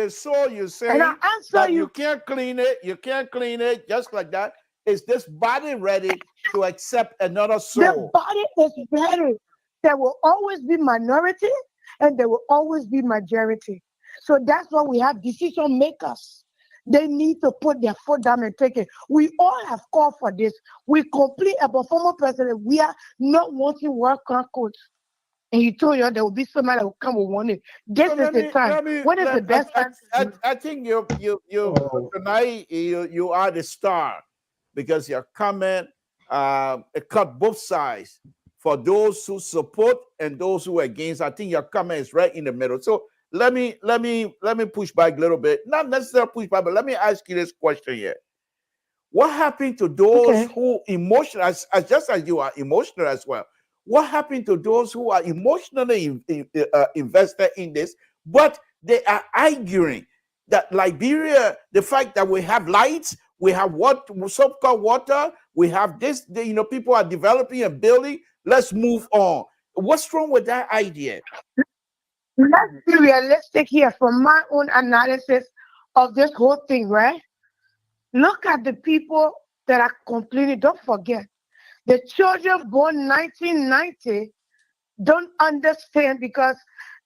soul you say that you can't clean it, just like that. Is this body ready to accept another soul? The body is ready. There will always be minority and there will always be majority. So that's why we have decision makers. They need to put their foot down and take it. We all have called for this. We complain about former president. We are not wanting work codes. And he told you there will be somebody that will come with one. This is the time. When is the best time? I think tonight you are the star, because your comment it cut both sides. For those who support and those who are against, I think your comment is right in the middle. So let me push back a little bit. Not necessarily push back, but let me ask you this question here. What happened to those who emotional, just as you are emotional as well? What happened to those who are emotionally invested in this, but they are arguing that Liberia, the fact that we have lights, we have what so-called water, We have this, people are developing and building. Let's move on. What's wrong with that idea? Let's be realistic here from my own analysis of this whole thing, right? Look at the people that are complaining. Don't forget, the children born 1990 don't understand, because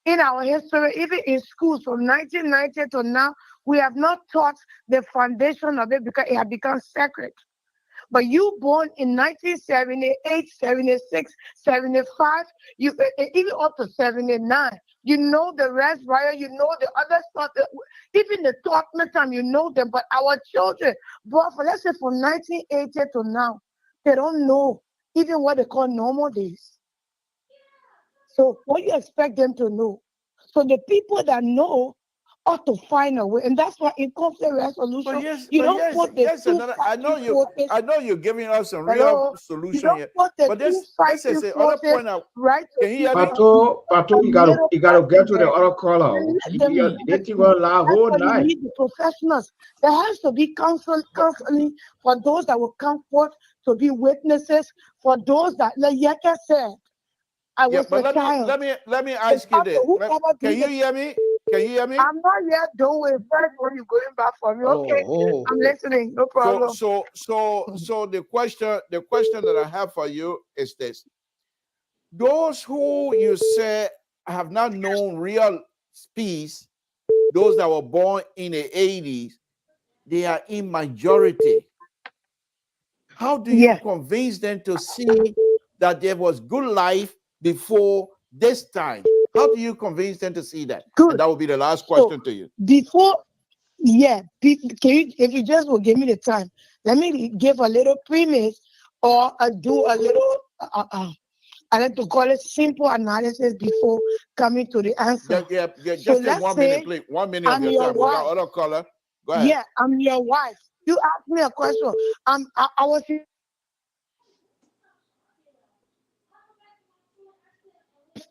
in our history, even in schools from 1990 to now, we have not taught the foundation of it because it had become sacred. But you born in 1978, 76, 75, you even up to 79. You know the rest, right? You know the other stuff. Even the Tottenham time, you know them. But our children, born for, let's say, from 1980 to now, they don't know even what they call normal days. So what you expect them to know? So the people that know ought to find a way, and that's why in conflict resolution, I know you're giving us some real solution here. But this is the other point. Can you hear me? Pato, you gotta get to the other caller. They think we're live whole night. You need the professionals. There has to be counseling for those that will come forth to be witnesses. For those that, like Yeka said, I was a child. Let me ask you this. Can you hear me? Can you hear me? I'm not yet done with first when you're going back for me. Okay, I'm listening. No problem. So the question that I have for you is this: those who you say have not known real peace, those that were born in the 80s, they are in majority. How do you convince them to see that there was good life before this time? How do you convince them to see that? Good. And that will be the last question to you. Before, if you just will give me the time, let me give a little premise or do a little, I like to call it simple analysis before coming to the answer. Just take 1 minute, please. 1 minute of your time. We got other caller. Go ahead. Yeah, I'm your wife. You asked me a question. I was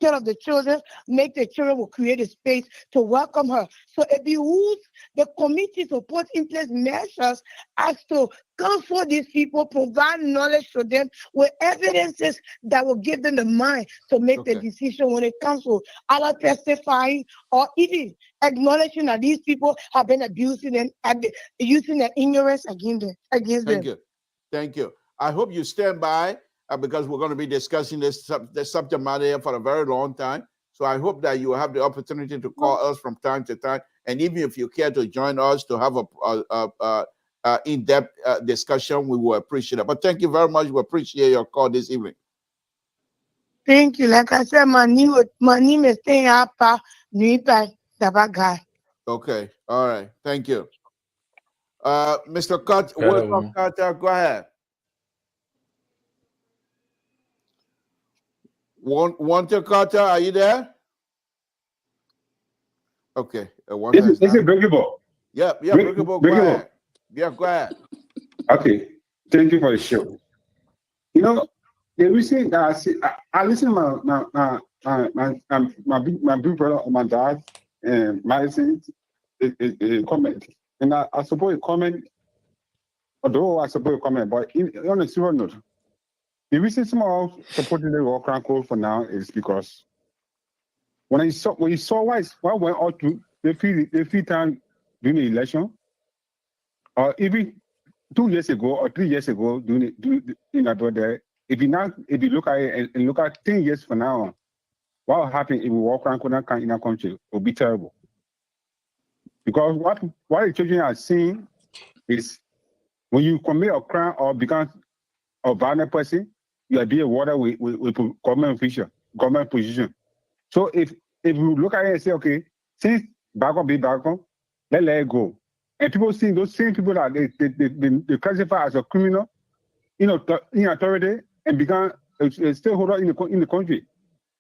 care of the children, make the children will create a space to welcome her. So it behooves the committee to put in place measures as to comfort these people, provide knowledge to them with evidences that will give them the mind to make the decision when it comes to either testifying or even acknowledging that these people have been abusing them and using their ignorance against them. Thank you. I hope you stand by. Because we're going to be discussing this subject matter for a very long time. So I hope that you will have the opportunity to call us from time to time. And even if you care to join us to have a in-depth discussion, we will appreciate it. But thank you very much. We appreciate your call this evening. Thank you. Like I said, my name is Teapa Nuipa Dabagai. Okay. All right. Thank you. Mr. Carter, go ahead. Walter Carter, are you there? Okay. This is breakable. Yeah, breakable. Go ahead. Yeah, go ahead. Okay. Thank you for the show. You know, the reason that I listen to my big brother or my dad and Madison comment. And I suppose a comment, although I suppose a comment, but on a serious note, the reason some of supporting the War Crime Code for now is because when you saw what went out to the free time during the election, or even 2 years ago or 3 years ago during if you look at it and look at 10 years from now, what will happen if War Crime Code in our country will be terrible. Because what the children are seeing is when you commit a crime or become a violent person, you are being awarded with government official, government position. So if you look at it and say, okay, since background be background, let it go. And people see those same people that they classify as a criminal, in authority and become a stakeholder in the country.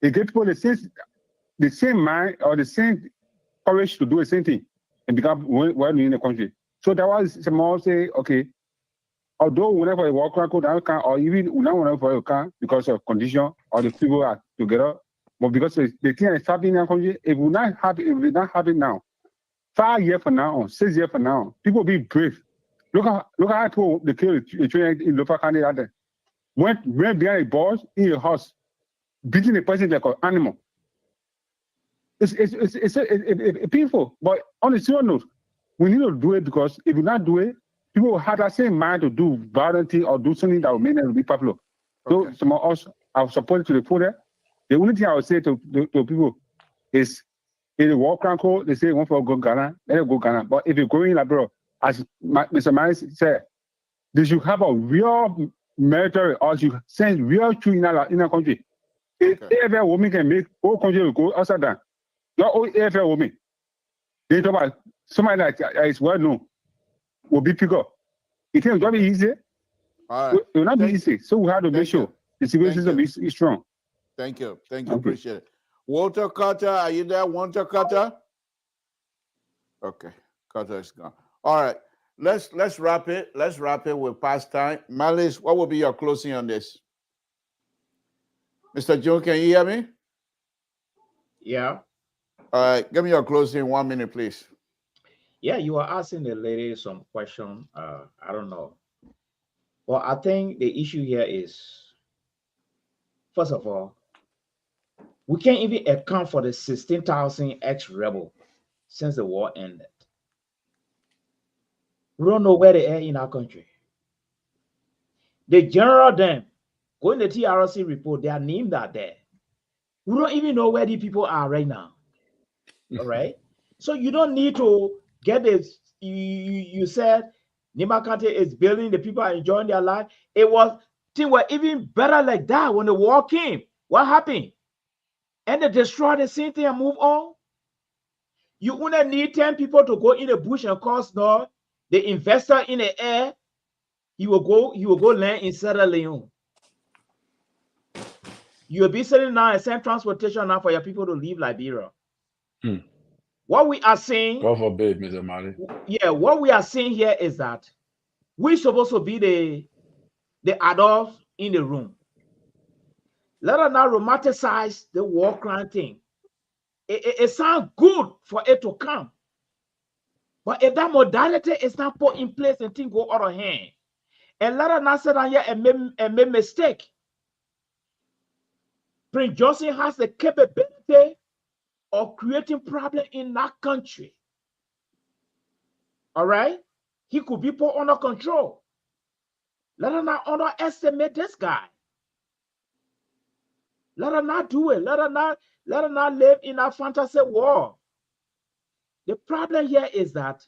They get people the same mind or the same courage to do the same thing and become well in the country. So that was some more say, okay, although whenever you walk around or even whenever you can because of condition or the people are together, but because the thing is happening in our country, it will not happen now. 5 years from now, 6 years from now, people will be brave Look how people they kill the children in local county out there. Went behind a boss in your house, beating the person like an animal. It's painful, but on a serious note, we need to do it because if we not do it, people will have that same mind to do violent thing or do something that will make them be popular. So some of us are supported to the full there. The only thing I would say to people is in the war code, they say one for go Ghana, let it go Ghana. But if you're going like bro, as Mr. Myers said, they should have a real military or should send real troops in our country. If every woman can make whole country will go outside down. Not only every woman. They talk about somebody that is well known will be picked up. It will be easy. All right. It will not be easy. So we have to make sure the civil system is strong. Thank you. Thank you. Appreciate it. Walter Carter, are you there? Walter Carter? Okay. Carter is gone. All right. Let's wrap it. Let's wrap it with past time. Malice, what will be your closing on this? Mr. Joe, can you hear me? Yeah. All right. Give me your closing in 1 minute, please. Yeah, you are asking the lady some question. I don't know. Well, I think the issue here is, first of all, we can't even account for the 16,000 ex-rebel since the war ended. We don't know where they are in our country. The general them, go in the TRC report, their names are there. We don't even know where the people are right now. All right? So you don't need to get this. You said Nima County is building, the people are enjoying their life. Things were even better like that when the war came. What happened? And they destroy the same thing and move on. You only need 10 people to go in the bush and cause no. The investor in the air, he will go land in Sierra Leone. You will be selling now and send transportation now for your people to leave Liberia. What we are saying, God forbid, Mr. Mali. Yeah, what we are saying here is that we're supposed to be the adults in the room. Let us not romanticize the war crime thing. It sounds good for it to come. But if that modality is not put in place and things go out of hand, and let us not sit down here and make mistake. Prince Johnson has the capability of creating problems in that country. All right? He could be put under control. Let us not underestimate this guy. Let us not do it. Let us not live in a fantasy world. The problem here is that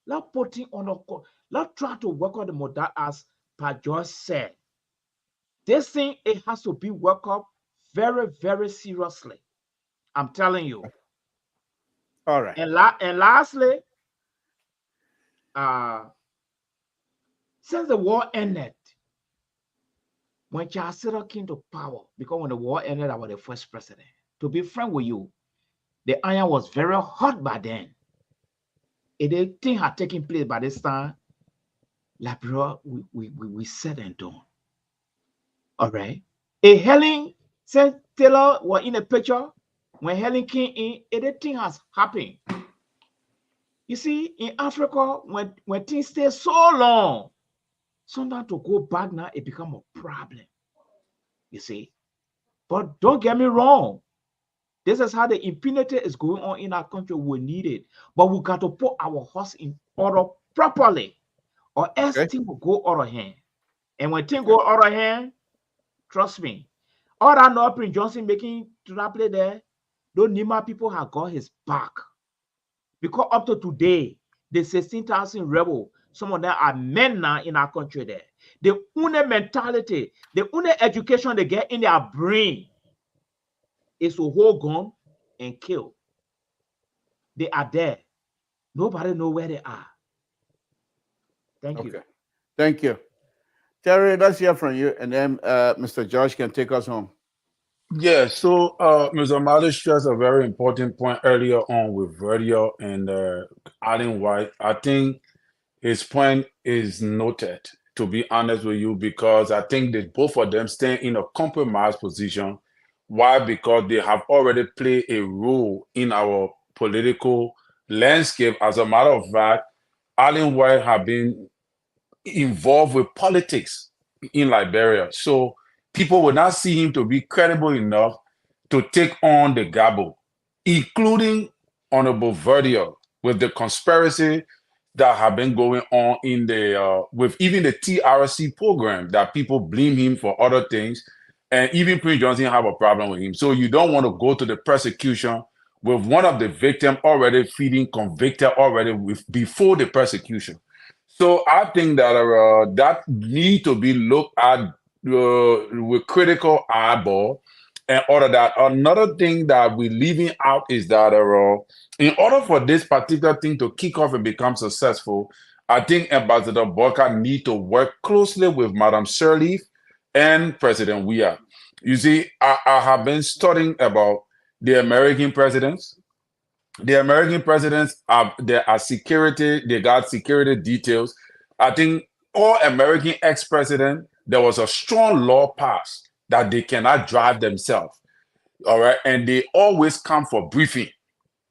let's try to work on the model as Pa George said. This thing, it has to be worked up very, very seriously. I'm telling you. All right. And lastly, since the war ended, when Charles Sirleaf came to power, because when the war ended, I was the first president. To be frank with you, the iron was very hot by then. The thing had taken place by this time. Liberia, we said and done. All right. Helen said Taylor was in a picture. When Helen came in, everything has happened. You see, in Africa, when things stay so long, sometimes to go back now, it becomes a problem. You see. But don't get me wrong. This is how the impunity is going on in our country. We need it. But we got to put our house in order properly, or else things will go out of hand. And when things go out of hand, trust me, all that no Prince Johnson making to that play there, those Nima people have got his back. Because up to today, the 16,000 rebels, some of them are men now in our country there. The only mentality, the only education they get in their brain is to hold gun and kill. They are there. Nobody knows where they are. Thank you. Thank you. Terry, let's hear from you, and then Mr. Josh can take us home. Yeah, so Mr. Mali stressed a very important point earlier on with Radio and Alan White. I think his point is noted, to be honest with you, because I think that both of them stand in a compromised position. Why? Because they have already played a role in our political landscape. As a matter of fact, Alan White have been involved with politics in Liberia. So people will not see him to be credible enough to take on the gabble, including Honorable Verdier with the conspiracy that have been going on in the with even the TRC program, that people blame him for other things, and even Prince Johnson have a problem with him. So you don't want to go to the persecution with one of the victims already feeling convicted already before the persecution. So I think that that need to be looked at with critical eyeball. And order that. Another thing that we're leaving out is that in order for this particular thing to kick off and become successful, I think Ambassador Boyka need to work closely with Madam Sirleaf and President Weah. You see, I have been studying about the American presidents. The American presidents they got security details. I think all American ex-presidents, there was a strong law passed that they cannot drive themselves. All right. And they always come for briefing.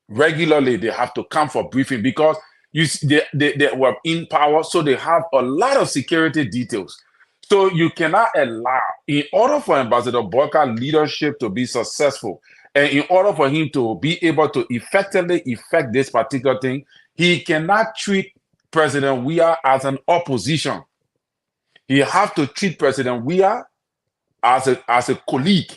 Regularly, they have to come for briefing because they were in power. So they have a lot of security details. So you cannot allow, in order for Ambassador Boyka's leadership to be successful, and in order for him to be able to effectively effect this particular thing, he cannot treat President Weah as an opposition. He has to treat President Weah as a colleague.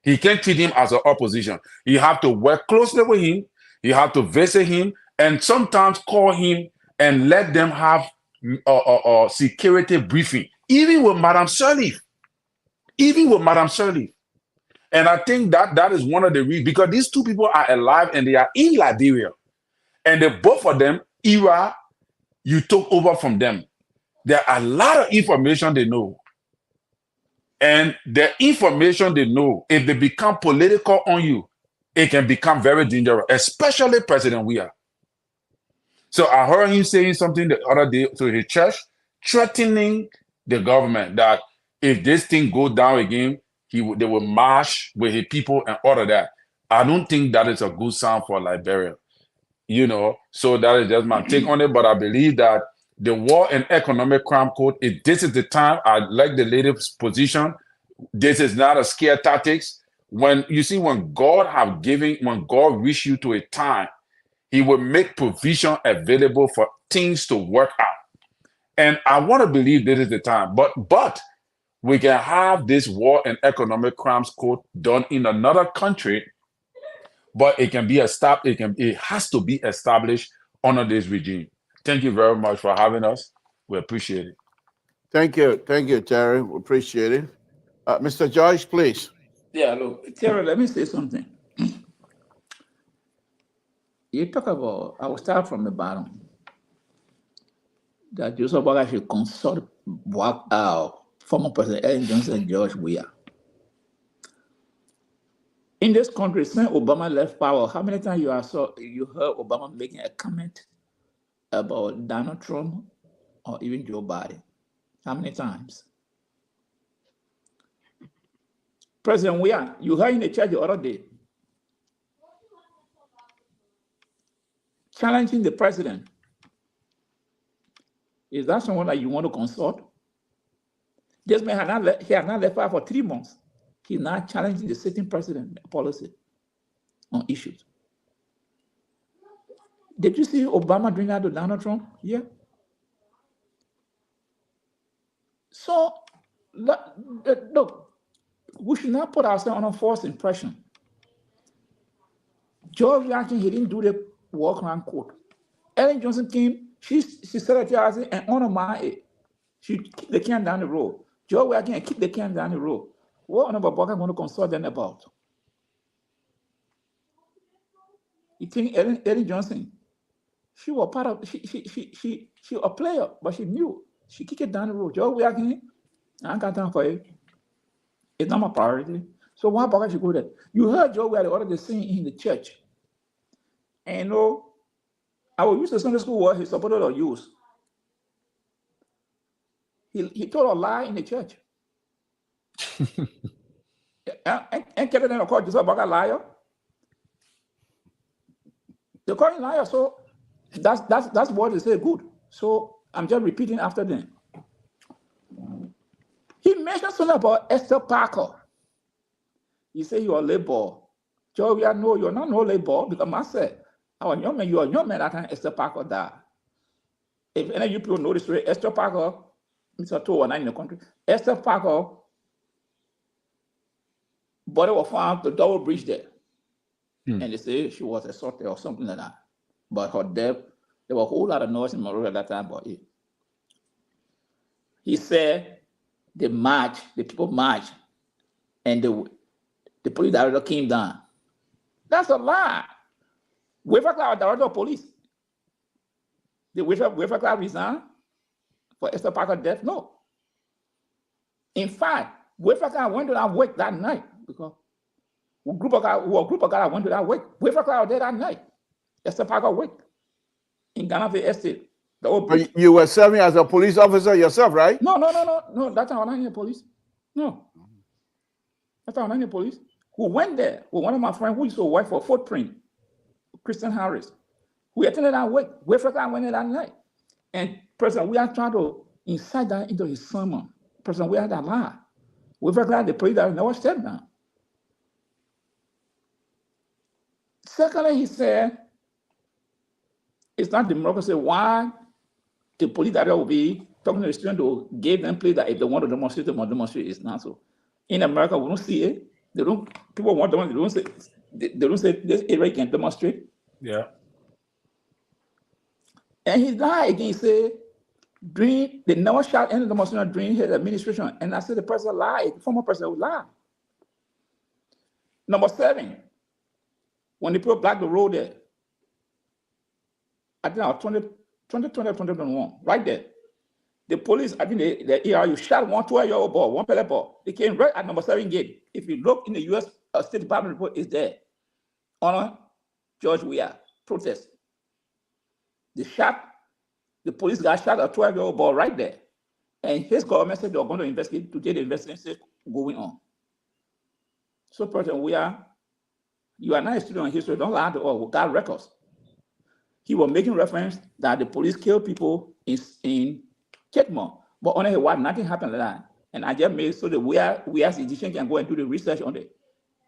He can't treat him as an opposition. You have to work closely with him. You have to visit him and sometimes call him and let them have a security briefing, even with Madam Sirleaf. And I think that is one of the reasons, because these two people are alive and they are in Liberia. And both of them, era, you took over from them. There are a lot of information they know. And the information they know, if they become political on you, it can become very dangerous, especially President Weah. So I heard him saying something the other day to his church, threatening the government that if this thing goes down again, they will march with his people and all of that. I don't think that is a good sign for Liberia. So that is just my take on it. But I believe that the War and Economic Crime Code, if this is the time, I like the lady's position. This is not a scare tactics. When God reach you to a time, he will make provision available for things to work out. And I want to believe this is the time. But we can have this War and Economic Crimes Code done in another country, but it can be established. It has to be established under this regime. Thank you very much for having us. We appreciate it. Thank you, Terry. We appreciate it. Mr. George, please. Yeah, look, Terry, let me say something. You talk about, I will start from the bottom, that Joseph Boyka should consult former President Ellen Johnson and George Weah. In this country, since Obama left power, how many times you heard Obama making a comment about Donald Trump or even Joe Biden? How many times? President Weah, you heard in the church the other day, challenging the president. Is that someone that you want to consult? This man he has not left power for 3 months. He's not challenging the sitting president policy on issues. Did you see Obama doing that to Donald Trump? Yeah. So, look, we should not put ourselves on a false impression. George Jackson, he didn't do the war crime court. Ellen Johnson came, she said it and honored it. She kicked the can down the road. George Jackson kicked the can down the road. What Honorable Boyka going to consult them about? You think Ellen Johnson, she was part of, she a player, but she knew. She kicked it down the road. George Jackson, I ain't got time for it. It's not my priority. So why Boyka should go there? You heard Joe Weah the other day saying in the church. And I will use the Sunday school word he supported or use. He told a lie in the church. And Kevin then called Joseph Boyka liar. They call him liar, so that's what they say good. So I'm just repeating after them. He mentioned something about Esther Parker. He said you're a labor. Joe, we are no, you're not no labor because I said, our young man, you're a young man that time Esther Parker died. If any of you people know this story, Esther Parker, Mr. 219 in the country, Esther Parker, body was found the double bridge there. And they say she was assaulted or something like that. But her death, there were a whole lot of noise in Monrovia at that time about it. He said the people marched, and the police director came down. That's a lie. Wafer Cloud director of police. Did Wafer Cloud resign for Esther Parker's death? No. In fact, Wafer Cloud went to that wake that night because a group of guys went to that wake. Wafer Cloud there that night. Esther Parker wake in Ghanaville Estate. You were serving as a police officer yourself, right? No. That's not in the police. No. That's not in the police. Who went there with one of my friends who used to work for Footprint, Christian Harris. We attended that wake. Wafer Cloud went there that night. And President, we are trying to incite that into his sermon. President, we had that lie. Wafer Cloud, the police that never stepped down. Secondly, he said, it's not democracy. Why the police that will be talking to the students to give them place that if they want to demonstrate, they must demonstrate. It's not so. In America, we don't see it. They don't. People want to demonstrate. They don't say this area can demonstrate. Yeah. And he lied again. He said, they never shot any demonstration during his administration. And I said the person lied. The former president would lie. Number 7, when the people blocked the road there, I think I was 2020 or 2021, right there. The police, I think the ERU shot one 12-year-old boy, one pellet ball. They came right at number 7 gate. If you look in the U.S. State Department report, it's there. Honor George Weah protest. The police got shot a 12-year-old boy right there. And his government said they were going to investigate. Today the investigation is going on. So, President Weah, you are not a student of history. Don't lie to us. We got records. He was making reference that the police killed people in Ketmore, but on his wife, nothing happened like that. And I just made so that we as Egyptians can go and do the research on it.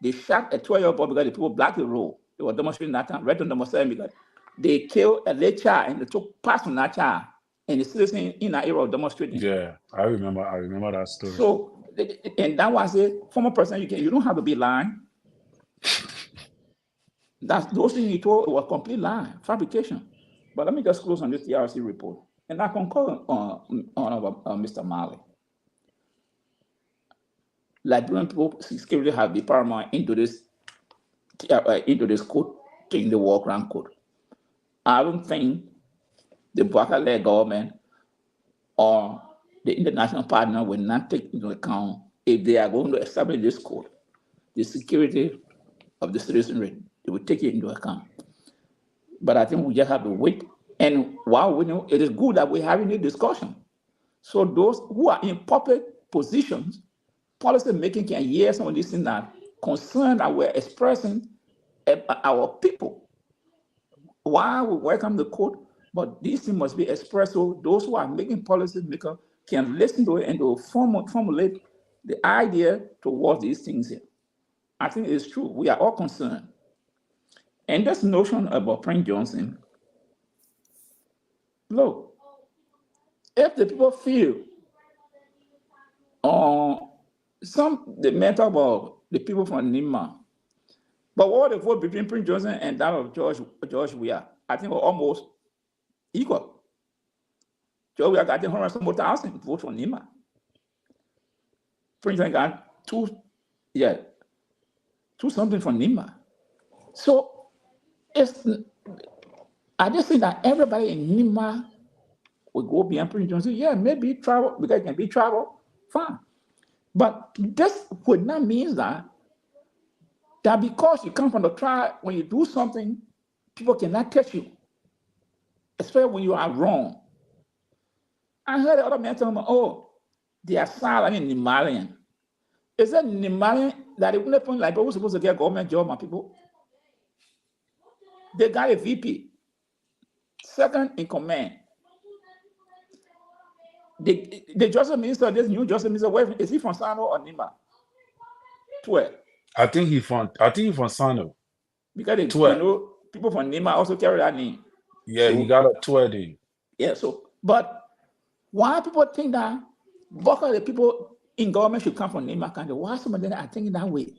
They shot a 12-year-old boy because the people blocked the road. They were demonstrating that time, right on number 7, because they killed a late child and they took part from that child. And the citizens in that area were demonstrating. Yeah, I remember that story. So, and that was a former president. You don't have to be lying. Those things he told were complete lie, fabrication. But let me just close on this TRC report. And I concur on Mr. Marley. Liberian people security have the paramount into this code, taking the war crime code. I don't think the Bwaka-led government or the international partner will not take into account if they are going to establish this code, the security of the citizenry. They will take it into account. But I think we just have to wait. And while we know it is good that we're having a discussion, so those who are in public positions, policy making can hear some of these things that concern that we're expressing our people. While we welcome the code, but these things must be expressed so those who are making policy maker can listen to it and to formulate the idea towards these things here. I think it's true. We are all concerned. And this notion about Prince Johnson, look, if the people feel, they may talk about the people from Nima, but what the vote between Prince Johnson and that of George Weah, I think were almost equal. George Weah got 100,000 votes from Nima. Prince Johnson got two something from Nima. So, I just think that everybody in Nima will go beyond Prince Johnson. Yeah, maybe travel, because it can be travel, fine. But this would not mean that because you come from the tribe, when you do something, people cannot catch you, especially when you are wrong. I heard the other man tell me, they are silent in Nimalian. Is that Nimalian that the only point like people supposed to get a government job, my people? They got a VP, second in command. the justice minister, this new justice minister, where is he from Sano or Nima? 12. I think he from Sano. Because people from Nima also carry that name. Yeah, so, he got a 12 name. Yeah, so but why people think that bulk of the people in government should come from Nima country? Why some of them are thinking that way?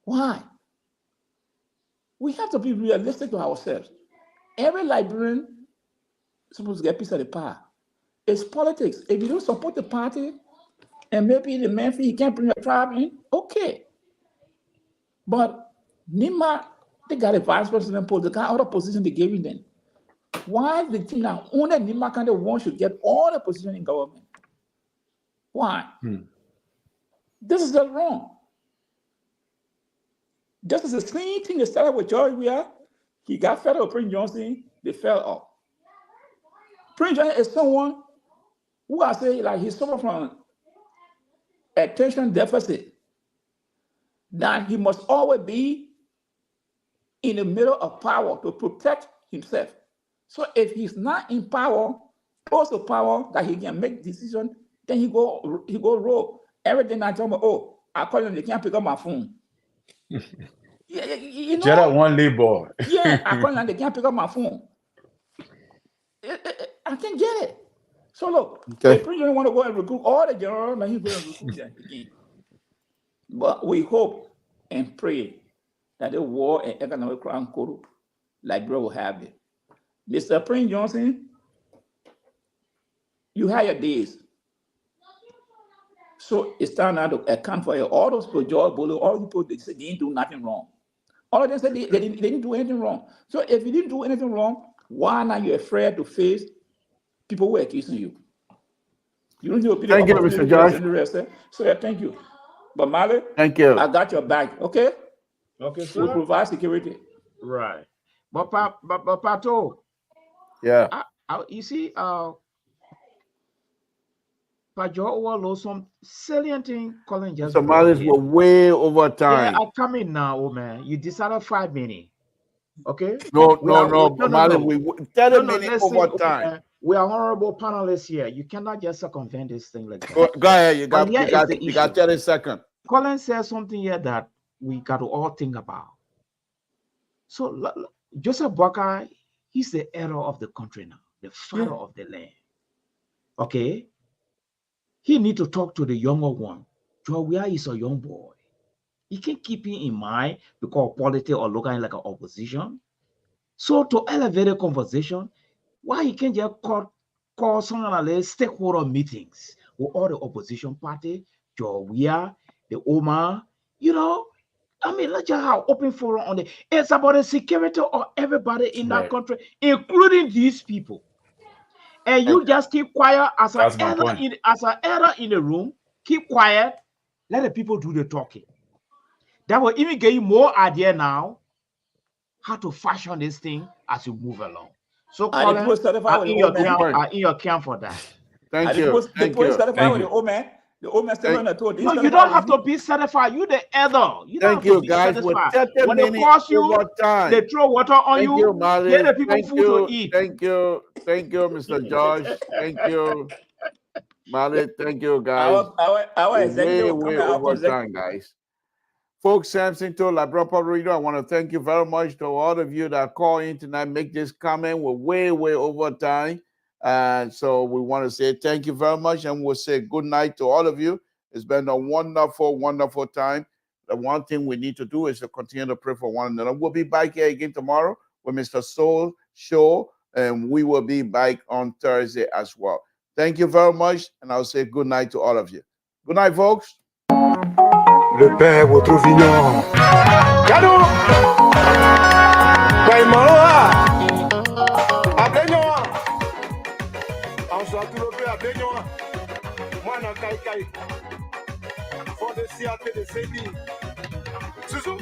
Why? We have to be realistic to ourselves. Every Liberian is supposed to get a piece of the pie. It's politics. If you don't support the party, and maybe the man he can't bring a tribe in, okay. But Nima, they got a vice president post, the kind of other position they gave them. Why the thing that only Nima kind of one should get all the position in government? Why? This is just wrong. Just as the same thing that started with George Weah, he got fed up with Prince Johnson, they fell off. Prince Johnson is someone who I say like he suffered from attention deficit, that he must always be in the middle of power to protect himself. So if he's not in power, close to power, that he can make decisions, then he go rogue. Everything I tell me, oh, I call him, they can't pick up my phone. Yeah, you know. Just one labor. Yeah, I call them, they can't pick up my phone. I can't get it. So look, if President want to go and recruit all the generals, then he's going to recruit them again. But we hope and pray that the war and economic crime code, Liberia will have it. Mr. Prince Johnson, you had your days. So it's time now to account for all those people, George Bullock, all the people, they said they didn't do nothing wrong. All of them said they didn't do anything wrong. So if you didn't do anything wrong, why not you afraid to face people who are accusing you? You don't know. Thank you, Mr. Josh. So yeah, thank you. But Mali, thank you. I got your back. Okay. Okay, sir. We provide security. Right. But Pato. Yeah. You see, Pajo overload some salient thing. Colin just. Somalis were way over time. Yeah, I come in now, oh man. You decided 5 minutes. Okay. No. 30 minutes over time. We are honorable panelists here. You cannot just circumvent this thing like that. Go ahead. You got 30 seconds. Colin says something here that we got to all think about. So Joseph Boakai, he's the hero of the country now, the father of the land. Okay. He need to talk to the younger one. George Weah is a young boy. He can keep him in mind because politics or looking like an opposition. So to elevate a conversation, why he can't just call something like stakeholder meetings with all the opposition party, George Weah, the Omar, you know, I mean, let's just have open forum on it. It's about the security of everybody in that country, including these people. And you just keep quiet as an elder in the room. Keep quiet. Let the people do the talking. That will even give you more idea now how to fashion this thing as you move along. So, Colin, I'm in your camp for that. Thank you. The old man no, you don't have to be certified. You the elder. You don't Thank you, guys. When they force you, they throw water on you. Get the people food to eat. Thank you, Mr. Josh. Thank you, Mali. Thank you, guys. Way over time, guys. Folks, Samson told Liberian Public Radio, I want to thank you very much to all of you that call in tonight, make this comment. We're way over time. And so we want to say thank you very much, and we'll say good night to all of you. It's been a wonderful time. The one thing we need to do is to continue to pray for one another. We'll be back here again tomorrow with Mr. Soul Show, and we will be back on Thursday as well. Thank you very much, and I'll say good night to all of you. Good night, folks. Le père, votre vignon. Cadeau! Baïmaoa! Abegnoa! On soit tout le peu Abegnoa. Moi, dans Kai. Fond de siate de Sébi. Zouzou!